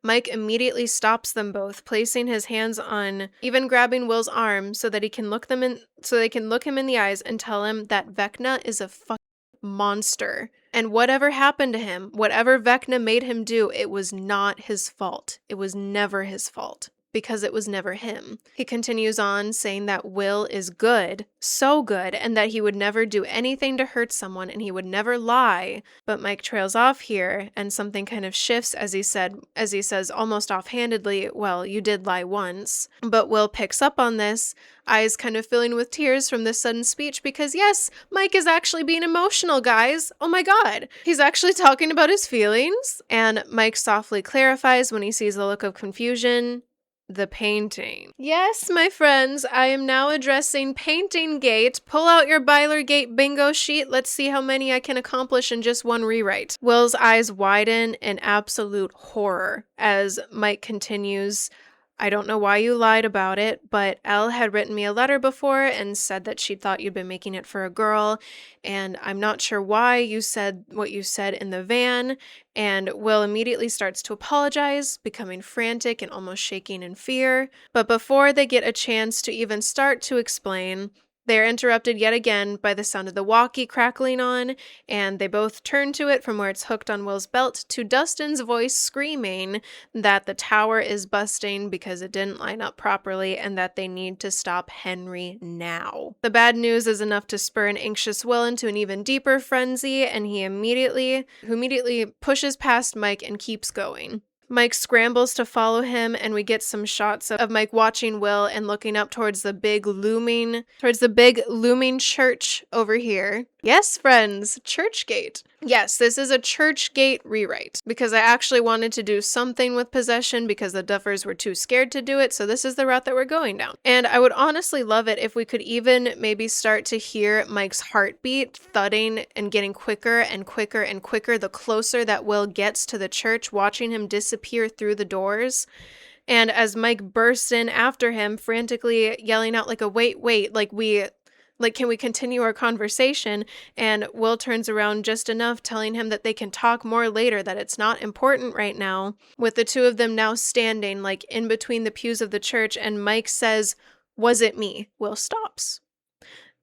Mike immediately stops them both, placing his hands on, even grabbing Will's arm so that they can look him in the eyes and tell him that Vecna is a fucking monster. And whatever happened to him, whatever Vecna made him do, it was not his fault. It was never his fault. Because it was never him. He continues on saying that Will is good, so good, and that he would never do anything to hurt someone and he would never lie. But Mike trails off here and something kind of shifts as he says almost offhandedly, well, you did lie once. But Will picks up on this, eyes kind of filling with tears from this sudden speech because yes, Mike is actually being emotional, guys. Oh my god. He's actually talking about his feelings. And Mike softly clarifies when he sees the look of confusion. The painting. Yes, my friends, I am now addressing Painting Gate. Pull out your byler Gate bingo sheet. Let's see how many I can accomplish in just one rewrite. Will's eyes widen in absolute horror as Mike continues. I don't know why you lied about it, but Elle had written me a letter before and said that she thought you'd been making it for a girl, and I'm not sure why you said what you said in the van, and Will immediately starts to apologize, becoming frantic and almost shaking in fear. But before they get a chance to even start to explain, they are interrupted yet again by the sound of the walkie crackling on, and they both turn to it from where it's hooked on Will's belt to Dustin's voice screaming that the tower is busting because it didn't line up properly and that they need to stop Henry now. The bad news is enough to spur an anxious Will into an even deeper frenzy, and he immediately pushes past Mike and keeps going. Mike scrambles to follow him, and we get some shots of Mike watching Will and looking up towards the big looming church over here. Yes, friends, church gate. Yes, this is a church gate rewrite because I actually wanted to do something with possession because the Duffers were too scared to do it, so this is the route that we're going down. And I would honestly love it if we could even maybe start to hear Mike's heartbeat thudding and getting quicker and quicker and quicker the closer that Will gets to the church, watching him disappear through the doors. And as Mike bursts in after him, frantically yelling out like a wait, can we continue our conversation? And Will turns around just enough, telling him that they can talk more later, that it's not important right now, with the two of them now standing like in between the pews of the church, and Mike says, "Was it me?" Will stops.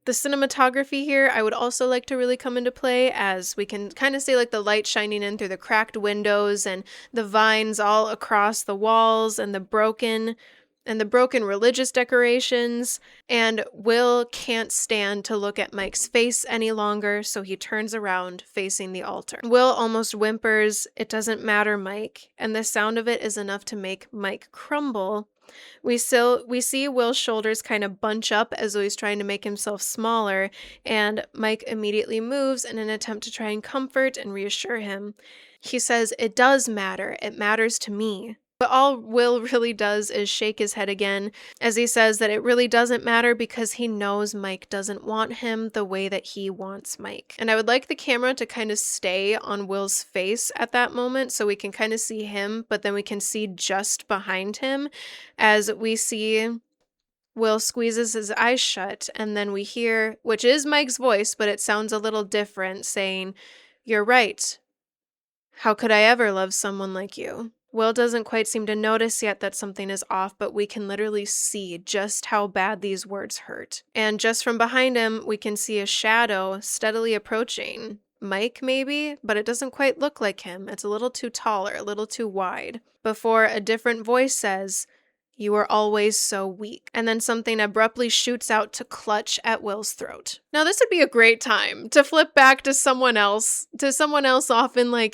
The cinematography here, I would also like to really come into play, as we can kind of see like the light shining in through the cracked windows and the vines all across the walls and the broken religious decorations, and Will can't stand to look at Mike's face any longer, so he turns around facing the altar. Will almost whimpers, "It doesn't matter, Mike," and the sound of it is enough to make Mike crumble. We see Will's shoulders kind of bunch up as though he's trying to make himself smaller, and Mike immediately moves in an attempt to try and comfort and reassure him. He says, "It does matter. It matters to me." But all Will really does is shake his head again as he says that it really doesn't matter because he knows Mike doesn't want him the way that he wants Mike. And I would like the camera to kind of stay on Will's face at that moment so we can kind of see him, but then we can see just behind him as we see Will squeezes his eyes shut, and then we hear, which is Mike's voice, but it sounds a little different, saying, You're right. How could I ever love someone like you? Will doesn't quite seem to notice yet that something is off, but we can literally see just how bad these words hurt. And just from behind him, we can see a shadow steadily approaching. Mike, maybe? But it doesn't quite look like him. It's a little too taller, a little too wide. Before a different voice says, "You are always so weak." And then something abruptly shoots out to clutch at Will's throat. Now, this would be a great time to flip back to someone else off in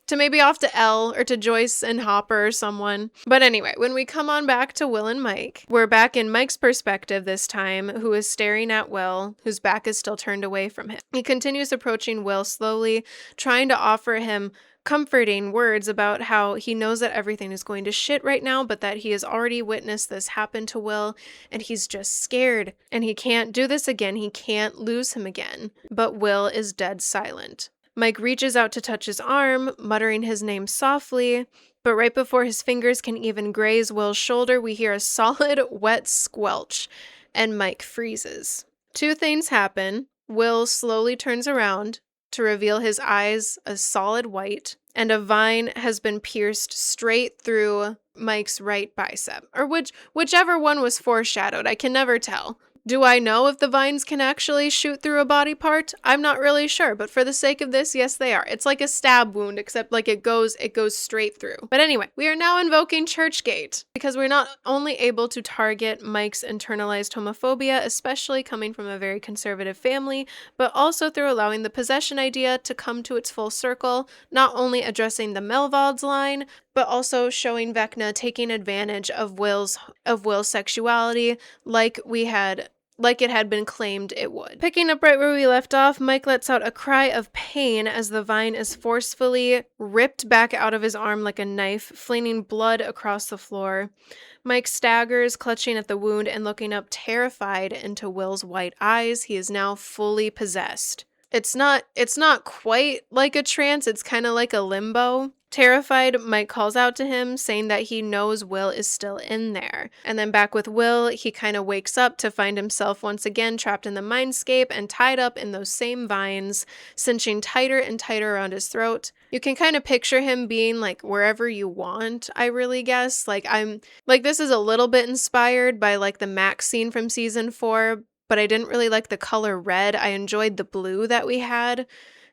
to maybe off to Elle or to Joyce and Hopper or someone. But anyway, when we come on back to Will and Mike, we're back in Mike's perspective this time, who is staring at Will, whose back is still turned away from him. He continues approaching Will slowly, trying to offer him comforting words about how he knows that everything is going to shit right now, but that he has already witnessed this happen to Will, and he's just scared, and he can't do this again. He can't lose him again. But Will is dead silent. Mike reaches out to touch his arm, muttering his name softly, but right before his fingers can even graze Will's shoulder, we hear a solid, wet squelch, and Mike freezes. Two things happen. Will slowly turns around to reveal his eyes a solid white, and a vine has been pierced straight through Mike's right bicep, or whichever one was foreshadowed. I can never tell. Do I know if the vines can actually shoot through a body part? I'm not really sure, but for the sake of this, yes, they are. It's like a stab wound, except it goes straight through. But anyway, we are now invoking Churchgate, because we're not only able to target Mike's internalized homophobia, especially coming from a very conservative family, but also through allowing the possession idea to come to its full circle, not only addressing the Melvalds line, but also showing Vecna taking advantage of Will's sexuality like it had been claimed it would. Picking up right where we left off, Mike lets out a cry of pain as the vine is forcefully ripped back out of his arm like a knife, flinging blood across the floor. Mike staggers, clutching at the wound and looking up terrified into Will's white eyes. He is now fully possessed. It's not quite like a trance, it's kind of like a limbo. Terrified, Mike calls out to him, saying that he knows Will is still in there. And then back with Will, he kind of wakes up to find himself once again trapped in the mindscape and tied up in those same vines, cinching tighter and tighter around his throat. You can kind of picture him being wherever you want, I really guess. This is a little bit inspired by the Max scene from season 4, but I didn't really like the color red. I enjoyed the blue that we had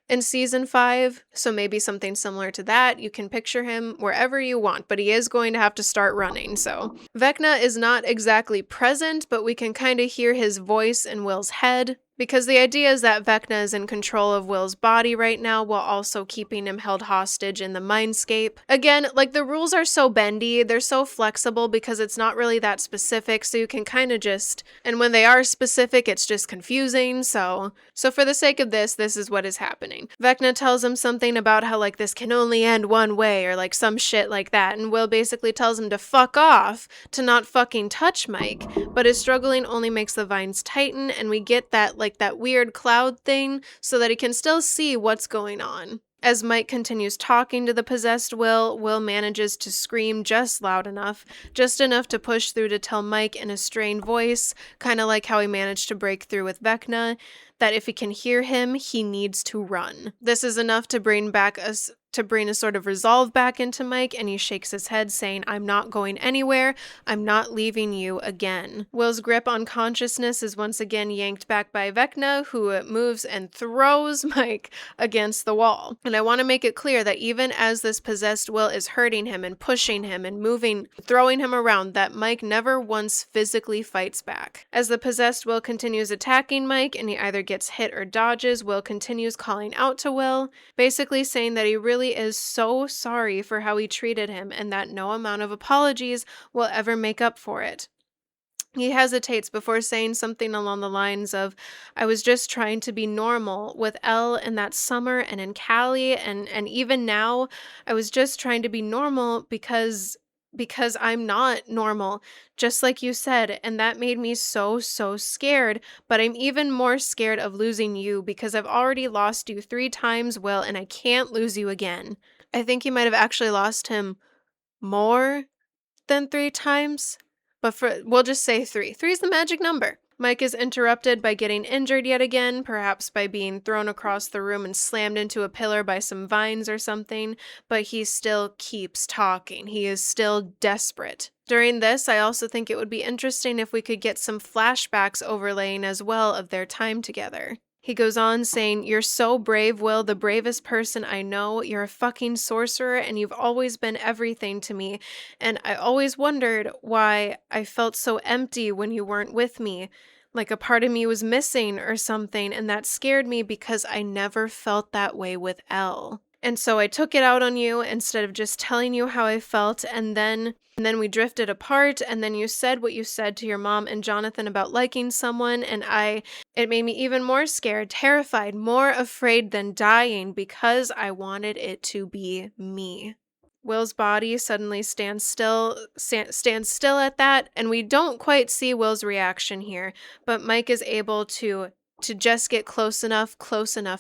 in season 5, so maybe something similar to that. You can picture him wherever you want, but he is going to have to start running, so. Vecna is not exactly present, but we can kind of hear his voice in Will's head, because the idea is that Vecna is in control of Will's body right now while also keeping him held hostage in the mindscape. Again, the rules are so bendy, they're so flexible because it's not really that specific, so you can kind of just, and when they are specific, it's just confusing, so for the sake of this is what is happening. Vecna tells him something about how this can only end one way, or some shit like that, and Will basically tells him to fuck off, to not fucking touch Mike, but his struggling only makes the vines tighten, and we get that that weird cloud thing so that he can still see what's going on. As Mike continues talking to the possessed Will manages to scream just loud enough, just enough to push through to tell Mike in a strained voice, kind of like how he managed to break through with Vecna, that if he can hear him, he needs to run. This is enough to bring a sort of resolve back into Mike, and he shakes his head saying, "I'm not going anywhere. I'm not leaving you again." Will's grip on consciousness is once again yanked back by Vecna, who moves and throws Mike against the wall. And I want to make it clear that even as this possessed Will is hurting him and pushing him and moving, throwing him around, that Mike never once physically fights back. As the possessed Will continues attacking Mike and he either gets hit or dodges, Will continues calling out to Will, basically saying that he really is so sorry for how he treated him and that no amount of apologies will ever make up for it. He hesitates before saying something along the lines of, "I was just trying to be normal with Elle in that summer and in Cali, and even now, I was just trying to be normal because I'm not normal, just like you said, and that made me so scared, but I'm even more scared of losing you because I've already lost you 3 times, Will, and I can't lose you again." I think he might have actually lost him more than 3 times. But we'll just say 3. 3 is the magic number. Mike is interrupted by getting injured yet again, perhaps by being thrown across the room and slammed into a pillar by some vines or something, but he still keeps talking. He is still desperate. During this, I also think it would be interesting if we could get some flashbacks overlaying as well of their time together. He goes on saying, "You're so brave, Will, the bravest person I know. You're a fucking sorcerer, and you've always been everything to me. And I always wondered why I felt so empty when you weren't with me. Like a part of me was missing or something, and that scared me because I never felt that way with Elle. And so I took it out on you instead of just telling you how I felt, and then we drifted apart, and then you said what you said to your mom and Jonathan about liking someone, and it made me even more scared, terrified, more afraid than dying because I wanted it to be me." Will's body suddenly stands still at that, and we don't quite see Will's reaction here, but Mike is able to just get close enough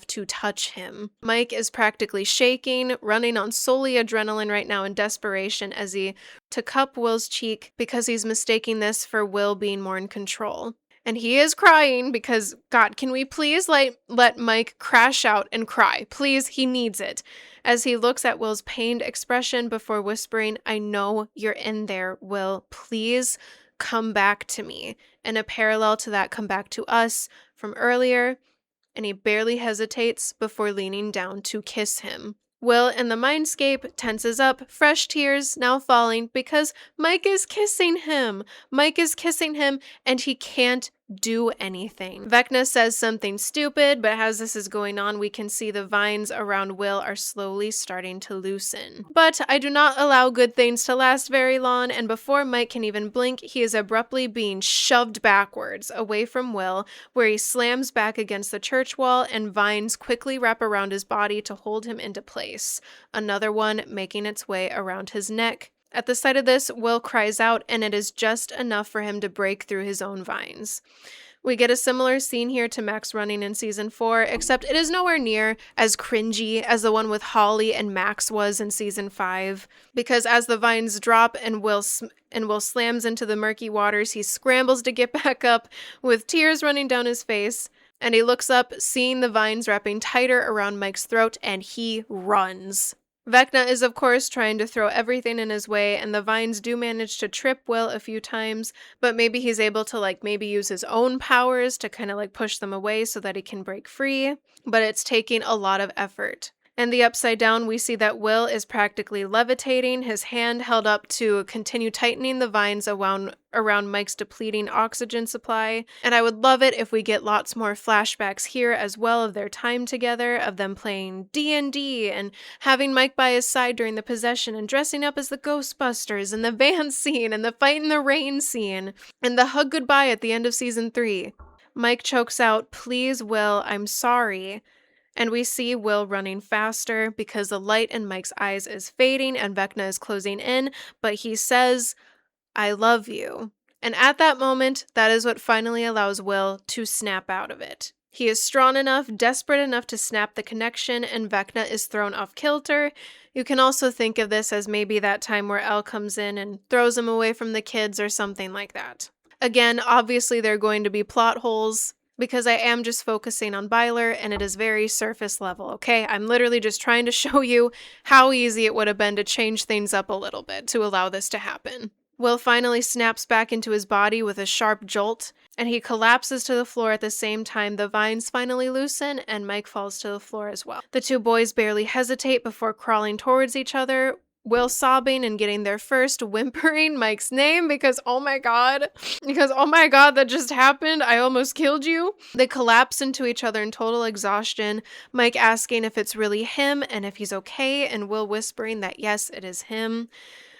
to touch him. Mike is practically shaking, running on solely adrenaline right now in desperation as he to cup Will's cheek because he's mistaking this for Will being more in control. And he is crying because, God, can we please let Mike crash out and cry? Please, he needs it. As he looks at Will's pained expression before whispering, "I know you're in there, Will. Please come back to me." And a parallel to that, "come back to us" from earlier. And he barely hesitates before leaning down to kiss him. Will in the mindscape tenses up, fresh tears now falling because Mike is kissing him. Mike is kissing him and he can't do anything. Vecna says something stupid, but as this is going on, we can see the vines around Will are slowly starting to loosen. But I do not allow good things to last very long, and before Mike can even blink, he is abruptly being shoved backwards away from Will, where he slams back against the church wall and vines quickly wrap around his body to hold him into place. Another one making its way around his neck. At the sight of this, Will cries out, and it is just enough for him to break through his own vines. We get a similar scene here to Max running in season 4, except it is nowhere near as cringy as the one with Holly and Max was in season 5, because as the vines drop and Will slams into the murky waters, he scrambles to get back up with tears running down his face, and he looks up, seeing the vines wrapping tighter around Mike's throat, and he runs. Vecna is, of course, trying to throw everything in his way, and the vines do manage to trip Will a few times, but maybe he's able to, maybe use his own powers to kind of, push them away so that he can break free, but it's taking a lot of effort. In the upside down, we see that Will is practically levitating, his hand held up to continue tightening the vines around Mike's depleting oxygen supply. And I would love it if we get lots more flashbacks here as well of their time together, of them playing D&D and having Mike by his side during the possession and dressing up as the Ghostbusters and the van scene and the fight in the rain scene and the hug goodbye at the end of season 3. Mike chokes out, "Please, Will, I'm sorry." And we see Will running faster because the light in Mike's eyes is fading and Vecna is closing in, but he says, "I love you." And at that moment, that is what finally allows Will to snap out of it. He is strong enough, desperate enough to snap the connection, and Vecna is thrown off kilter. You can also think of this as maybe that time where Elle comes in and throws him away from the kids or something like that. Again, obviously there are going to be plot holes, because I am just focusing on Byler, and it is very surface level, okay? I'm literally just trying to show you how easy it would have been to change things up a little bit to allow this to happen. Will finally snaps back into his body with a sharp jolt, and he collapses to the floor at the same time the vines finally loosen, and Mike falls to the floor as well. The two boys barely hesitate before crawling towards each other, Will sobbing and getting there first, whimpering Mike's name because oh my god, that just happened. I almost killed you. They collapse into each other in total exhaustion. Mike asking if it's really him and if he's okay, and Will whispering that yes, it is him.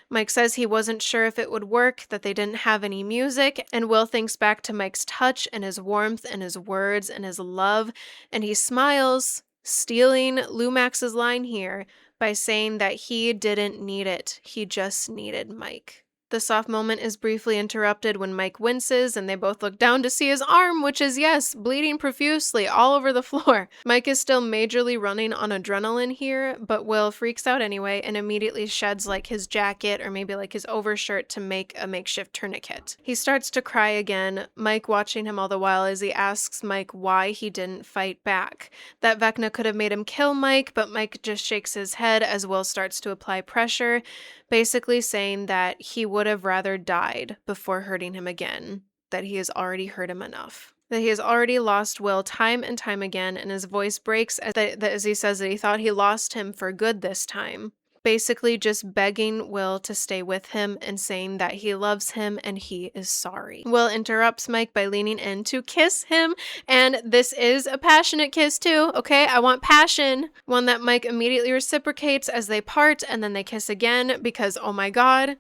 Mike says he wasn't sure if it would work, that they didn't have any music, and Will thinks back to Mike's touch and his warmth and his words and his love, and he smiles, stealing Lumax's line here by saying that he didn't need it, he just needed Mike. The soft moment is briefly interrupted when Mike winces and they both look down to see his arm, which is, yes, bleeding profusely all over the floor. Mike is still majorly running on adrenaline here, but Will freaks out anyway and immediately sheds like his jacket or maybe like his overshirt to make a makeshift tourniquet. He starts to cry again, Mike watching him all the while as he asks Mike why he didn't fight back. That Vecna could have made him kill Mike, but Mike just shakes his head as Will starts to apply pressure, basically saying that he would have rather died before hurting him again, that he has already hurt him enough. That he has already lost Will time and time again, and his voice breaks as he says that he thought he lost him for good this time. Basically just begging Will to stay with him and saying that he loves him and he is sorry. Will interrupts Mike by leaning in to kiss him, and this is a passionate kiss too, okay? I want passion. One that Mike immediately reciprocates as they part, and then they kiss again because oh my god,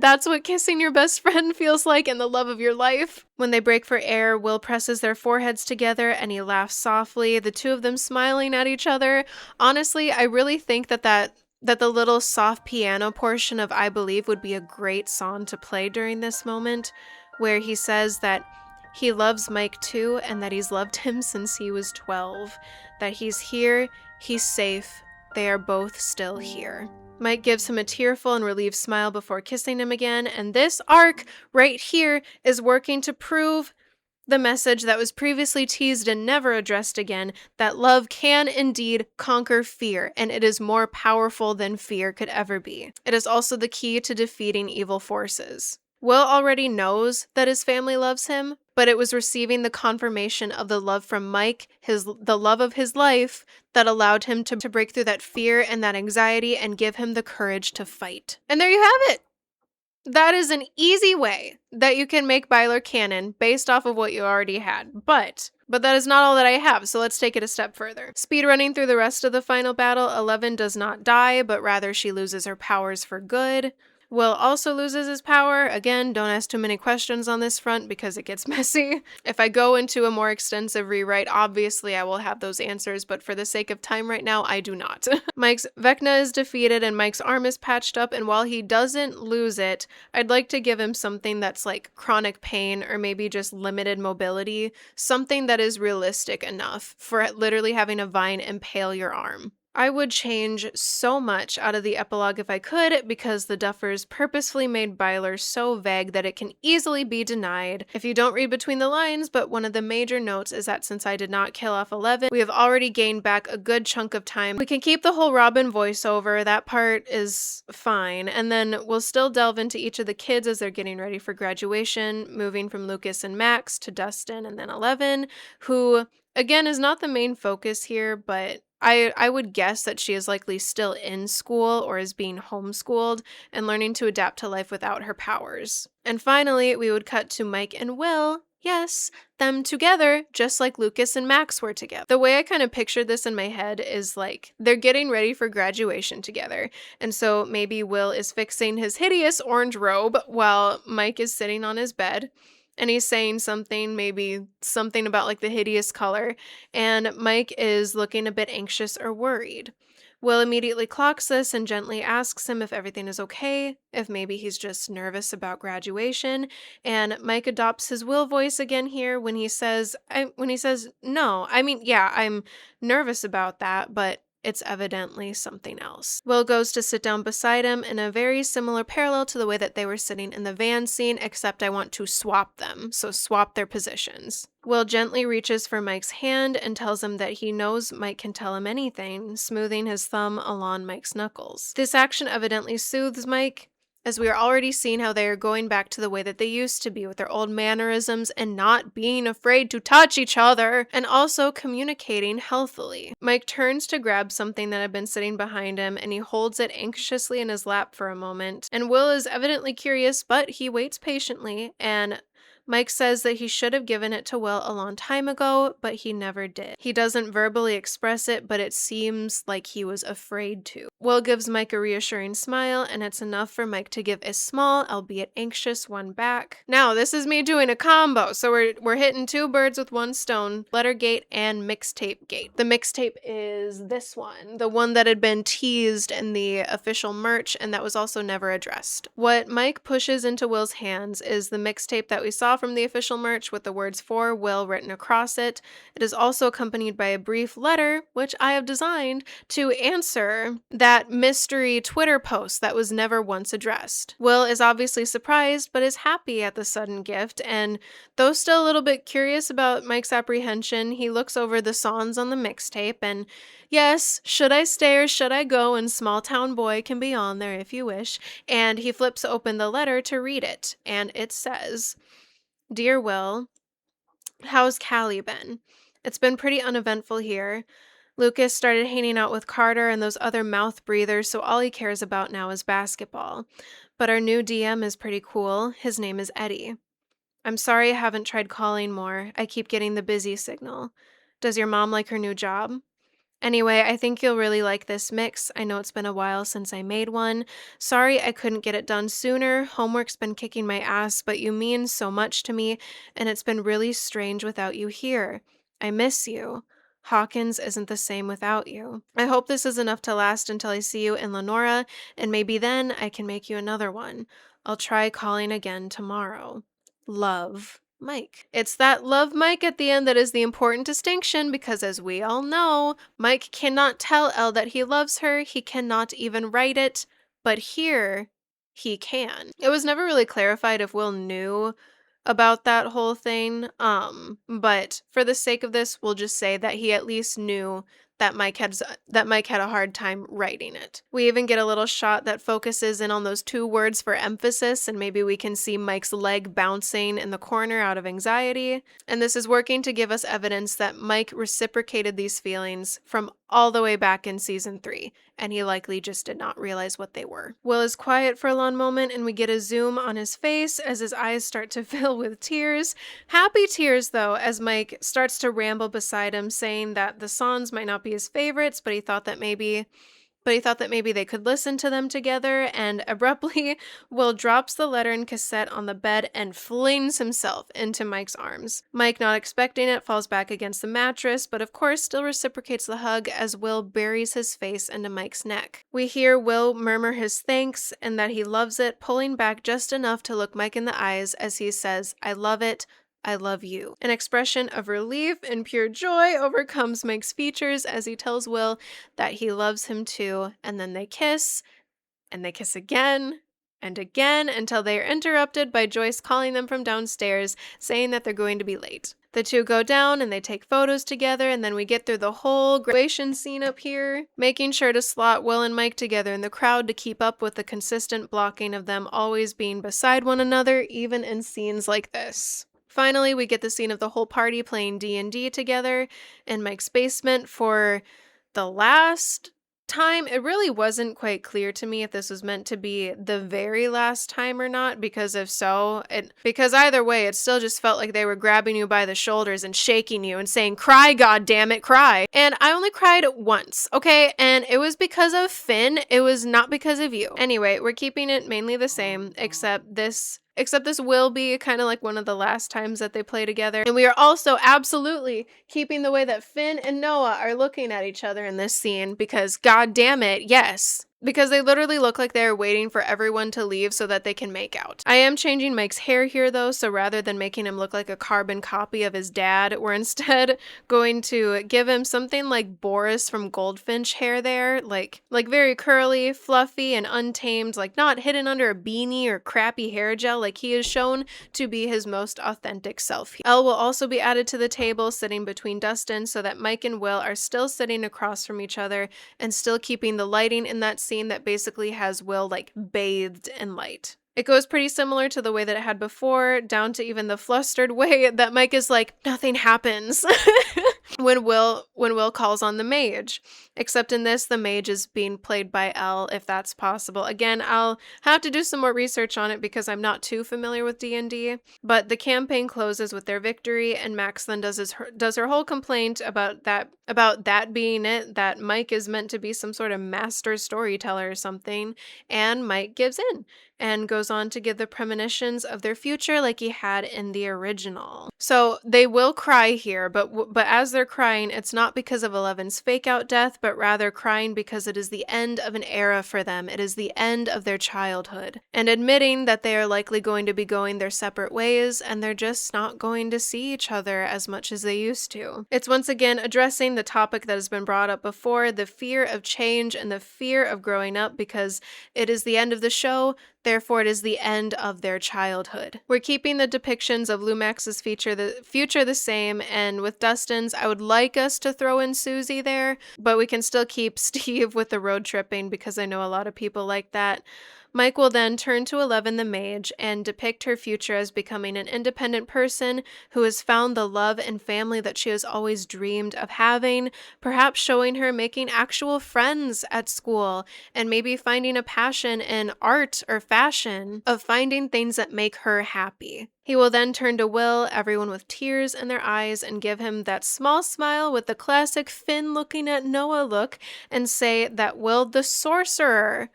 that's what kissing your best friend feels like and the love of your life. When they break for air, Will presses their foreheads together and he laughs softly, the two of them smiling at each other. Honestly, I really think that the little soft piano portion of I Believe would be a great song to play during this moment, where he says that he loves Mike too and that he's loved him since he was 12, that he's here, he's safe, they are both still here. Mike gives him a tearful and relieved smile before kissing him again, and this arc right here is working to prove the message that was previously teased and never addressed again, that love can indeed conquer fear, and it is more powerful than fear could ever be. It is also the key to defeating evil forces. Will already knows that his family loves him, but it was receiving the confirmation of the love from Mike, the love of his life, that allowed him to break through that fear and that anxiety and give him the courage to fight. And there you have it! That is an easy way that you can make Byler canon based off of what you already had, but that is not all that I have, so let's take it a step further. Speedrunning through the rest of the final battle, 11 does not die, but rather she loses her powers for good. Will also loses his power. Again, don't ask too many questions on this front because it gets messy. If I go into a more extensive rewrite, obviously I will have those answers, but for the sake of time right now, I do not. Mike's Vecna is defeated and Mike's arm is patched up, and while he doesn't lose it, I'd like to give him something that's like chronic pain or maybe just limited mobility, something that is realistic enough for literally having a vine impale your arm. I would change so much out of the epilogue if I could, because the Duffers purposefully made Byler so vague that it can easily be denied if you don't read between the lines, but one of the major notes is that since I did not kill off 11, we have already gained back a good chunk of time. We can keep the whole Robin voiceover, that part is fine, and then we'll still delve into each of the kids as they're getting ready for graduation, moving from Lucas and Max to Dustin and then 11, who, again, is not the main focus here, but I would guess that she is likely still in school or is being homeschooled and learning to adapt to life without her powers. And finally, we would cut to Mike and Will, yes, them together, just like Lucas and Max were together. The way I kind of pictured this in my head is like they're getting ready for graduation together. And so maybe Will is fixing his hideous orange robe while Mike is sitting on his bed. And he's saying something, maybe something about like the hideous color, and Mike is looking a bit anxious or worried. Will immediately clocks this and gently asks him if everything is okay, if maybe he's just nervous about graduation, and Mike adopts his Will voice again here when he says, no, yeah, I'm nervous about that, but it's evidently something else. Will goes to sit down beside him in a very similar parallel to the way that they were sitting in the van scene, except I want to swap them, so swap their positions. Will gently reaches for Mike's hand and tells him that he knows Mike can tell him anything, smoothing his thumb along Mike's knuckles. This action evidently soothes Mike, as we are already seeing how they are going back to the way that they used to be with their old mannerisms and not being afraid to touch each other, and also communicating healthily. Mike turns to grab something that had been sitting behind him, and he holds it anxiously in his lap for a moment, and Will is evidently curious, but he waits patiently, and Mike says that he should have given it to Will a long time ago, but he never did. He doesn't verbally express it, but it seems like he was afraid to. Will gives Mike a reassuring smile, and it's enough for Mike to give a small, albeit anxious, one back. Now, this is me doing a combo, so we're hitting two birds with one stone, letter gate and mixtape gate. The mixtape is this one, the one that had been teased in the official merch, and that was also never addressed. What Mike pushes into Will's hands is the mixtape that we saw from the official merch with the words "For Will" written across it. It is also accompanied by a brief letter, which I have designed to answer that mystery Twitter post that was never once addressed. Will is obviously surprised, but is happy at the sudden gift, and though still a little bit curious about Mike's apprehension, he looks over the songs on the mixtape, and yes, should I stay or should I go, and Small Town Boy can be on there if you wish, and he flips open the letter to read it, and it says, "Dear Will, how's Callie been? It's been pretty uneventful here. Lucas started hanging out with Carter and those other mouth breathers, so all he cares about now is basketball. But our new DM is pretty cool. His name is Eddie. I'm sorry I haven't tried calling more. I keep getting the busy signal. Does your mom like her new job? Anyway, I think you'll really like this mix. I know it's been a while since I made one. Sorry I couldn't get it done sooner. Homework's been kicking my ass, but you mean so much to me, and it's been really strange without you here. I miss you. Hawkins isn't the same without you. I hope this is enough to last until I see you in Lenora, and maybe then I can make you another one. I'll try calling again tomorrow. Love, Mike." It's that "love, Mike" at the end that is the important distinction, because as we all know, Mike cannot tell Elle that he loves her. He cannot even write it, but here he can. It was never really clarified if Will knew about that whole thing, but for the sake of this, we'll just say that he at least knew that Mike had a hard time writing it. We even get a little shot that focuses in on those two words for emphasis, and maybe we can see Mike's leg bouncing in the corner out of anxiety. And this is working to give us evidence that Mike reciprocated these feelings from all the way back in season 3, and he likely just did not realize what they were. Will is quiet for a long moment, and we get a zoom on his face as his eyes start to fill with tears. Happy tears, though, as Mike starts to ramble beside him, saying that the songs might not be his favorites, but he thought that maybe they could listen to them together, and abruptly, Will drops the letter and cassette on the bed and flings himself into Mike's arms. Mike, not expecting it, falls back against the mattress, but of course still reciprocates the hug as Will buries his face into Mike's neck. We hear Will murmur his thanks and that he loves it, pulling back just enough to look Mike in the eyes as he says, "I love it. I love you." An expression of relief and pure joy overcomes Mike's features as he tells Will that he loves him too, and then they kiss, and they kiss again and again until they are interrupted by Joyce calling them from downstairs, saying that they're going to be late. The two go down and they take photos together, and then we get through the whole graduation scene up here, making sure to slot Will and Mike together in the crowd to keep up with the consistent blocking of them always being beside one another, even in scenes like this. Finally, we get the scene of the whole party playing D&D together in Mike's basement for the last time. It really wasn't quite clear to me if this was meant to be the very last time or not, because if so, because either way, it still just felt like they were grabbing you by the shoulders and shaking you and saying, "Cry, goddammit, cry." And I only cried once, okay? And it was because of Finn. It was not because of you. Anyway, we're keeping it mainly the same, except this will be kind of like one of the last times that they play together. And we are also absolutely keeping the way that Finn and Noah are looking at each other in this scene, because god damn it, yes. Because they literally look like they're waiting for everyone to leave so that they can make out. I am changing Mike's hair here though, so rather than making him look like a carbon copy of his dad, we're instead going to give him something like Boris from Goldfinch hair there, like very curly, fluffy, and untamed, like not hidden under a beanie or crappy hair gel like he is shown to be his most authentic self. Elle will also be added to the table, sitting between Dustin, so that Mike and Will are still sitting across from each other and still keeping the lighting in that scene that basically has Will like bathed in light. It goes pretty similar to the way that it had before, down to even the flustered way that Mike is like, "Nothing happens." when Will calls on the mage. Except in this, the mage is being played by Elle, if that's possible. Again, I'll have to do some more research on it because I'm not too familiar with D&D. But the campaign closes with their victory, and Max then does her whole complaint about that being it, that Mike is meant to be some sort of master storyteller or something, and Mike gives in and goes on to give the premonitions of their future like he had in the original. So they will cry here, but as they're crying, it's not because of Eleven's fake-out death, but rather crying because it is the end of an era for them. It is the end of their childhood, and admitting that they are likely going to be going their separate ways, and they're just not going to see each other as much as they used to. It's once again addressing the topic that has been brought up before, the fear of change and the fear of growing up, because it is the end of the show. Therefore, it is the end of their childhood. We're keeping the depictions of Lumax's future the same, and with Dustin's, I would like us to throw in Susie there, but we can still keep Steve with the road tripping because I know a lot of people like that. Mike will then turn to Eleven the mage and depict her future as becoming an independent person who has found the love and family that she has always dreamed of having, perhaps showing her making actual friends at school, and maybe finding a passion in art or fashion, of finding things that make her happy. He will then turn to Will, everyone with tears in their eyes, and give him that small smile with the classic Finn looking at Noah look, and say that Will the sorcerer,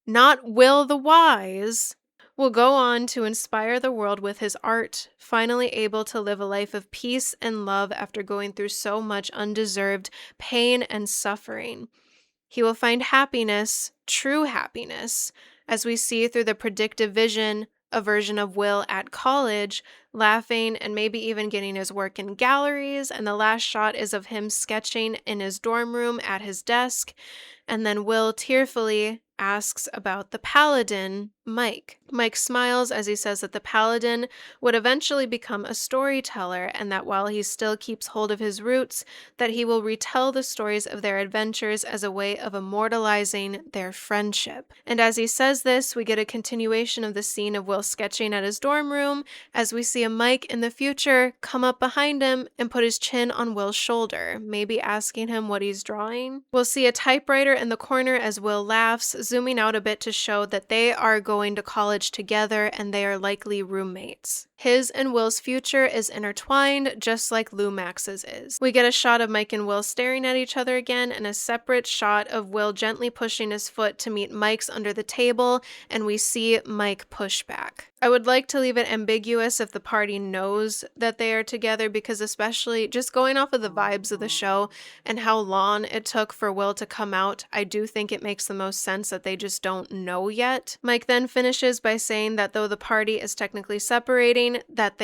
not Will the Wise, will go on to inspire the world with his art, finally able to live a life of peace and love after going through so much undeserved pain and suffering. He will find happiness, true happiness, as we see through the predictive vision, a version of Will at college, laughing and maybe even getting his work in galleries, and the last shot is of him sketching in his dorm room at his desk, and then Will tearfully asks about the paladin, Mike. Mike smiles as he says that the paladin would eventually become a storyteller, and that while he still keeps hold of his roots, that he will retell the stories of their adventures as a way of immortalizing their friendship. And as he says this, we get a continuation of the scene of Will sketching at his dorm room, as we see a Mike in the future come up behind him and put his chin on Will's shoulder, maybe asking him what he's drawing. We'll see a typewriter in the corner as Will laughs, zooming out a bit to show that they are going to college together and they are likely roommates. His and Will's future is intertwined, just like Lumax's is. We get a shot of Mike and Will staring at each other again, and a separate shot of Will gently pushing his foot to meet Mike's under the table, and we see Mike push back. I would like to leave it ambiguous if the party knows that they are together, because especially just going off of the vibes of the show and how long it took for Will to come out, I do think it makes the most sense that they just don't know yet. Mike then finishes by saying that though the party is technically separating, that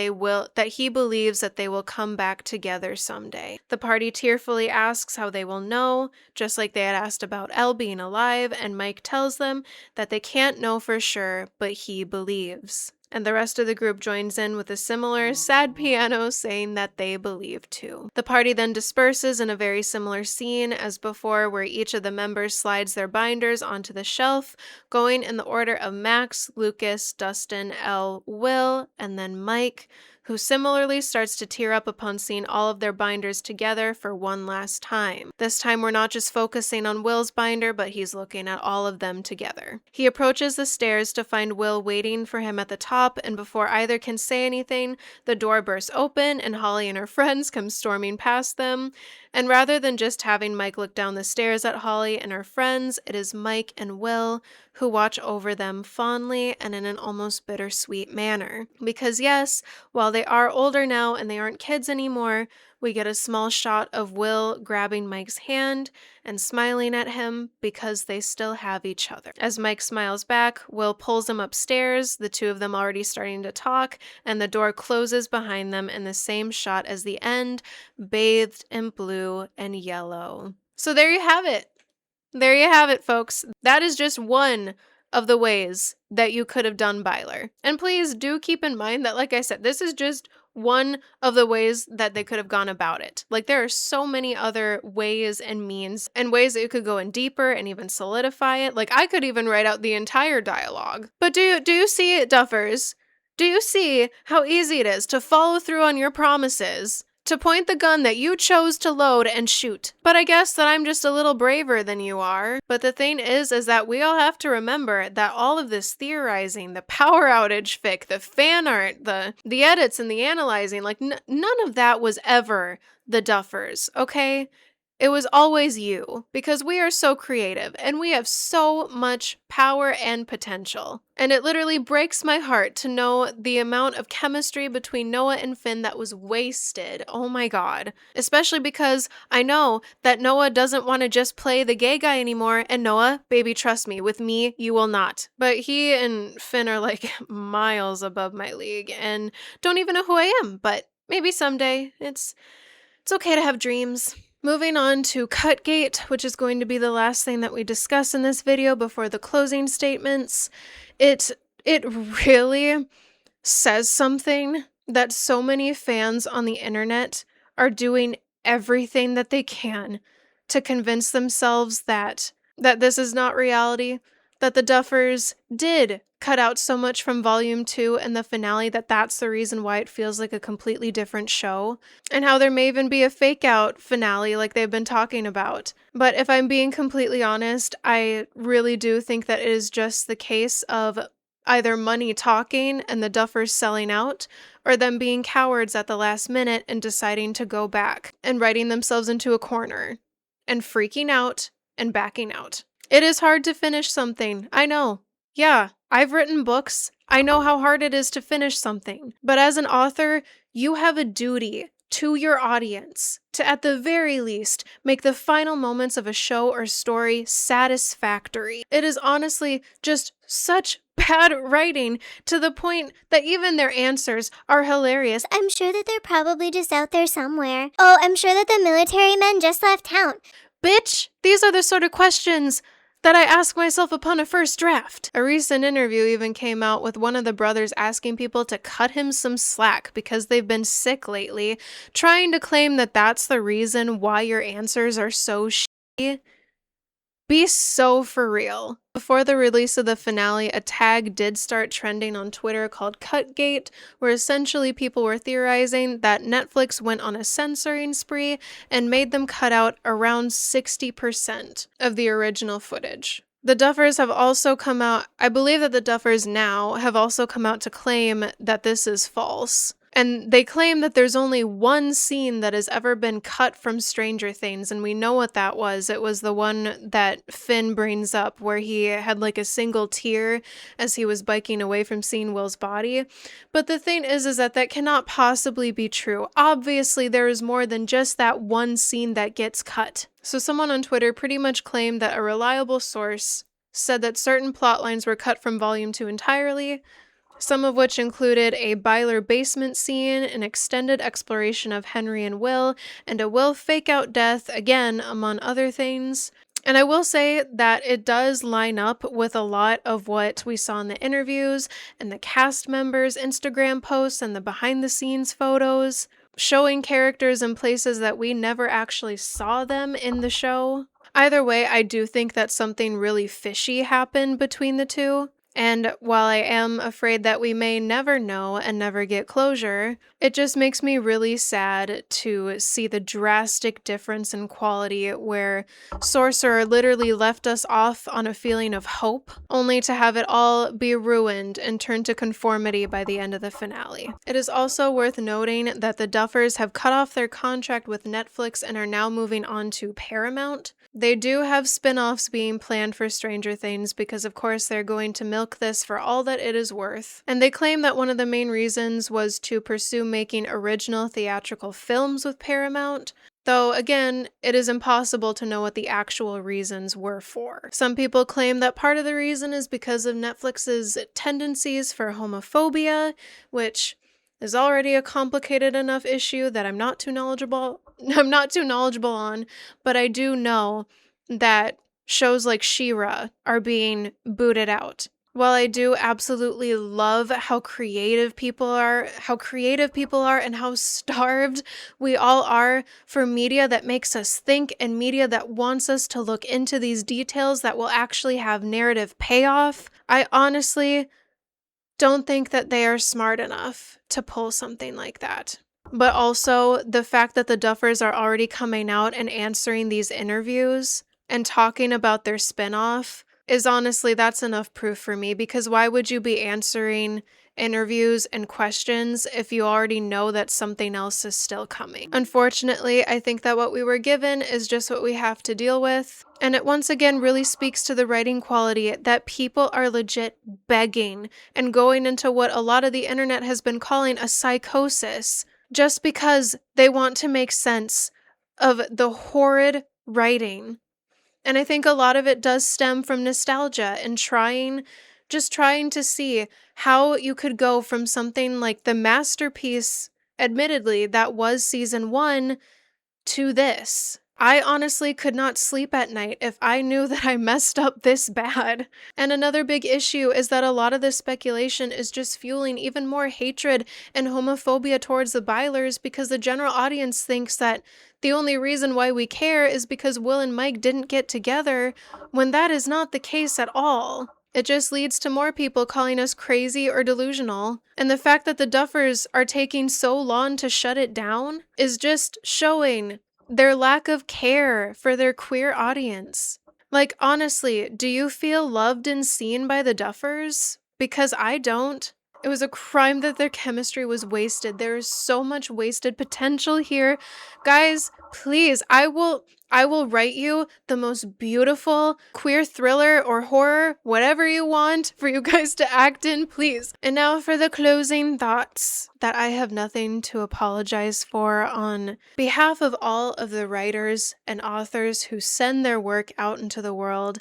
he believes that they will come back together someday. The party tearfully asks how they will know, just like they had asked about Elle being alive, and Mike tells them that they can't know for sure, but he believes. And the rest of the group joins in with a similar sad piano saying that they believe too. The party then disperses in a very similar scene as before, where each of the members slides their binders onto the shelf, going in the order of Max, Lucas, Dustin, Elle, Will, and then Mike, who similarly starts to tear up upon seeing all of their binders together for one last time. This time we're not just focusing on Will's binder, but he's looking at all of them together. He approaches the stairs to find Will waiting for him at the top, and before either can say anything, the door bursts open and Holly and her friends come storming past them. And rather than just having Mike look down the stairs at Holly and her friends, it is Mike and Will who watch over them fondly and in an almost bittersweet manner. Because yes, while they are older now and they aren't kids anymore, we get a small shot of Will grabbing Mike's hand and smiling at him because they still have each other. As Mike smiles back, Will pulls him upstairs, the two of them already starting to talk, and the door closes behind them in the same shot as the end, bathed in blue and yellow. So there you have it. There you have it, folks. That is just one of the ways that you could have done Byler. And please do keep in mind that, like I said, this is just one of the ways that they could have gone about it. Like, there are so many other ways and means and ways that you could go in deeper and even solidify it. Like, I could even write out the entire dialogue. But do you see it, Duffers? Do you see how easy it is to follow through on your promises to point the gun that you chose to load and shoot. But I guess that I'm just a little braver than you are. But the thing is that we all have to remember that all of this theorizing, the power outage fic, the fan art, the edits and the analyzing, like none of that was ever the Duffers, okay? It was always you, because we are so creative and we have so much power and potential. And it literally breaks my heart to know the amount of chemistry between Noah and Finn that was wasted. Oh my god. Especially because I know that Noah doesn't want to just play the gay guy anymore, and Noah, baby, trust me, with me, you will not. But he and Finn are like miles above my league and don't even know who I am, but maybe someday. It's okay to have dreams. Moving on to Cutgate, which is going to be the last thing that we discuss in this video before the closing statements. It really says something that so many fans on the internet are doing everything that they can to convince themselves that this is not reality, that the Duffers did cut out so much from Volume 2 and the finale that that's the reason why it feels like a completely different show, and how there may even be a fake-out finale like they've been talking about. But if I'm being completely honest, I really do think that it is just the case of either money talking and the Duffers selling out, or them being cowards at the last minute and deciding to go back and writing themselves into a corner and freaking out and backing out. It is hard to finish something, I know. Yeah, I've written books. I know how hard it is to finish something. But as an author, you have a duty to your audience to, at the very least, make the final moments of a show or story satisfactory. It is honestly just such bad writing to the point that even their answers are hilarious. I'm sure that they're probably just out there somewhere. Oh, I'm sure that the military men just left town. Bitch, these are the sort of questions that I ask myself upon a first draft. A recent interview even came out with one of the brothers asking people to cut him some slack because they've been sick lately, trying to claim that that's the reason why your answers are so shitty. Be so for real. Before the release of the finale, a tag did start trending on Twitter called Cutgate, where essentially people were theorizing that Netflix went on a censoring spree and made them cut out around 60% of the original footage. The Duffers have also come out, I believe that the Duffers now have also come out to claim that this is false. And they claim that there's only one scene that has ever been cut from Stranger Things, and we know what that was. It was the one that Finn brings up where he had like a single tear as he was biking away from seeing Will's body. But the thing is that cannot possibly be true. Obviously, there is more than just that one scene that gets cut. So someone on Twitter pretty much claimed that a reliable source said that certain plot lines were cut from Volume 2 entirely, some of which included a Byler basement scene, an extended exploration of Henry and Will, and a Will fake-out death, again, among other things. And I will say that it does line up with a lot of what we saw in the interviews and the cast members' Instagram posts and the behind-the-scenes photos, showing characters in places that we never actually saw them in the show. Either way, I do think that something really fishy happened between the two. And while I am afraid that we may never know and never get closure, it just makes me really sad to see the drastic difference in quality where Sorcerer literally left us off on a feeling of hope, only to have it all be ruined and turned to conformity by the end of the finale. It is also worth noting that the Duffers have cut off their contract with Netflix and are now moving on to Paramount. They do have spin-offs being planned for Stranger Things because of course they're going to milk this for all that it is worth. And they claim that one of the main reasons was to pursue making original theatrical films with Paramount, though again, it is impossible to know what the actual reasons were for. Some people claim that part of the reason is because of Netflix's tendencies for homophobia, which is already a complicated enough issue that I'm not too knowledgeable on, but I do know that shows like She-Ra are being booted out. While I do absolutely love how creative people are and how starved we all are for media that makes us think and media that wants us to look into these details that will actually have narrative payoff, I honestly don't think that they are smart enough to pull something like that. but also the fact that the Duffers are already coming out and answering these interviews and talking about their spinoff is honestly, that's enough proof for me, because why would you be answering interviews and questions if you already know that something else is still coming? Unfortunately, I think that what we were given is just what we have to deal with. And it once again really speaks to the writing quality that people are legit begging and going into what a lot of the internet has been calling a psychosis, just because they want to make sense of the horrid writing. And I think a lot of it does stem from nostalgia and just trying to see how you could go from something like the masterpiece, admittedly, that was season 1 to this. I honestly could not sleep at night if I knew that I messed up this bad. And another big issue is that a lot of this speculation is just fueling even more hatred and homophobia towards the Bylers, because the general audience thinks that the only reason why we care is because Will and Mike didn't get together, when that is not the case at all. It just leads to more people calling us crazy or delusional. And the fact that the Duffers are taking so long to shut it down is just showing their lack of care for their queer audience. Like, honestly, do you feel loved and seen by the Duffers? Because I don't. It was a crime that their chemistry was wasted. There is so much wasted potential here. Guys, please, I will write you the most beautiful queer thriller or horror, whatever you want for you guys to act in, please. And now for the closing thoughts that I have nothing to apologize for on behalf of all of the writers and authors who send their work out into the world.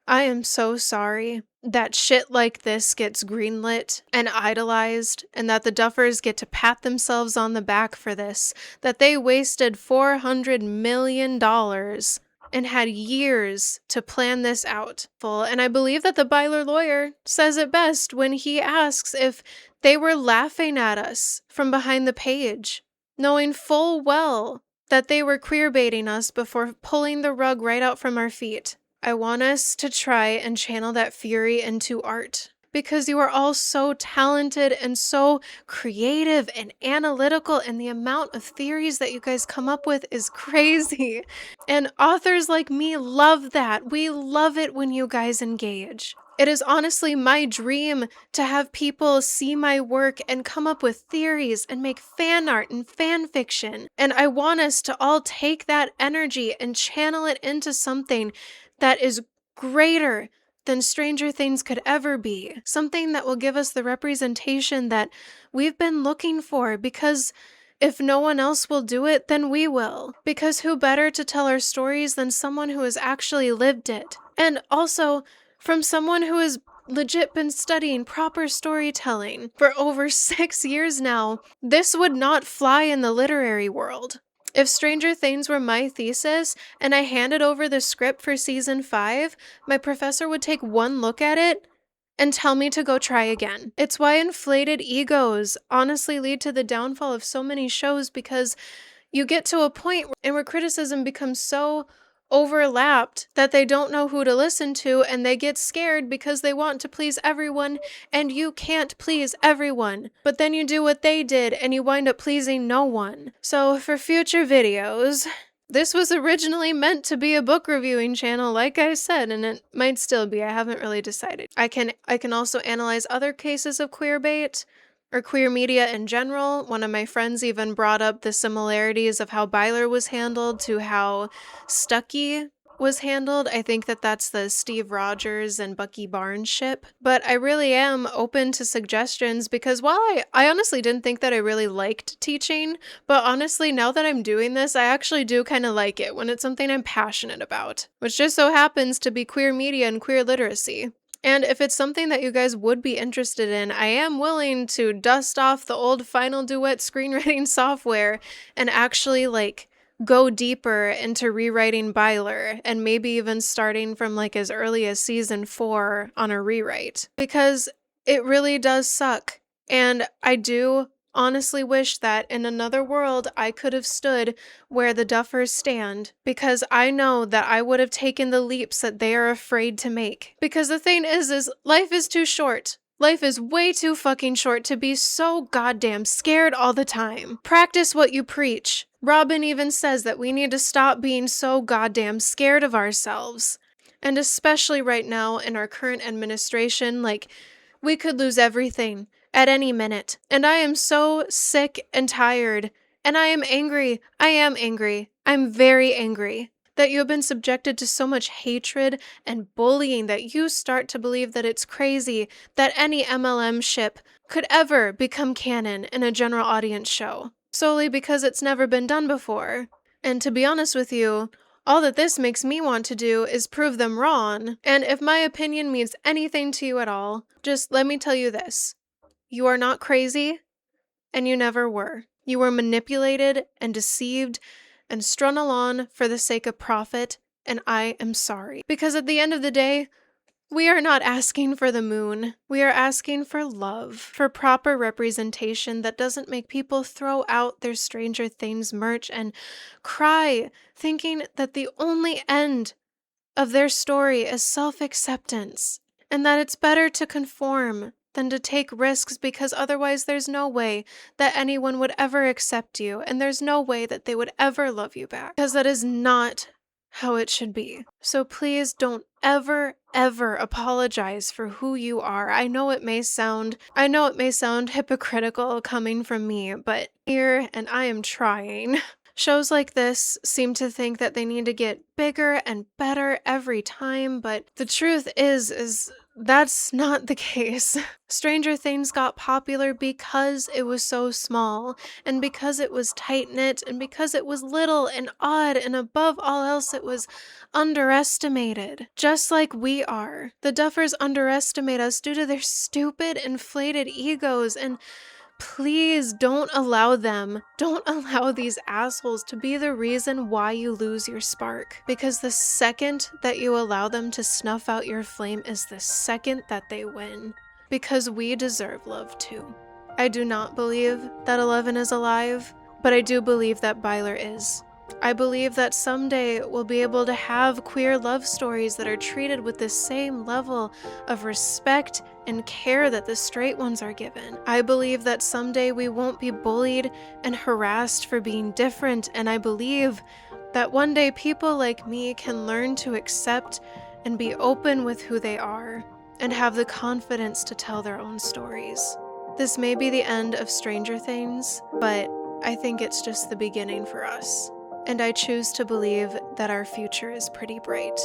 I am so sorry that shit like this gets greenlit and idolized, and that the Duffers get to pat themselves on the back for this, that they wasted $400 million and had years to plan this out. And I believe that the Byler lawyer says it best when he asks if they were laughing at us from behind the page, knowing full well that they were queerbaiting us before pulling the rug right out from our feet. I want us to try and channel that fury into art, because you are all so talented and so creative and analytical, and the amount of theories that you guys come up with is crazy. And authors like me love that. We love it when you guys engage. It is honestly my dream to have people see my work and come up with theories and make fan art and fan fiction. And I want us to all take that energy and channel it into something that is greater than Stranger Things could ever be. Something that will give us the representation that we've been looking for, because if no one else will do it, then we will. Because who better to tell our stories than someone who has actually lived it? And also, from someone who has legit been studying proper storytelling for over 6 years now, this would not fly in the literary world. If Stranger Things were my thesis and I handed over the script for season 5, my professor would take one look at it and tell me to go try again. It's why inflated egos honestly lead to the downfall of so many shows, because you get to a point where criticism becomes so overlapped that they don't know who to listen to, and they get scared because they want to please everyone, and you can't please everyone. But then you do what they did and you wind up pleasing no one. So for future videos, this was originally meant to be a book reviewing channel, like I said, and it might still be. I haven't really decided. I can also analyze other cases of queerbait or queer media in general. One of my friends even brought up the similarities of how Byler was handled to how Stucky was handled. I think that that's the Steve Rogers and Bucky Barnes ship. But I really am open to suggestions, because while I honestly didn't think that I really liked teaching, but honestly, now that I'm doing this, I actually do kind of like it when it's something I'm passionate about, which just so happens to be queer media and queer literacy. And if it's something that you guys would be interested in, I am willing to dust off the old Final Duet screenwriting software and actually go deeper into rewriting Byler, and maybe even starting from as early as season 4 on a rewrite, because it really does suck. And I do honestly wish that in another world I could have stood where the Duffers stand, because I know that I would have taken the leaps that they are afraid to make. Because the thing is life is too short. Life is way too fucking short to be so goddamn scared all the time. Practice what you preach. Robin even says that we need to stop being so goddamn scared of ourselves. And especially right now in our current administration, like, we could lose everything at any minute. And I am so sick and tired. And I am angry. I am angry. I'm very angry that you have been subjected to so much hatred and bullying that you start to believe that it's crazy that any MLM ship could ever become canon in a general audience show, solely because it's never been done before. And to be honest with you, all that this makes me want to do is prove them wrong. And if my opinion means anything to you at all, just let me tell you this. You are not crazy, and you never were. You were manipulated and deceived and strung along for the sake of profit, and I am sorry. Because at the end of the day, we are not asking for the moon. We are asking for love, for proper representation that doesn't make people throw out their Stranger Things merch and cry, thinking that the only end of their story is self-acceptance, and that it's better to conform than to take risks, because otherwise there's no way that anyone would ever accept you, and there's no way that they would ever love you back, because that is not how it should be. So please don't ever apologize for who you are. I know it may sound hypocritical coming from me, but here, and I am trying. Shows like this seem to think that they need to get bigger and better every time, but the truth is that's not the case. Stranger Things got popular because it was so small, and because it was tight-knit, and because it was little and odd, and above all else it was underestimated. Just like we are. The Duffers underestimate us due to their stupid, inflated egos, and please don't allow these assholes to be the reason why you lose your spark. Because the second that you allow them to snuff out your flame is the second that they win. Because we deserve love too. I do not believe that 11 is alive, but I do believe that Byler is. I believe that someday we'll be able to have queer love stories that are treated with the same level of respect and care that the straight ones are given. I believe that someday we won't be bullied and harassed for being different, and I believe that one day people like me can learn to accept and be open with who they are, and have the confidence to tell their own stories. This may be the end of Stranger Things, but I think it's just the beginning for us. And I choose to believe that our future is pretty bright.